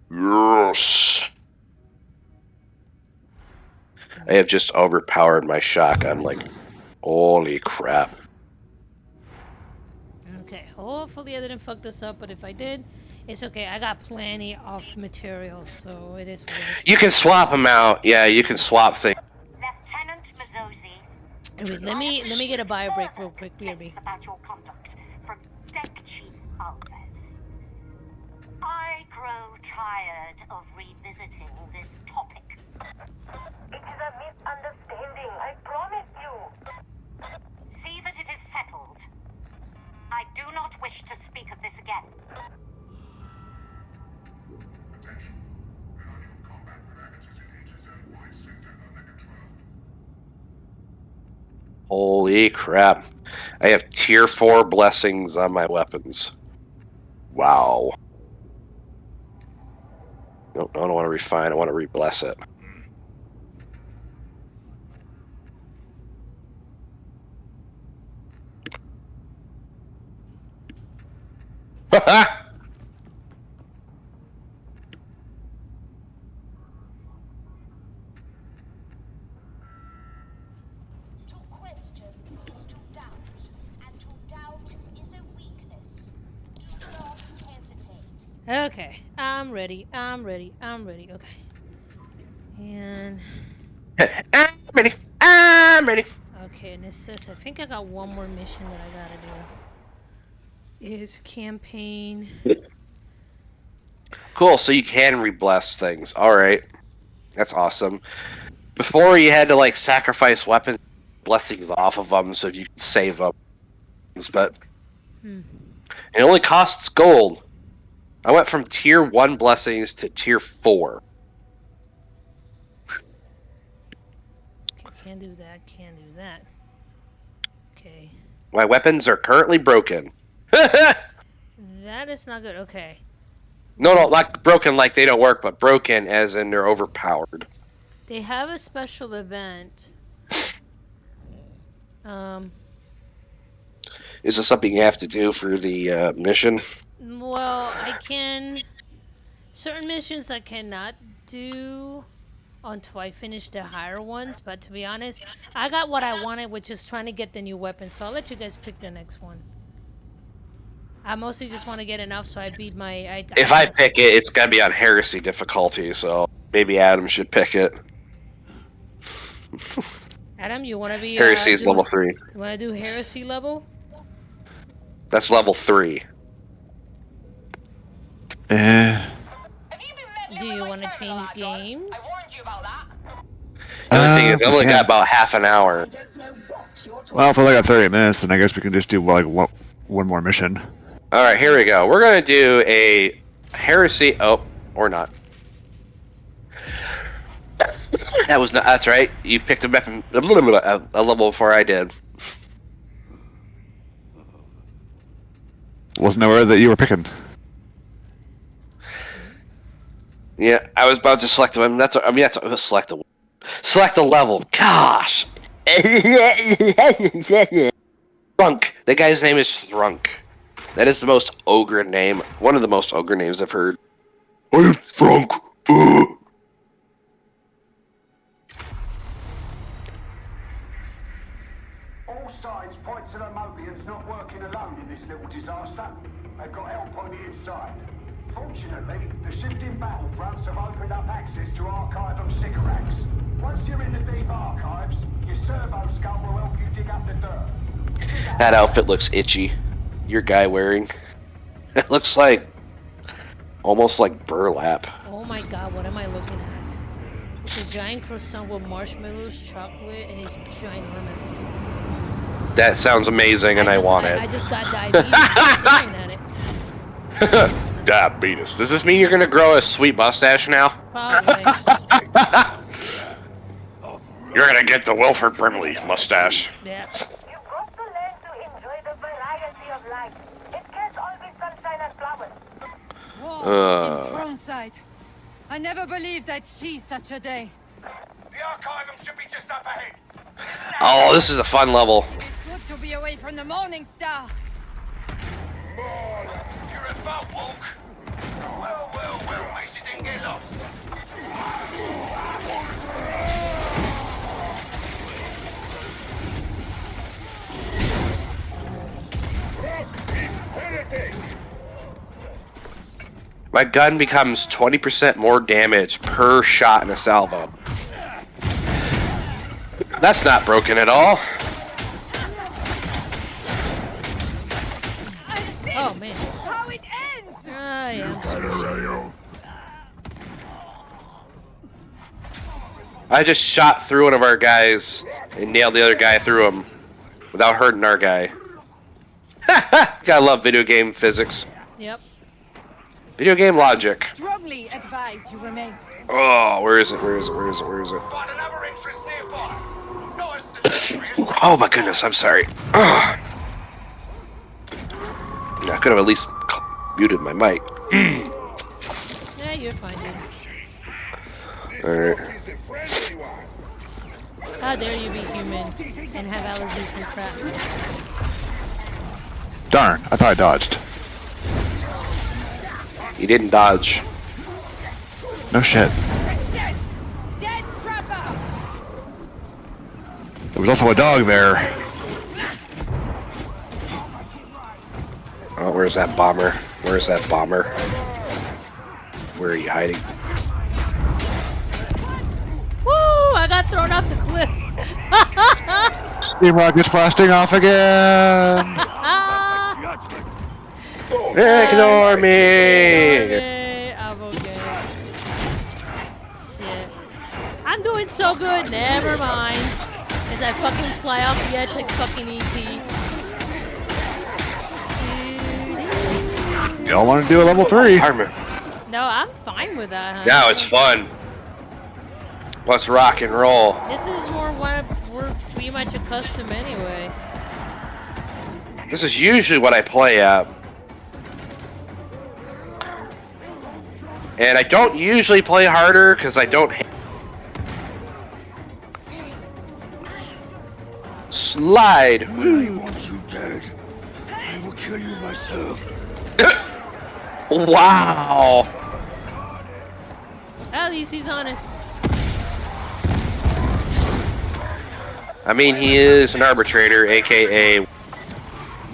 Yes. I have just overpowered my shotgun. Like, holy crap. Okay, hopefully I didn't fuck this up, but if I did, it's okay. I got plenty of materials, so it is worth it. You can swap them out. Yeah, you can swap things. Lieutenant Mazzozzi. Wait, let me get a bio break real quick, BRB. About your conduct from Deck Chief Alves. I grow tired of revisiting this topic. It is a misunderstanding, I promise you. See that it is settled. I do not wish to speak of this again. Holy crap. I have tier 4 blessings on my weapons. Wow. Nope, I don't want to refine, I want to re-bless it. Haha! To question is to doubt, and to doubt is a weakness. Do not hesitate. Okay, I'm ready. Okay. And I'm ready. okay, and it says I think I got one more mission that I gotta do. Is campaign. Cool, so you can re-bless things. Alright. That's awesome. Before you had to like sacrifice weapons blessings off of them so you could save them. But it only costs gold. I went from tier 1 blessings to tier 4. Can't do that. Okay. My weapons are currently broken. That is not good. Okay. No, not broken like they don't work, but broken as in they're overpowered. They have a special event. Is this something you have to do for the mission? Well, I can. Certain missions I cannot do until I finish the higher ones, but to be honest, I got what I wanted, which is trying to get the new weapon, so I'll let you guys pick the next one. I mostly just want to get enough so I beat my... If I pick it, it's going to be on heresy difficulty, so maybe Adam should pick it. Adam, you want to be... Heresy is level 3. You want to do heresy level? That's level 3. Do you want to change games? The only thing is, I only got about half an hour. Well, if I only got 30 minutes, then I guess we can just do like one more mission. Alright, here we go. We're going to do a heresy... Oh, or not. That was not... That's right. You picked a weapon a level before I did. Wasn't aware that you were picking. Yeah, I was about to select one. That's select a level. Gosh. Thrunk. The guy's name is Thrunk. That is the most ogre name. One of the most ogre names I've heard. I'm Thrunk. All signs point to the Mobians not working alone in this little disaster. They've got help on the inside. Fortunately, the shifting battlefronts have opened up access to Archive and Sycorax. Once you're in the deep archives, your servo skull will help you dig up the dirt. That outfit looks itchy. Your guy wearing. It looks like... almost like burlap. Oh my god, what am I looking at? It's a giant croissant with marshmallows, chocolate, and it's ginormous. That sounds amazing, and I want it. I just got diabetes just staring at it. Diabetes. Does this mean you're gonna grow a sweet mustache now? Probably. You're gonna get the Wilford Brimley mustache. Yeah. You've got to learn to enjoy the variety of life. It can't always sunshine and flowers. Whoa, in Throne side. I never believed I'd see such a day. The archivum should be just up ahead. Oh, this is a fun level. It's good to be away from the Morning Star. You're a boat walk. Well, at least you didn't get lost. My gun becomes 20% more damage per shot in a salvo. That's not broken at all. Oh man. How it ends! Yeah. I just shot through one of our guys and nailed the other guy through him without hurting our guy. Gotta love video game physics. Yep. Video game logic. Strongly advise you remain. Oh, where is it? Oh my goodness, I'm sorry. I could have at least muted my mic. Yeah, you're fine, dude. Alright. How dare you be human and have allergies and crap. Darn, I thought I dodged. You didn't dodge. No shit. Dead trapper! There was also a dog there. Oh, where's that bomber? Where are you hiding? Woo! I got thrown off the cliff. Steam rockets blasting off again. Ignore me. I'm okay. Shit. I'm doing so good. Never mind. As I fucking fly off the edge like fucking E.T. Y'all want to do a level 3? No, I'm fine with that, huh? Now it's fun. Let's rock and roll. This is more what we're pretty much accustomed anyway. This is usually what I play at. And I don't usually play harder because I don't slide. When I want you dead, I will kill you myself. Wow. At least he's honest. I mean, he is an arbitrator, aka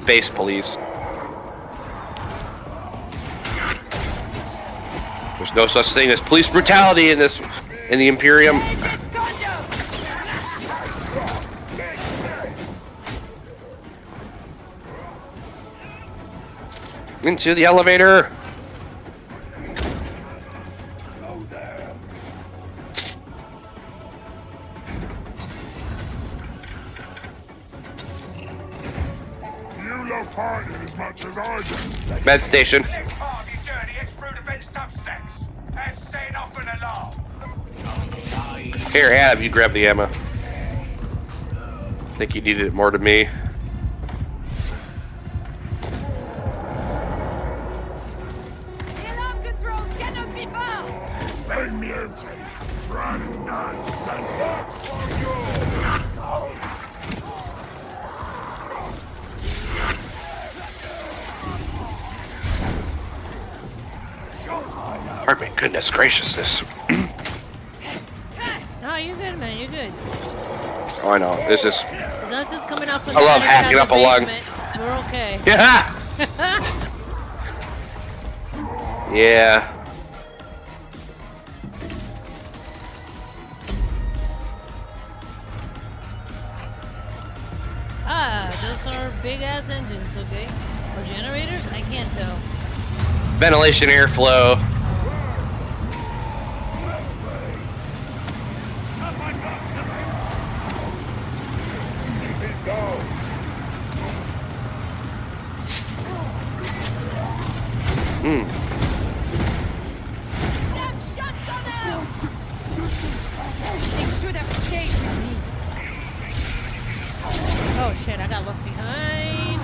space police. There's no such thing as police brutality in the Imperium. Into the elevator. You love partying as much as I do. Med station. Next part of your journey, explode the vent substacks and set off an alarm. Here, Ab, you grab the ammo. I think you needed it more to me. The alarm controls cannot be far! Bang mute. Front nonsense. Pardon me, goodness graciousness. No, you're good, man. You're good. Oh, I know. It's just. As long as it's coming off from I the love other side hacking of up the a lung. basement, we're okay. Yeah. Yeah. Ah, those are big ass engines, okay? Or generators? I can't tell. Ventilation, airflow. Hmm. They should have stayed with me. Oh shit, I got left behind.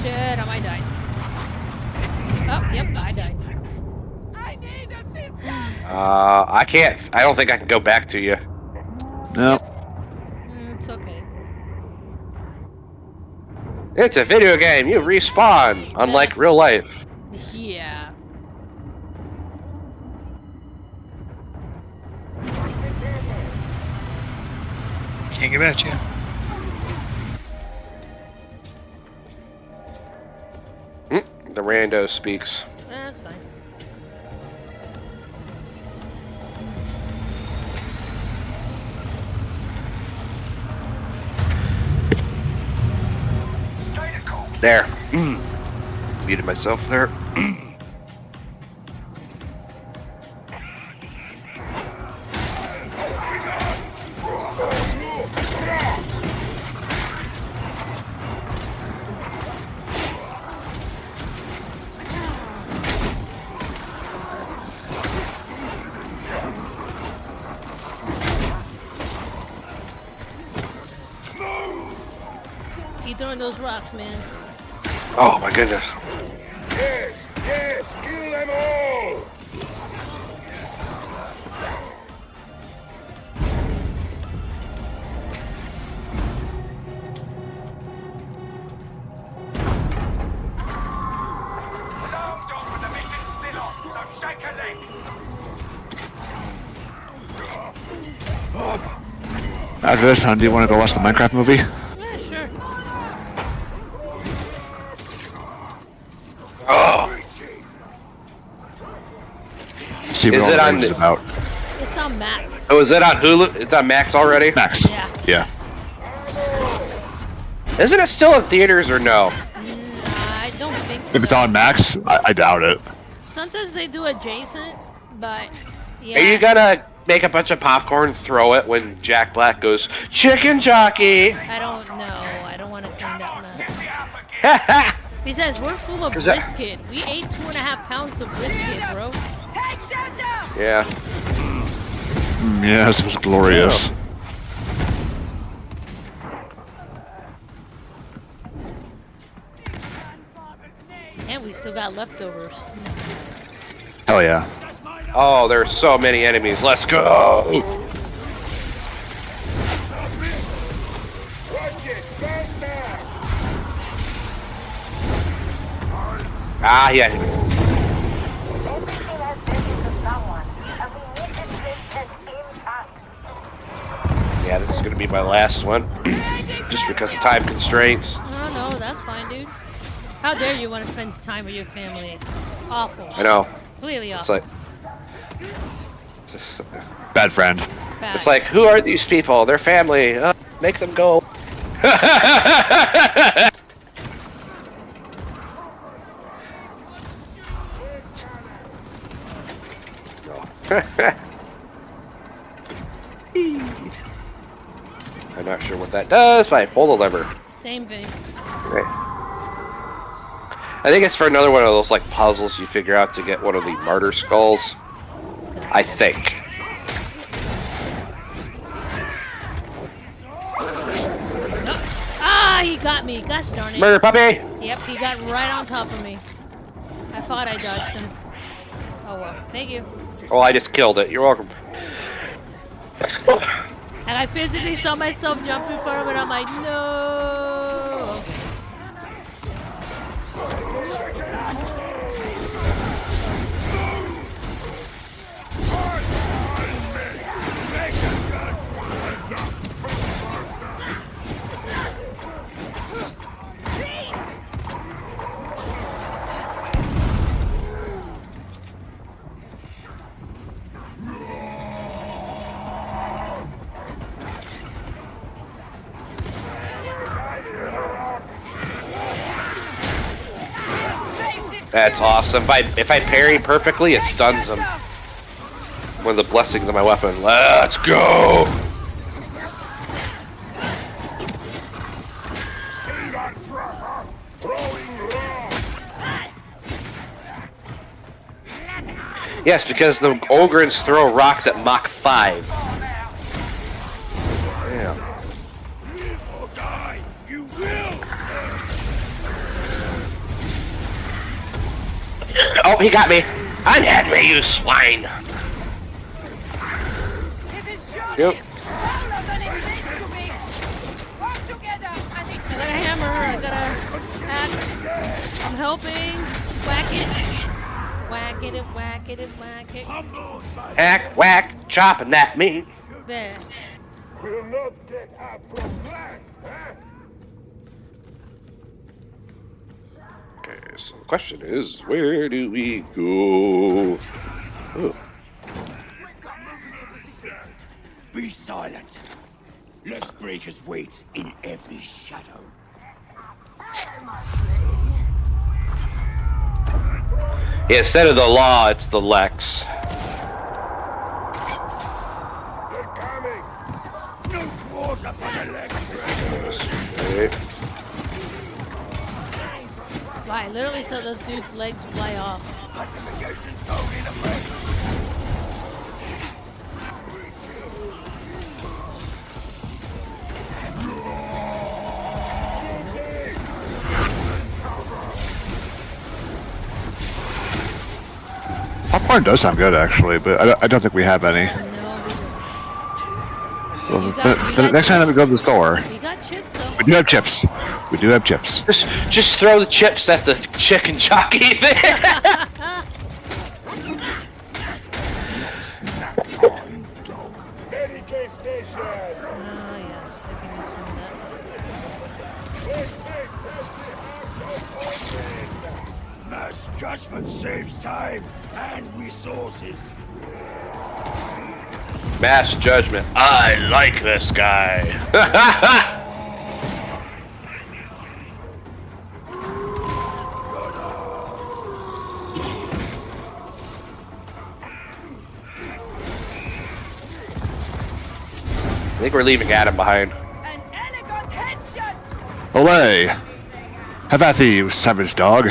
Shit, I might die. Oh, yep, I died. I need assistance! I can't. I don't think I can go back to you. No. It's okay. It's a video game. You respawn, unlike real life. Yeah. Can't get at you. The rando speaks. That's fine. There. Muted myself there. Keep throwing those rocks, man. Oh my goodness. Yes, yes, kill them all! Alarms on, but the mission's still on, so shake a leg. After this, hon, do you want to go watch the Minecraft movie? Yeah, sure. Oh. See what Is all it the on rage is the- about. It's on Max. Oh, is it on Hulu? It's on Max already? Max. Yeah. Yeah. Isn't it still in theaters or no? I don't think so. If it's on Max, I doubt it. Sometimes they do adjacent, but yeah. Are you gonna make a bunch of popcorn and throw it when Jack Black goes, chicken jockey? I don't know. I don't want to clean that mess. Yeah. Besides, we're full of Is that- brisket. We ate 2.5 pounds of brisket, bro. Take shelter! Yeah. Yeah, this was glorious. And we still got leftovers. Hell yeah. Oh, there's so many enemies. Let's go. Ah, yeah. Yeah, this is gonna be my last one, just because of time constraints. Oh, no, that's fine, dude. How dare you want to spend time with your family? Awful. I know. Completely It's awful. like, Bad friend. Bad. it's like, who are these people? They're family. Make them go. I'm not sure what that does, but I pull the lever. Same thing. Right. I think it's for another one of those like puzzles you figure out to get one of the martyr skulls. I think. No. Ah, he got me. Gosh darn it. Murder puppy! Yep, he got right on top of me. I thought I dodged him. Oh well. Thank you. Oh, I just killed it. You're welcome. And I physically saw myself jump in front of it. I'm like, no. That's awesome. If I parry perfectly, it stuns them. One of the blessings of my weapon. Let's go! Yes, because the Ogrins throw rocks at Mach 5. Yeah. Oh, he got me. Unhand me, you swine. Yep. I got a hammer, I got a axe. I'm helping. Whack it. Whack it, whack it, whack it. Hack, whack, chopping that meat. There. We'll not get up from that, huh? Okay, so the question is, where do we go? Oh. Be silent. Let's breakers wait in every shadow. Yeah, instead of the law, it's the Lex. They're coming. No quarter for the legs. Right. Why? Literally saw those dude's legs fly off. Popcorn does sound good, actually, but I don't think we have any. Well, the next time that we go to the store, We got chips though. we do have chips. We do have chips. Just throw the chips at the chicken jockey there. Medicaid station. Oh yes, I can use some of that. Mass judgment saves time and resources. Mass judgment. I like this guy. I think we're leaving Adam behind. An elegant headshot! Olay! Have at thee, you savage dog.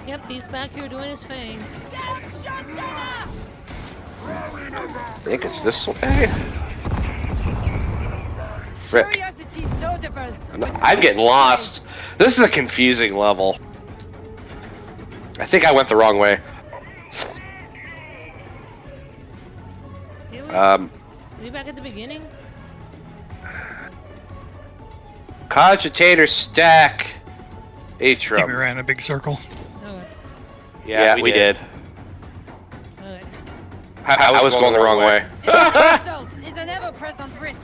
Yep, he's back here doing his thing. I think it's this way. Frick. Curiosity's laudable. I'm getting lost. This is a confusing level. I think I went the wrong way. Are we back at the beginning? Cogitator stack. I think we Atrum. ran a big circle. Okay. Yeah, we did. Okay. I was going the wrong way. Assault is an ever-present risk.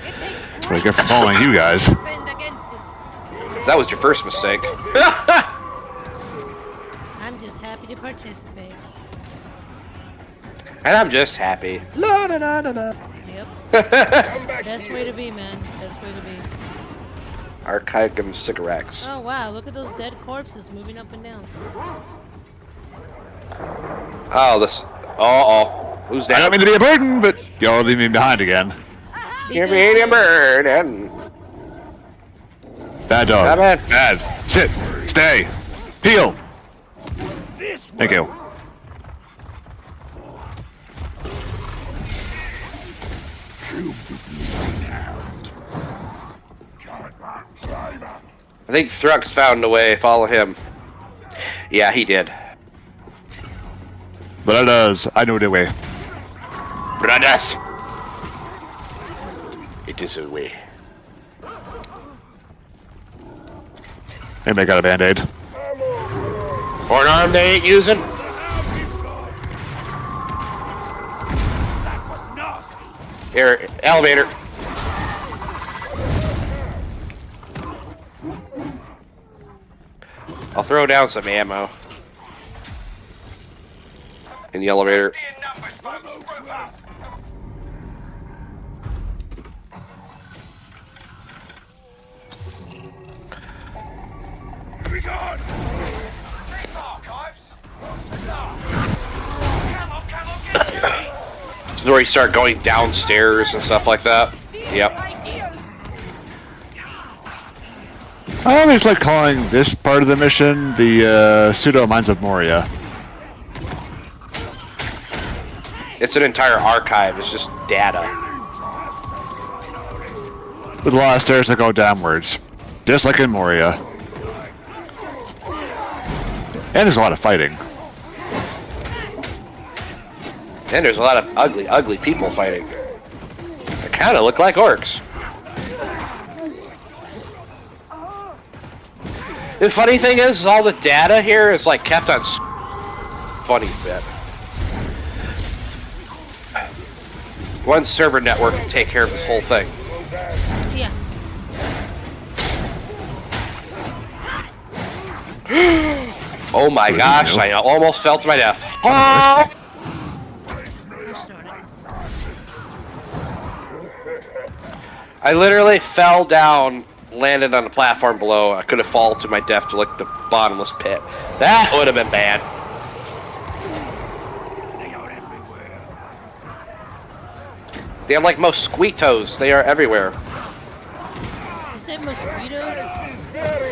It takes That's what I get for following you guys. to defend against it. So that was your first mistake. I'm just happy to participate. And I'm just happy. La da da da da. Yep. Best way to be, man. Best way to be. Archivum cigarettes. Oh wow, look at those dead corpses moving up and down. Oh, this. Oh. Who's I down? don't mean to be a burden, but y'all leave me behind again. You're being a bird and. Bad dog. Not bad. Bad. Sit. Stay. Heal. Thank you. I think Thrux found a way. Follow him. Yeah, he did. Brothers, I know the way. Brothers. It is a way. Anybody got a band-aid? Or an arm they ain't using? Here, elevator. I'll throw down some ammo. In the elevator. This is where you start going downstairs and stuff like that. Yep. I always like calling this part of the mission the pseudo Mines of Moria. It's an entire archive. It's just data. With a lot of stairs that go downwards. Just like in Moria. And there's a lot of fighting. And there's a lot of ugly people fighting. They kind of look like orcs. The funny thing is all the data here is like kept on funny bit. One server network can take care of this whole thing. Yeah. Oh my gosh, I almost fell to my death. Oh! I literally fell down, landed on the platform below. I could have fallen to my death to like the bottomless pit. That would have been bad. They are like mosquitoes. They are everywhere. You said mosquitoes?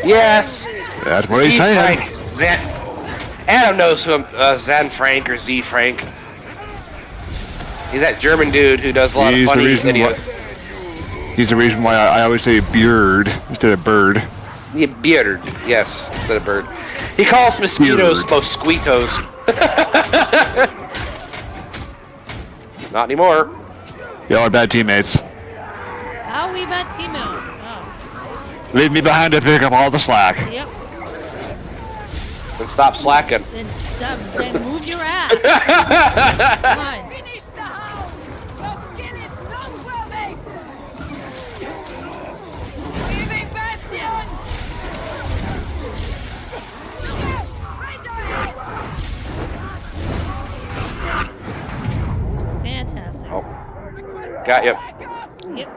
Yes. That's what he's saying. Adam knows who Zen Frank or Z Frank. He's that German dude who does a lot of funny videos. He's the reason why I always say beard instead of bird. Yeah, beard. Yes, instead of bird. He calls mosquitoes mosquitoes. Not anymore. Y'all are bad teammates. How are we bad teammates? Oh. Leave me behind to pick up all the slack. Yep. Then stop slacking. Then move your ass. Come on. Finish the hound! Your skin is not worthy! Leaving Bastion! Fantastic. Oh. Got you. Yep.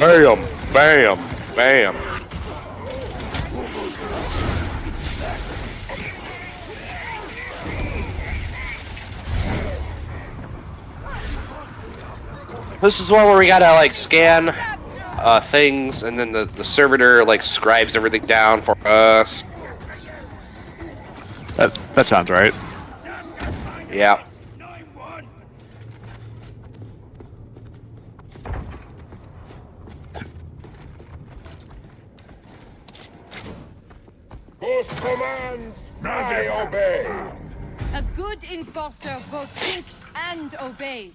Bam, bam, bam. This is one where we gotta like scan things, and then the servitor like scribes everything down for us. That sounds right. Yeah. Whose commands I obey? A good enforcer both thinks and obeys.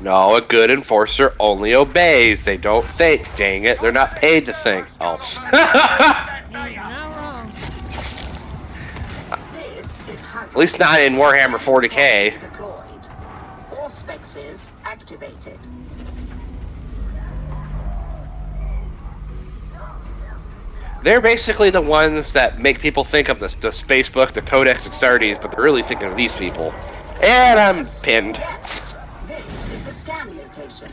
No, a good enforcer only obeys. They don't think. Dang it, they're not paid to think. Oh. At least not in Warhammer 40k. Deployed. All spexes activated. They're basically the ones that make people think of the space book, the Codex Exartes, but they're really thinking of these people. And I'm pinned. This is the scan location.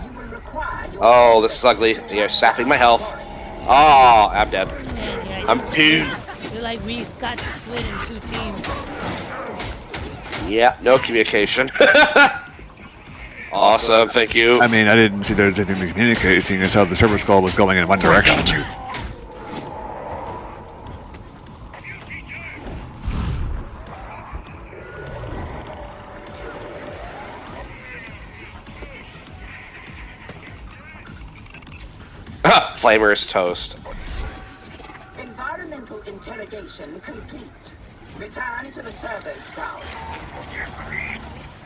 You will require your Oh, this is ugly. They are sapping my health. Oh, I'm dead. I'm pinned. You're like we got split in 2 teams. Yeah, no communication. Awesome, thank you. I mean, I didn't see there was anything to communicate, seeing as how the server skull was going in one direction. Flamer's toast. Environmental interrogation complete. Return to the servo skull.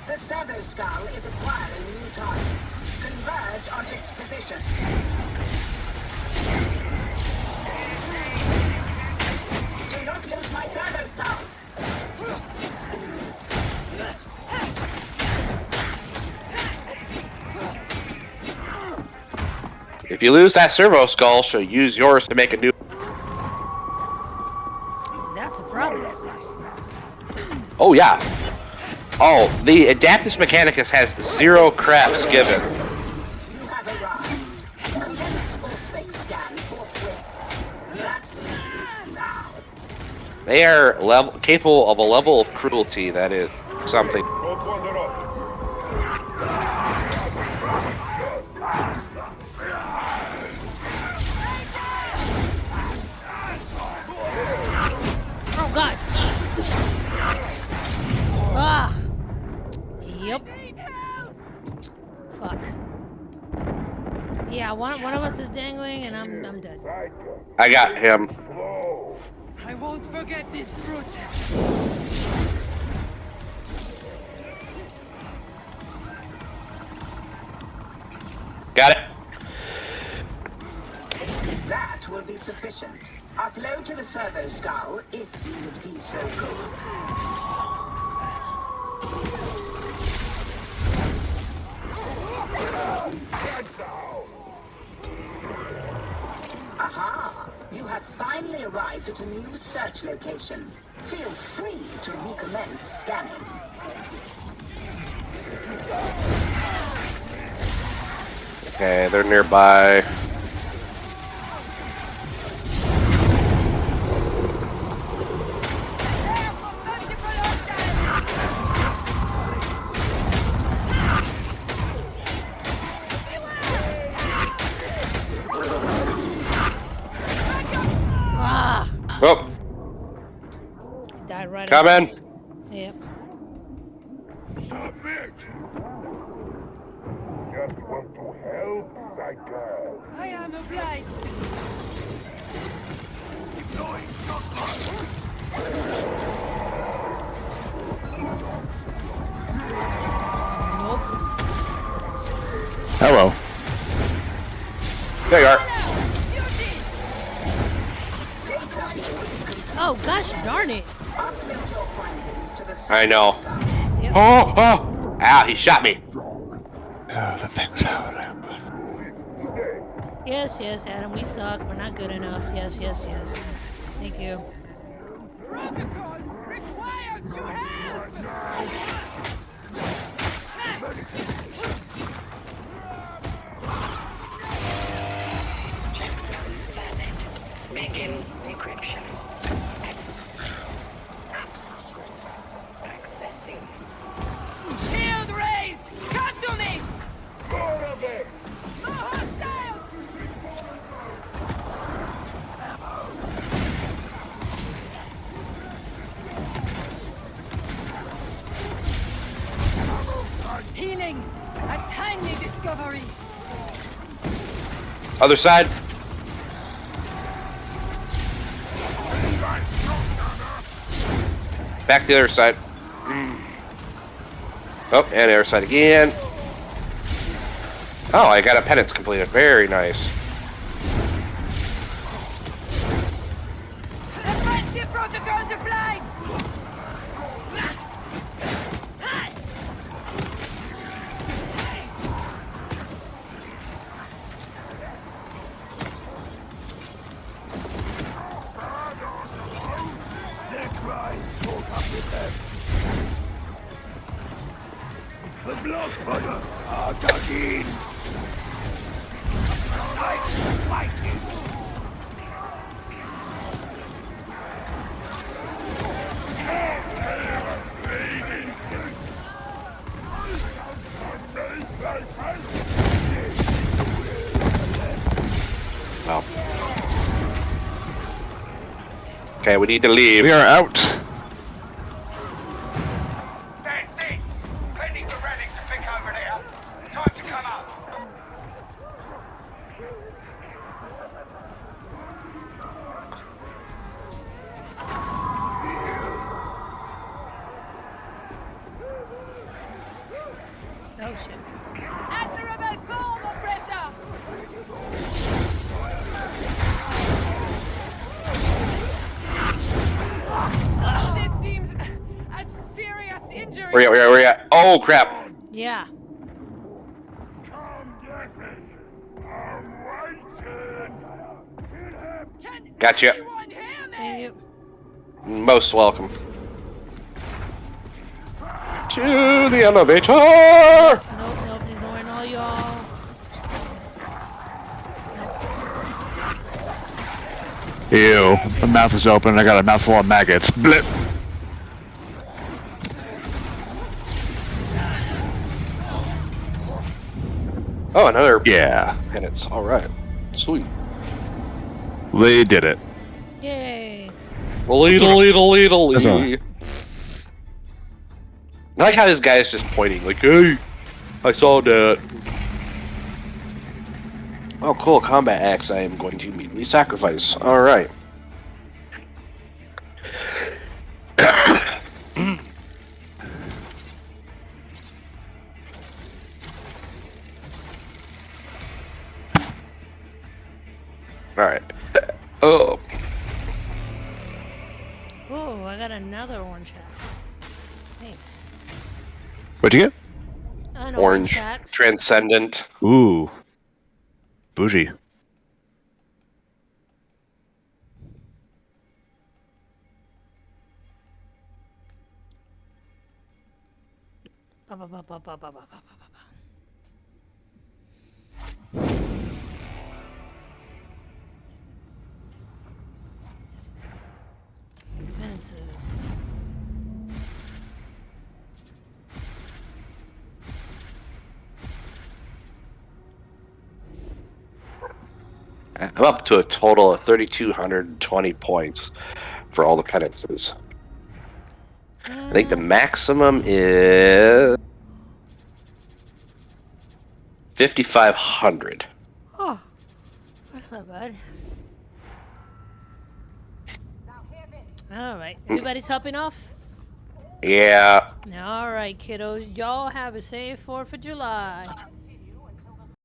The servo skull is acquiring new targets. Converge on its position. Do not lose my servo skull. If you lose that servo skull, she'll use yours to make a new. That's a promise. Oh yeah. Oh, the Adaptus Mechanicus has 0 craps given. You have arrived. Commence full space scan forthwith. That means now. They are capable of a level of cruelty that is something. Oh God. Ah. Yep. I'm dead. I got him. I won't forget this brute. Got it. That will be sufficient. Upload to the servo skull if you would be so good. Aha! You have finally arrived at a new search location. Feel free to recommence scanning. Okay, they're nearby. Ah! Oh, Died right. coming. Yep. Submit. Just want to help, Psycho. I am obliged. Deploying shotgun. Hello. There you are. Oh gosh darn it! I know. Yep. Oh, oh. Ah, he shot me. Oh, the thing's out. Yes, yes, Adam, we suck. We're not good enough. Yes, yes, yes. Thank you. Protocol requires you help! Begin decryption. Shield raised! Come to me! More of it. More hostiles! Healing! A timely discovery! Other side. Back to the other side. Oh, and the other side again. Oh, I got a penance completed. Very nice. Offensive protocols applied! Their crimes caught up with them. The blood fodder are dug in. I like it. Wow. Okay, we need to leave. We are out. That's it! Plenty of relics to pick over there. Time to come up. Oh shit. Admirable form, oppressor! This seems a serious injury. Where you at? Where you at? Oh, crap. Yeah. Come get me. I'm waiting. Gotcha. Anyone hear me? Thank you. Most welcome. To the elevator! Nope, nope, ignoring all y'all. Ew. The mouth is open. I got a mouthful of maggots. Blip. Oh, another Yeah. penance. All right. Sweet. They did it. Yay. That's all. I like how this guy is just pointing, like, hey, I saw that. Oh, cool. Combat axe I am going to immediately sacrifice. Alright. Alright. Oh. Oh, I got another orange axe. Nice. What'd you get? An Orange. axe. Transcendent. Ooh. Bougie. Ba, ba, ba, ba, ba, ba, ba, ba, ba. Penances. I'm up to a total of 3,220 points for all the penances. I think the maximum is 5,500. Oh, that's not bad. Alright, everybody's hopping off? Yeah. Alright, kiddos. Y'all have a safe 4th of July.